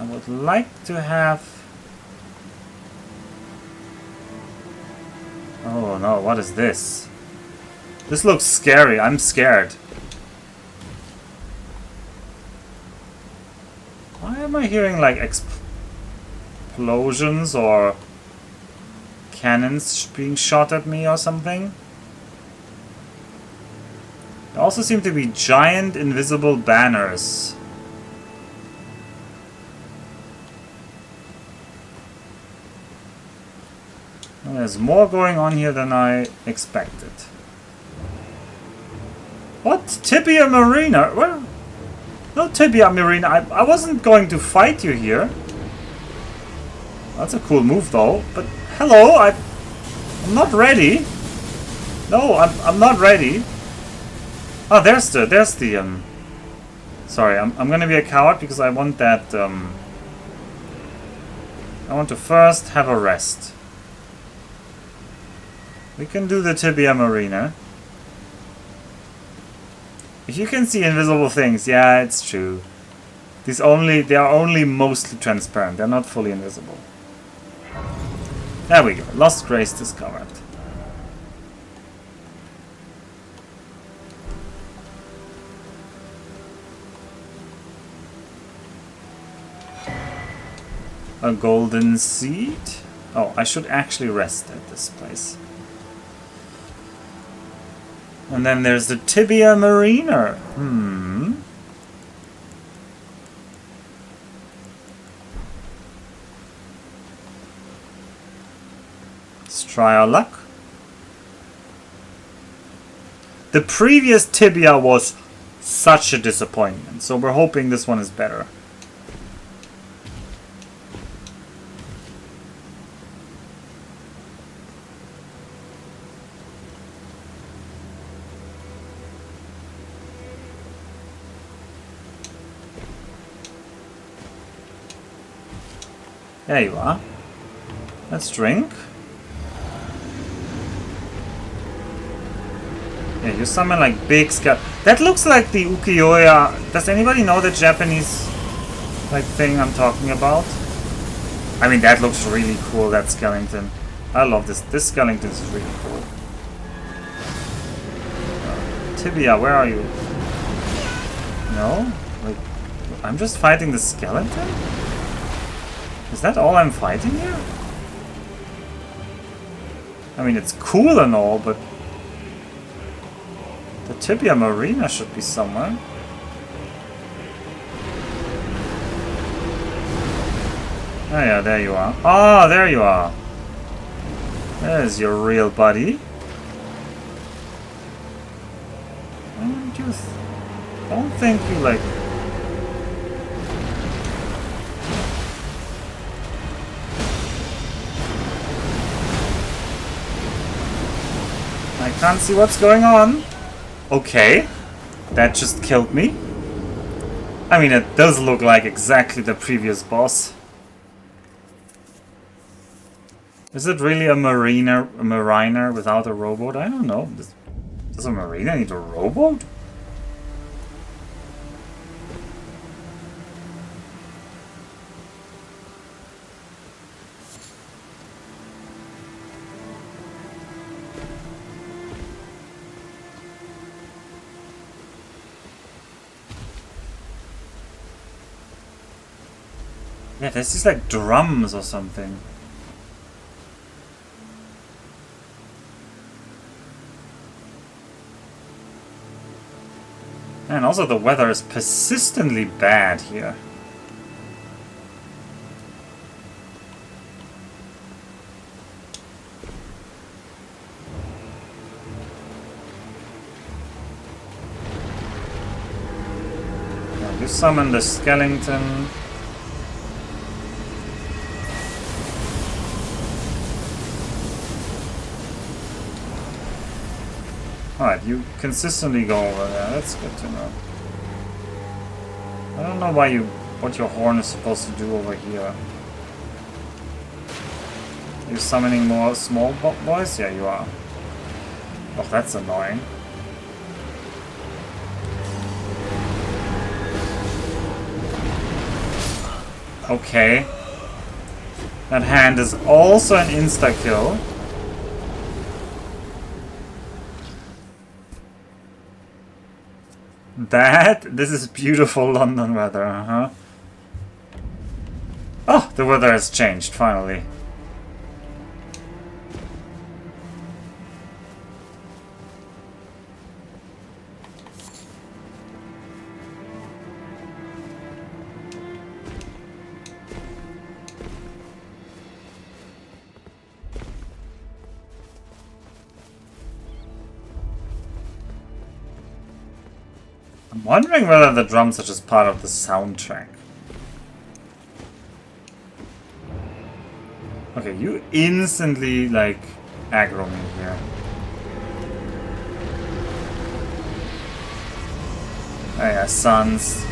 Speaker 1: would like to have... Oh no, what is this? This looks scary, I'm scared. Why am I hearing like explosions or cannons being shot at me or something? There also seem to be giant invisible banners. There's more going on here than I expected. What? Tibia Marina? Well, no Tibia Marina. I wasn't going to fight you here. That's a cool move though. But hello, I'm not ready. No, I'm not ready. Oh, there's the sorry, I'm gonna be a coward because I want that I want to first have a rest. We can do the Tibia Marina. If you can see invisible things, yeah, it's true. They are only mostly transparent. They're not fully invisible. There we go. Lost Grace discovered. A golden seed? Oh, I should actually rest at this place. And then there's the Tibia Marina. Let's try our luck. The previous Tibia was such a disappointment, so we're hoping this one is better. There you are. Let's drink. Yeah, you summon like big that looks like the ukiyo-e. Does anybody know the Japanese like thing I'm talking about? I mean, that looks really cool, that skeleton. I love this. This skeleton is really cool. Tibia, where are you? No? Like, I'm just fighting the skeleton? Is that all I'm fighting here? I mean, it's cool and all, but the Tibia Marina should be somewhere. Oh yeah, there you are. Oh, there you are. There's your real buddy. Don't think you like... I can't see what's going on. Okay. That just killed me. I mean, it does look like exactly the previous boss. Is it really a mariner without a rowboat? I don't know. Does a marina need a rowboat? Yeah, there's these like drums or something. And also the weather is persistently bad here. Now you summon the skeleton. Alright, you consistently go over there. That's good to know. I don't know what your horn is supposed to do over here. You're summoning more small boys? Yeah, you are. Oh, that's annoying. Okay. That hand is also an insta-kill. This is beautiful London weather, huh? Oh, the weather has changed, finally. I'm wondering whether the drums are just part of the soundtrack. Okay, you instantly, like, aggro me here. Oh yeah, sons.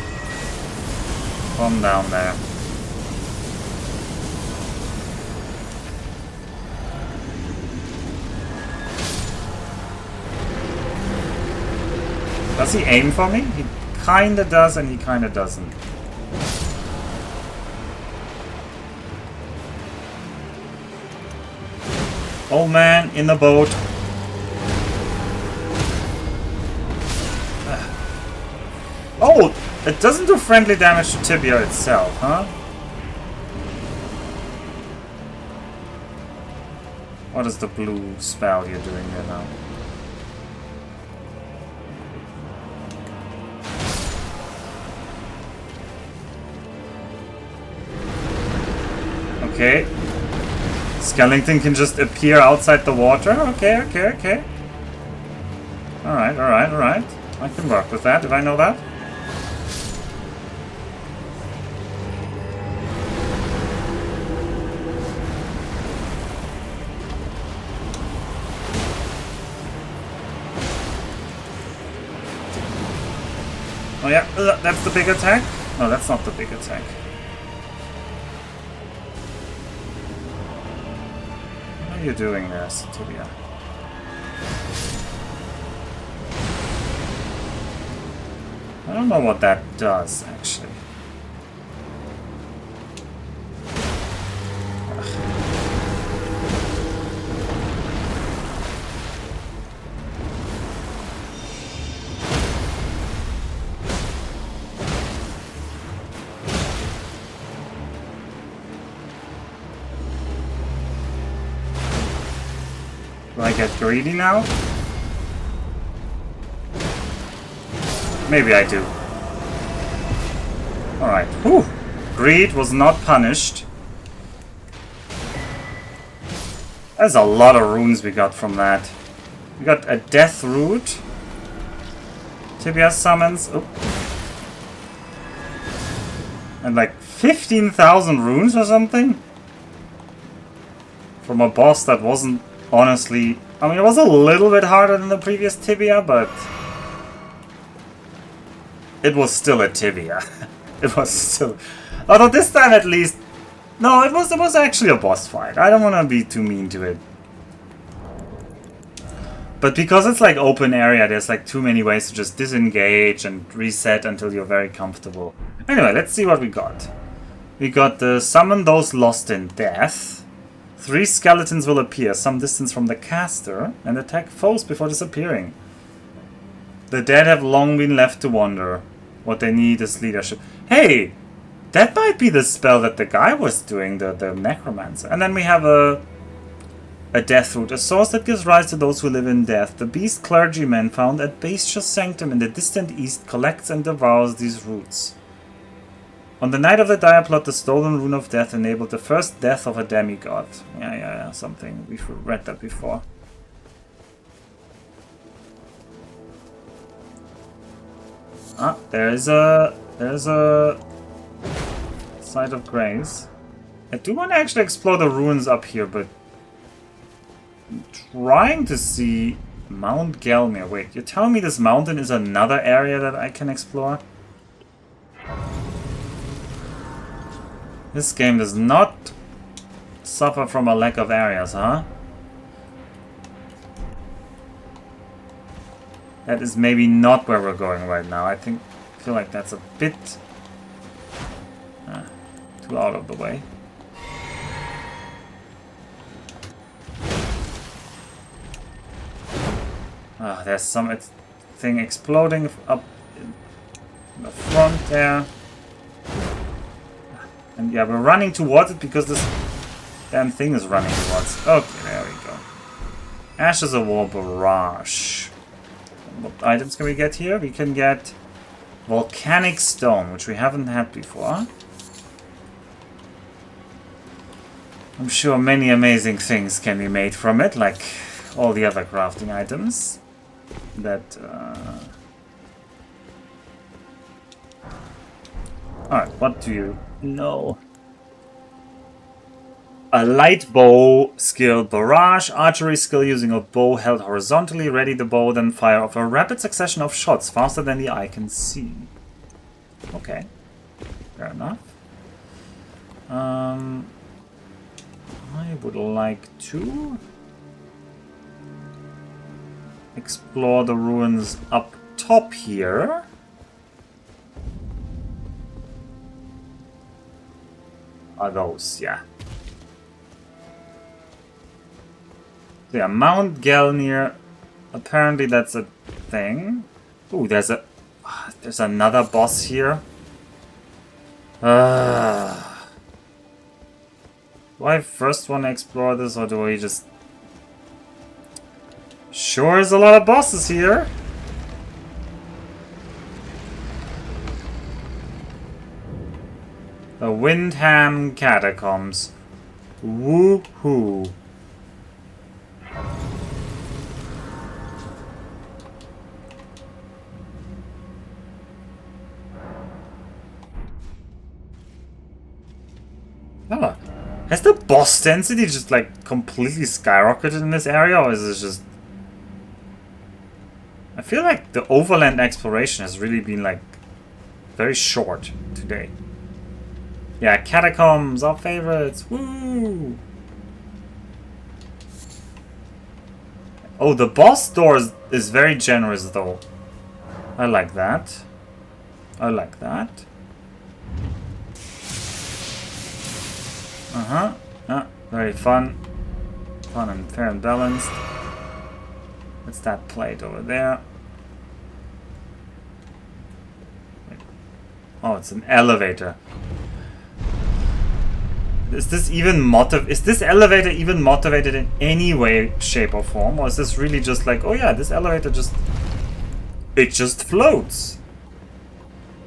Speaker 1: Calm down there. Does he aim for me? He kinda does and he kinda doesn't. Old man in the boat. Oh! It doesn't do friendly damage to Tibia itself, huh? What is the blue spell you're doing here now? Okay. Skellington can just appear outside the water? Okay, okay, okay. Alright, alright, alright. I can work with that if I know that. Oh yeah, that's the big attack? No, that's not the big attack. What are you doing there, Tibia? I don't know what that does, actually. Do I get greedy now? Maybe I do. Alright. Whew. Greed was not punished. There's a lot of runes we got from that. We got a death root. Tibia summons. Oh. And like 15,000 runes or something? From a boss that wasn't honestly... I mean, it was a little bit harder than the previous Tibia, but... it was still a Tibia. It was still... although this time at least... no, it was actually a boss fight. I don't want to be too mean to it. But because it's like open area, there's like too many ways to just disengage and reset until you're very comfortable. Anyway, let's see what we got. We got the Summon Those Lost in Death. 3 skeletons will appear some distance from the caster and attack foes before disappearing. The dead have long been left to wander. What they need is leadership. Hey! That might be the spell that the guy was doing, the necromancer. And then we have a death root, a source that gives rise to those who live in death. The beast clergyman found at Bestia's sanctum in the distant east collects and devours these roots. On the night of the dire plot, the stolen rune of death enabled the first death of a demigod. Yeah, something. We've read that before. Ah, there's a site of grace. I do want to actually explore the ruins up here, but I'm trying to see Mount Gelmir. Wait, you're telling me this mountain is another area that I can explore? This game does not suffer from a lack of areas, huh? That is maybe not where we're going right now. I feel like that's a bit Too out of the way. Ah, there's some thing exploding up in the front there. And yeah, we're running towards it because this damn thing is running towards. Okay, there we go. Ashes of War Barrage. What items can we get here? We can get Volcanic Stone, which we haven't had before. I'm sure many amazing things can be made from it, like all the other crafting items. That, Alright, what do you know? A light bow skill barrage, archery skill using a bow held horizontally, ready the bow, then fire off a rapid succession of shots, faster than the eye can see. Okay, fair enough. I would like to explore the ruins up top here. Are those, yeah. Yeah, Mount Gelnir. Apparently that's a thing. Ooh, there's another boss here. Do I first want to explore this, or do we just... Sure is a lot of bosses here. The Windham Catacombs. Woohoo. Oh. Has the boss density just like completely skyrocketed in this area, or is it just... I feel like the overland exploration has really been like very short today. Yeah, catacombs, our favorites. Woo! Oh, the boss door is very generous though. I like that. I like that. Very fun. Fun and fair and balanced. What's that plate over there? Oh, it's an elevator. Is this elevator even motivated in any way, shape, or form? Or is this really just like, oh yeah, this elevator it just floats?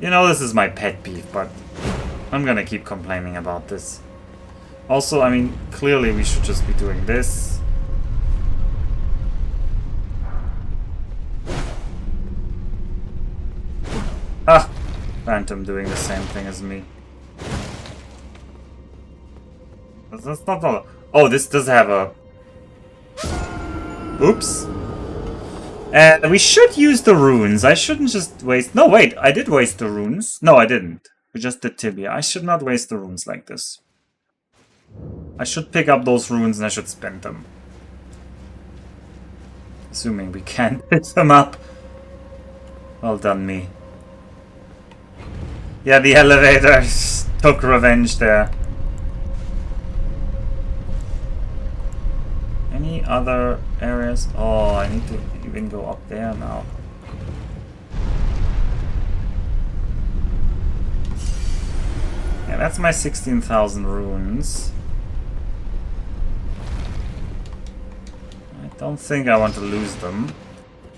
Speaker 1: You know, this is my pet peeve, but I'm gonna keep complaining about this. Also, I mean, clearly we should just be doing this. Ah! Phantom doing the same thing as me. That's not all. Oh, this does have a... Oops. And we should use the runes. I shouldn't just waste... No, wait. I did waste the runes. No, I didn't. We just did tibia. I should not waste the runes like this. I should pick up those runes and I should spend them. Assuming we can pick them up. Well done, me. Yeah, the elevator took revenge there. Any other areas? Oh, I need to even go up there now. Yeah, that's my 16,000 runes. I don't think I want to lose them.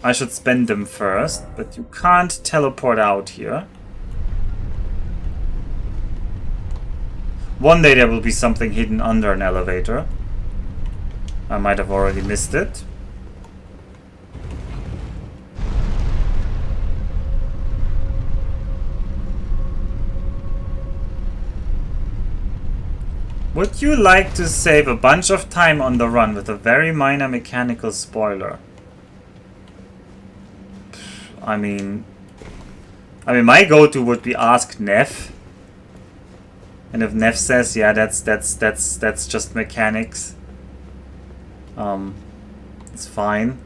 Speaker 1: I should spend them first, but you can't teleport out here. One day there will be something hidden under an elevator. I might have already missed it. Would you like to save a bunch of time on the run with a very minor mechanical spoiler? I mean, my go-to would be ask Neff. And if Neff says, yeah, that's just mechanics, it's fine.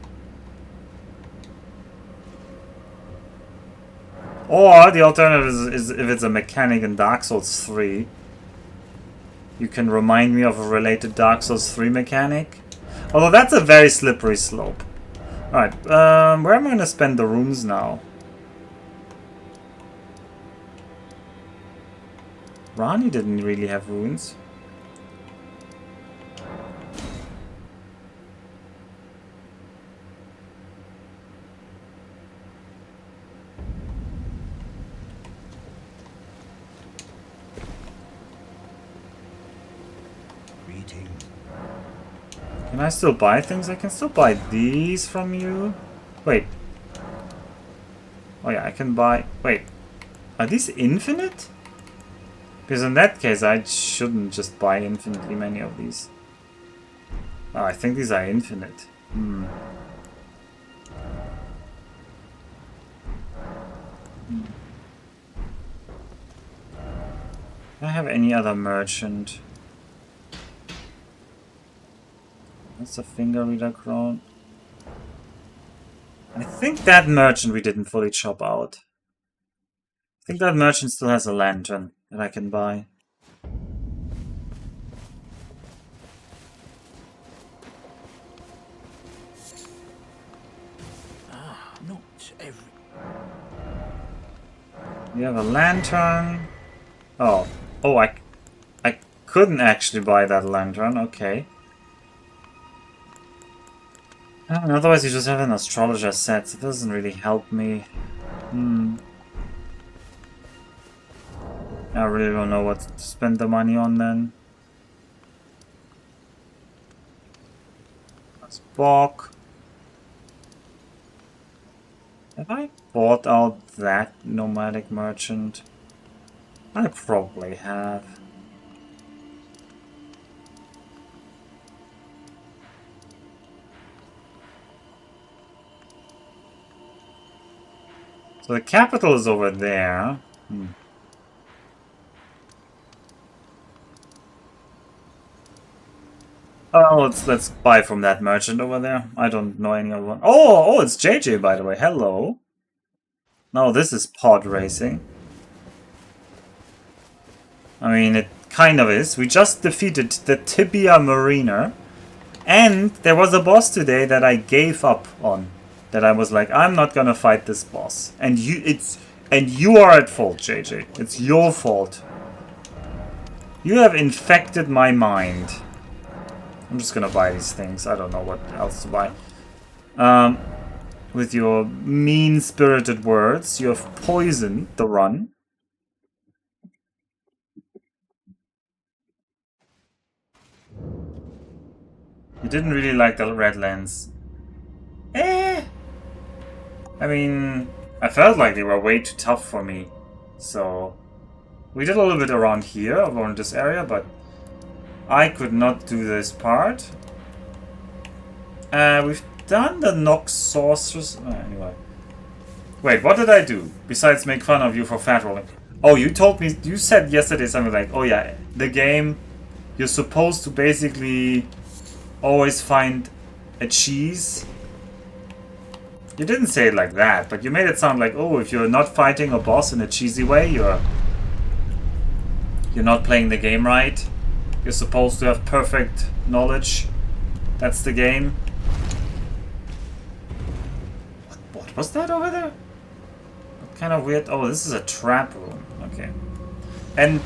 Speaker 1: Or the alternative is if it's a mechanic in Dark Souls 3, you can remind me of a related Dark Souls 3 mechanic. Although that's a very slippery slope. Alright, where am I going to spend the rooms now? Rani didn't really have runes. Can I still buy things? I can still buy these from you. Wait. Oh yeah, I can buy... Wait. Are these infinite? Because in that case, I shouldn't just buy infinitely many of these. Oh, I think these are infinite. Hmm. Do I have any other merchant? That's a finger reader crown. I think that merchant we didn't fully chop out. I think that merchant still has a lantern that I can buy.
Speaker 2: Not every.
Speaker 1: We have a lantern. Oh, I couldn't actually buy that lantern. Okay. Otherwise, you just have an astrologer set. So it doesn't really help me. I really don't know what to spend the money on then. Let's balk. Have I bought out that nomadic merchant? I probably have. So the capital is over there. Oh, let's buy from that merchant over there. I don't know any other one. Oh, it's JJ, by the way. Hello. No, this is pod racing. I mean, it kind of is. We just defeated the Tibia Mariner. And there was a boss today that I gave up on. That I was like, I'm not gonna fight this boss. And you are at fault, JJ. It's your fault. You have infected my mind. I'm just gonna buy these things. I don't know what else to buy. With your mean-spirited words, you have poisoned the run. You didn't really like the red lens. I mean, I felt like they were way too tough for me. So, we did a little bit around here, around this area, but I could not do this part. We've done the Nox Sorcerers. Anyway. Wait, what did I do? Besides make fun of you for fat rolling. Oh, you told me, you said yesterday something like, oh yeah, the game, you're supposed to basically always find a cheese. You didn't say it like that, but you made it sound like, oh, if you're not fighting a boss in a cheesy way, you're not playing the game right. You're supposed to have perfect knowledge. That's the game. What was that over there? What kind of weird... Oh, this is a trap room. Okay. And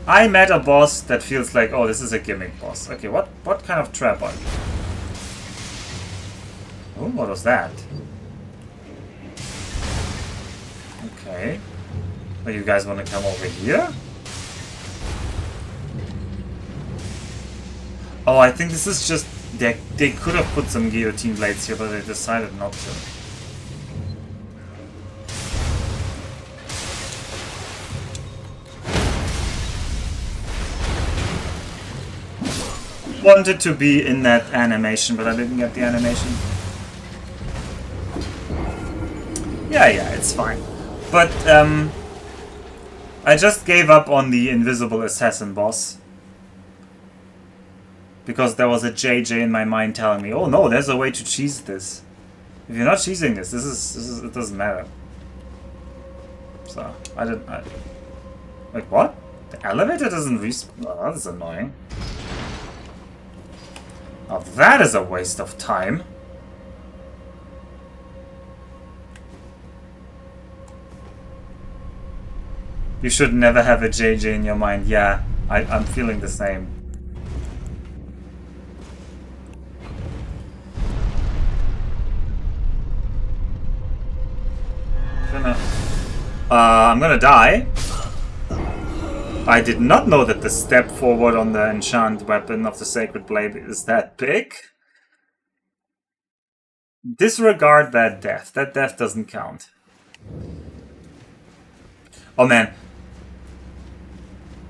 Speaker 1: I met a boss that feels like, oh, this is a gimmick boss. Okay, what kind of trap are you? Oh, what was that? Okay. Oh, you guys want to come over here? Oh, I think this is just... They could have put some guillotine blades here, but they decided not to. Wanted to be in that animation, but I didn't get the animation. Yeah, it's fine. But, I just gave up on the invisible assassin boss. Because there was a JJ in my mind telling me, oh no, there's a way to cheese this. If you're not cheesing this, it doesn't matter. So, Wait, what? The elevator doesn't respawn. Oh, that's annoying. Oh, that is a waste of time. You should never have a JJ in your mind. Yeah, I'm feeling the same. I'm gonna die. I did not know that the step forward on the enchant weapon of the Sacred Blade is that big. Disregard that death. That death doesn't count. Oh man.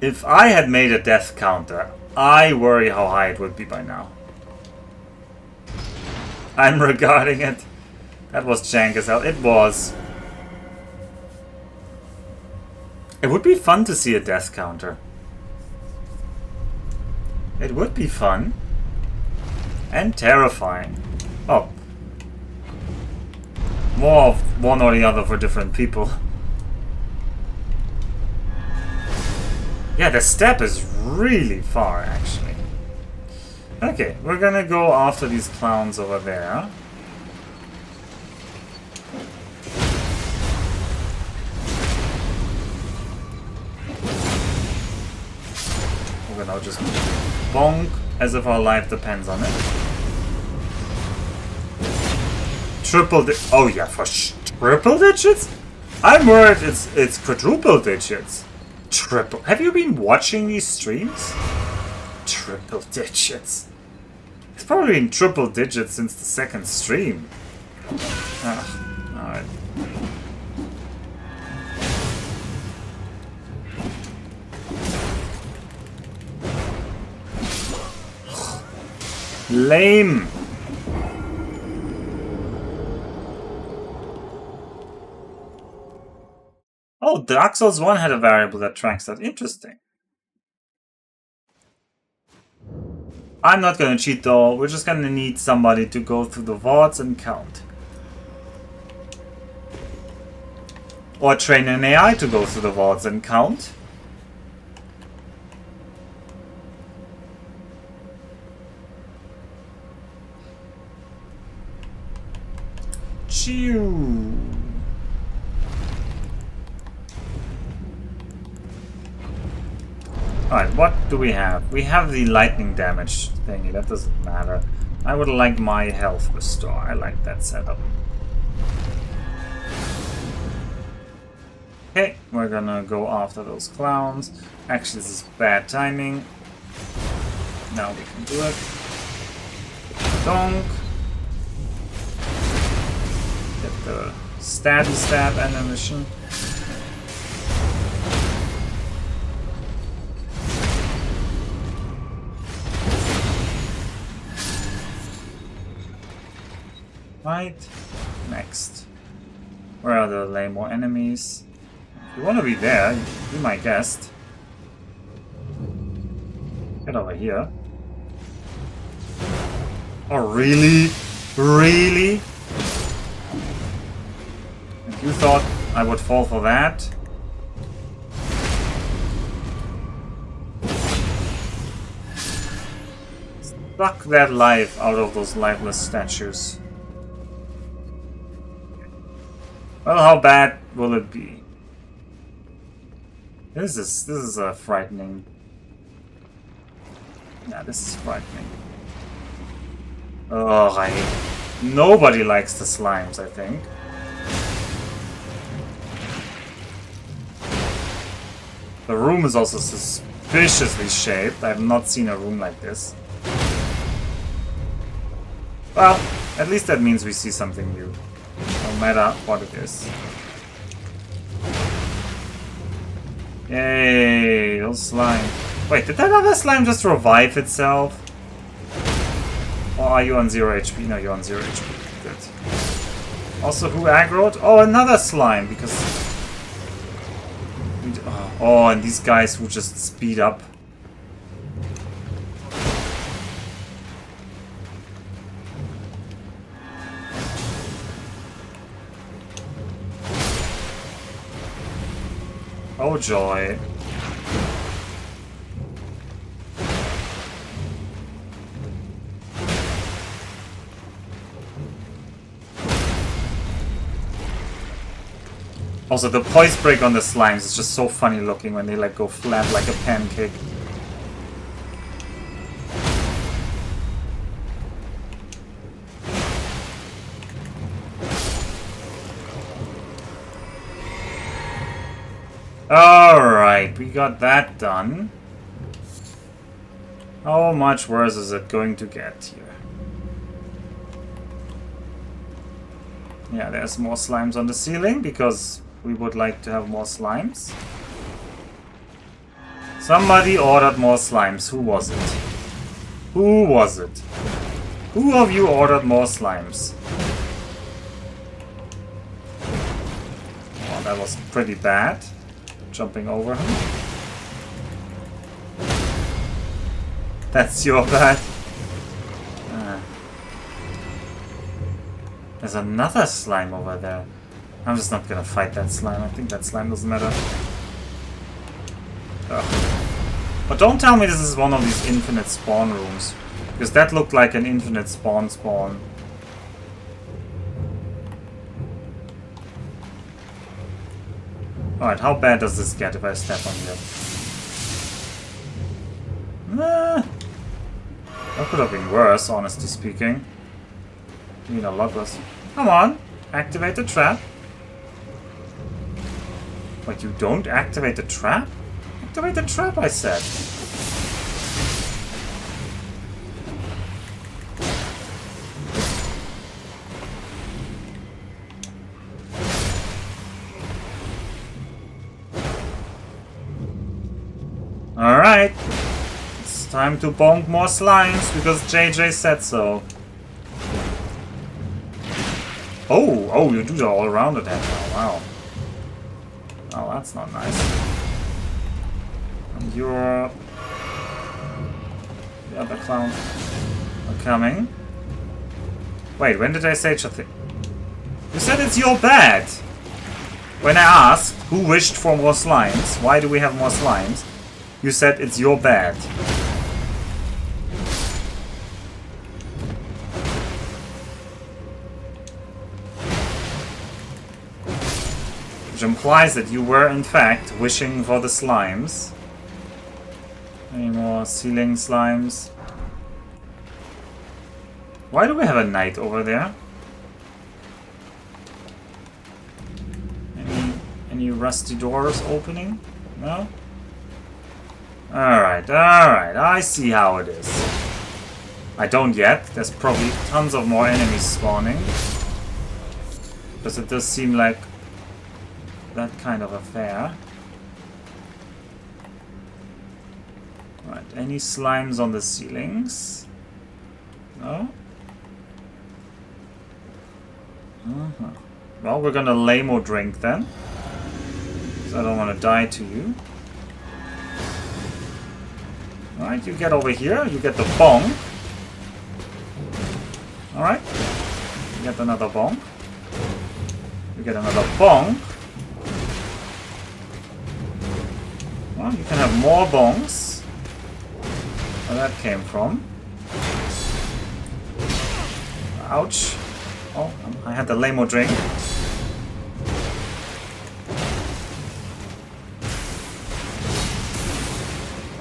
Speaker 1: If I had made a death counter, I worry how high it would be by now. I'm regarding it. That was jank as hell. It was. It would be fun to see a death counter. It would be fun. And terrifying. Oh. More of one or the other for different people. Yeah, the step is really far, actually. Okay, we're gonna go after these clowns over there. We're gonna just bonk as if our life depends on it. Oh yeah, for triple digits? I'm worried it's quadruple digits. Triple. Have you been watching these streams? Triple digits. It's probably been triple digits since the second stream. Alright. Lame. Oh, Dark Souls 1 had a variable that tracks that. Interesting. I'm not gonna cheat though. We're just gonna need somebody to go through the vaults and count. Or train an AI to go through the vaults and count. Chew. Alright, what do we have? We have the lightning damage thingy, that doesn't matter. I would like my health restore, I like that setup. Okay, we're gonna go after those clowns. Actually, this is bad timing. Now we can do it. Donk. Get the stabby stab animation. Right, next. Where are the lame-more enemies? If you want to be there, be my guest. Get over here. Oh, really? Really? If you thought I would fall for that? Suck that life out of those lifeless statues. Well, how bad will it be? This is frightening. Yeah, this is frightening. Oh, nobody likes the slimes, I think. The room is also suspiciously shaped. I have not seen a room like this. Well, at least that means we see something new. No matter what it is. Yay, those slime. Wait, did that other slime just revive itself? Or are you on 0 HP? No, you're on 0 HP. Good. Also, who aggroed? Oh, another slime, because... Oh, and these guys who just speed up. Oh joy. Also, the poise break on the slimes is just so funny looking when they like go flat like a pancake. Alright, we got that done. How much worse is it going to get here? Yeah, there's more slimes on the ceiling because we would like to have more slimes. Somebody ordered more slimes. Who was it? Who was it? Who of you ordered more slimes? Oh, that was pretty bad. Jumping over him. That's your bad. There's another slime over there. I'm just not gonna fight that slime. I think that slime doesn't matter. Ugh. But don't tell me this is one of these infinite spawn rooms. Because that looked like an infinite spawn. Alright, how bad does this get if I step on here? Nah. That could have been worse, honestly speaking. I mean, a lot worse. Come on, activate the trap. Wait, you don't activate the trap? Activate the trap, I said. Alright. It's time to bonk more slimes because JJ said so. Oh, you do the all around attack now. Wow. Oh, that's not nice. And you're... The other clown are coming. Wait, when did I say such a thing? You said it's your bad! When I asked who wished for more slimes, why do we have more slimes, you said it's your bad. Which implies that you were in fact wishing for the slimes. Any more ceiling slimes? Why do we have a knight over there? Any rusty doors opening? No? Alright, I see how it is. I don't yet. There's probably tons of more enemies spawning. Because it does seem like that kind of affair. Right, any slimes on the ceilings? No? Well, we're gonna lame-o drink then. So I don't want to die to you. Alright, you get over here, you get the bong. Alright. You get another bong. You get another bong. Well, you can have more bongs. Where that came from. Ouch. Oh, I had the lame-o drink.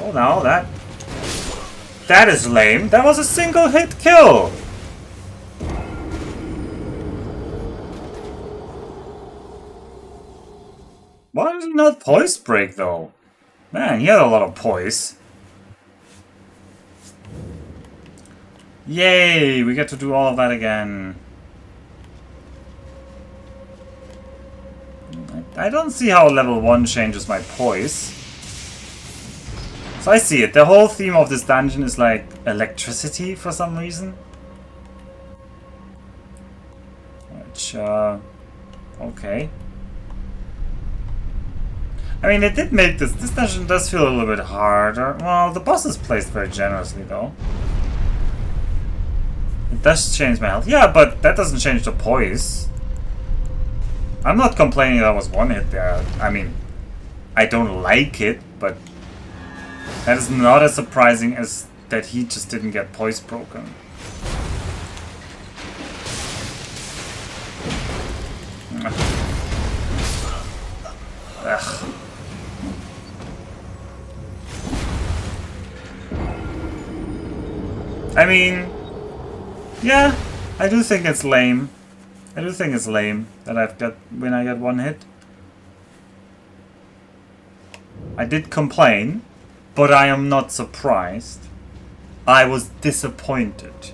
Speaker 1: Oh, now that is lame. That was a single hit kill. Why did he not poise break though? Man, he had a lot of poise. Yay, we get to do all of that again. I don't see how level 1 changes my poise. So I see it. The whole theme of this dungeon is like electricity for some reason. Which, okay. I mean, it did make this dungeon does feel a little bit harder. Well, the boss is placed very generously though. It does change my health. Yeah, but that doesn't change the poise. I'm not complaining that was one hit there. I mean, I don't like it, but that is not as surprising as that he just didn't get poise broken. Ugh. I mean, yeah, I do think it's lame. I do think it's lame that I've got when I get one hit. I did complain, but I am not surprised. I was disappointed.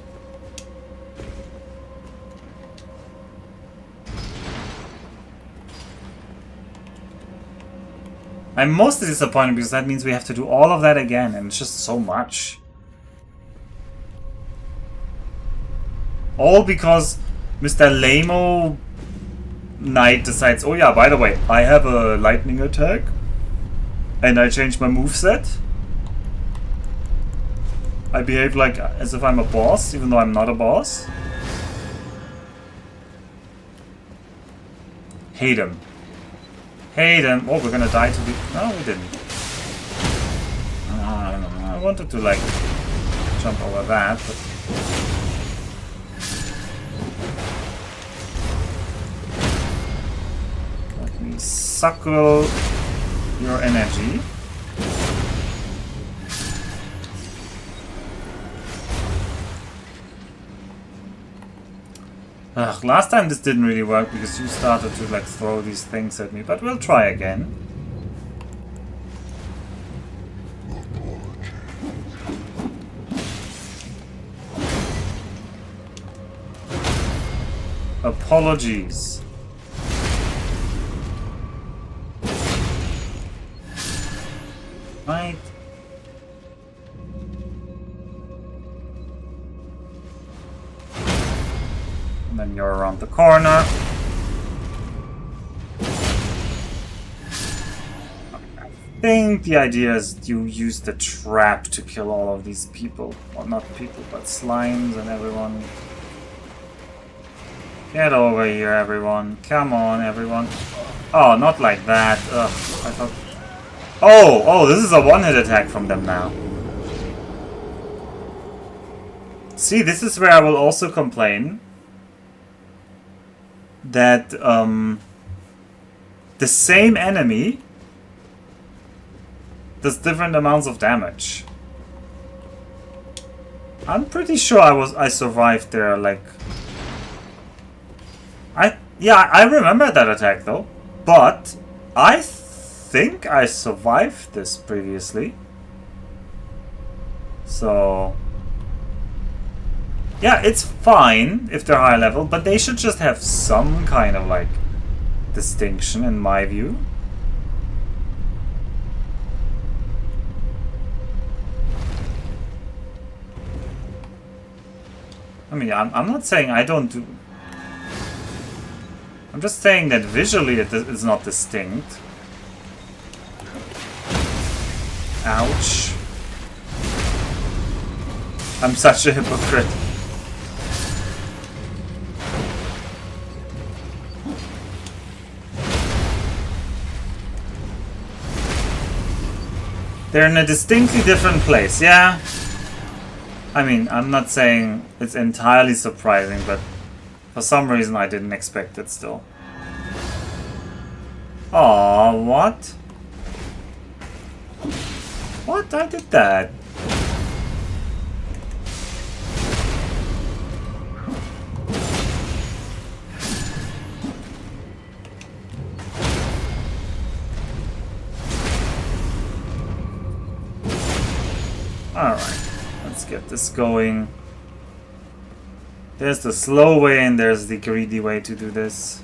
Speaker 1: I'm mostly disappointed because that means we have to do all of that again, and it's just so much. All because Mr. Lamo Knight decides, oh yeah, by the way, I have a lightning attack, and I changed my moveset. I behave like as if I'm a boss, even though I'm not a boss. Hate him. Hate him. Oh, we're gonna die to the... No, we didn't. I wanted to, like, jump over that, but... Let me suckle your energy. Ugh, last time this didn't really work because you started to like throw these things at me, but we'll try again. Apologies. Right. And then you're around the corner. I think the idea is you use the trap to kill all of these people. Well, not people, but slimes and everyone. Get over here, everyone. Come on, everyone. Oh, not like that. Ugh, I thought... Oh, this is a one-hit attack from them now. See, this is where I will also complain that the same enemy does different amounts of damage. I'm pretty sure I survived there, like... I remember that attack though, but I think I survived this previously. So... Yeah, it's fine if they're high level, but they should just have some kind of, like, distinction in my view. I mean, I'm not saying I don't do... I'm just saying that visually it is not distinct. Ouch. I'm such a hypocrite. They're in a distinctly different place, yeah? I mean, I'm not saying it's entirely surprising, but for some reason I didn't expect it still. Aw, what? What? I did that. Alright, let's get this going. There's the slow way and there's the greedy way to do this.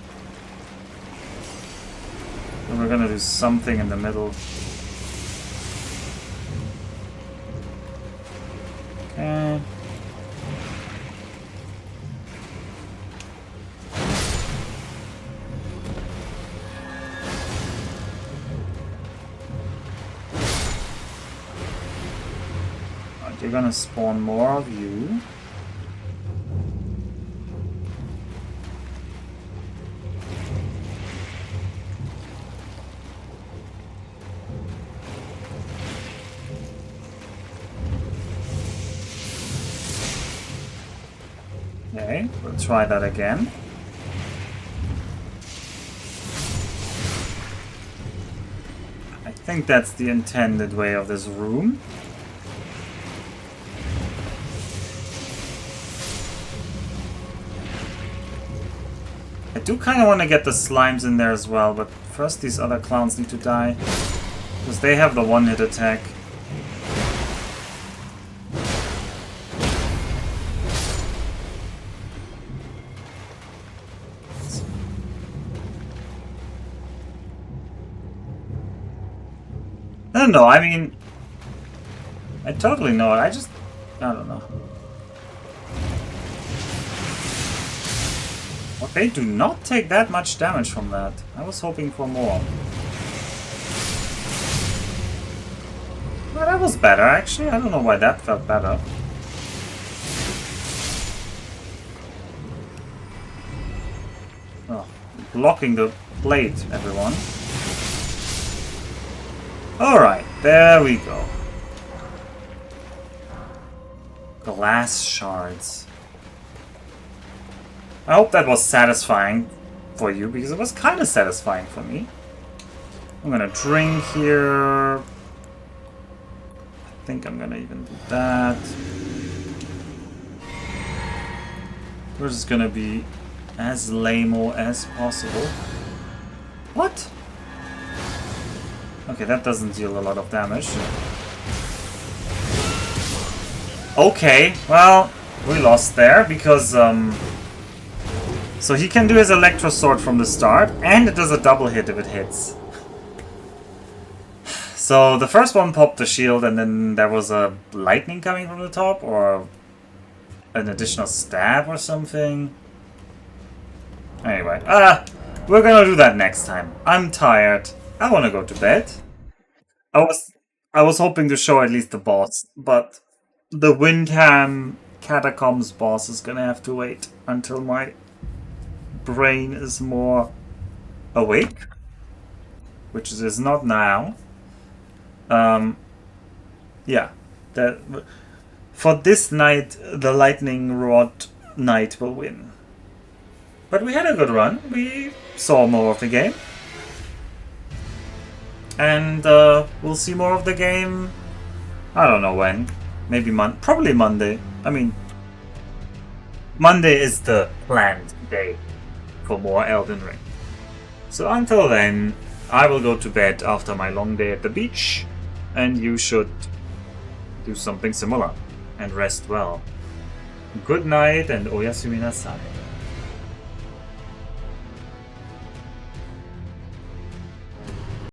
Speaker 1: And we're gonna do something in the middle. Okay. You're gonna spawn more of you. Okay, we'll try that again. think that's the intended way of this room. I do kind of want to get the slimes in there as well, but first these other clowns need to die. Because they have the one-hit attack. I don't know, I mean... I totally know it, I don't know. Well, they do not take that much damage from that. I was hoping for more. Well, that was better, actually. I don't know why that felt better. Oh, blocking the plate, everyone. Alright, there we go. Glass shards. I hope that was satisfying for you, because it was kind of satisfying for me. I'm gonna drink here. I think I'm gonna even do that. We're just gonna be as lame-o as possible. What? Okay, that doesn't deal a lot of damage. Okay, well, we lost there because, so he can do his Electro Sword from the start, and it does a double hit if it hits. So the first one popped the shield, and then there was a lightning coming from the top, or an additional stab or something. Anyway, we're gonna do that next time. I'm tired. I wanna go to bed. I was hoping to show at least the boss, but the Windham Catacombs boss is gonna have to wait until my brain is more awake, which it is not now. Yeah, that for this night the Lightning Rod Knight will win. But we had a good run. We saw more of the game. And we'll see more of the game, I don't know when. Maybe probably Monday. I mean, Monday is the planned day for more Elden Ring. So until then, I will go to bed after my long day at the beach. And you should do something similar and rest well. Good night and oyasumi nasai.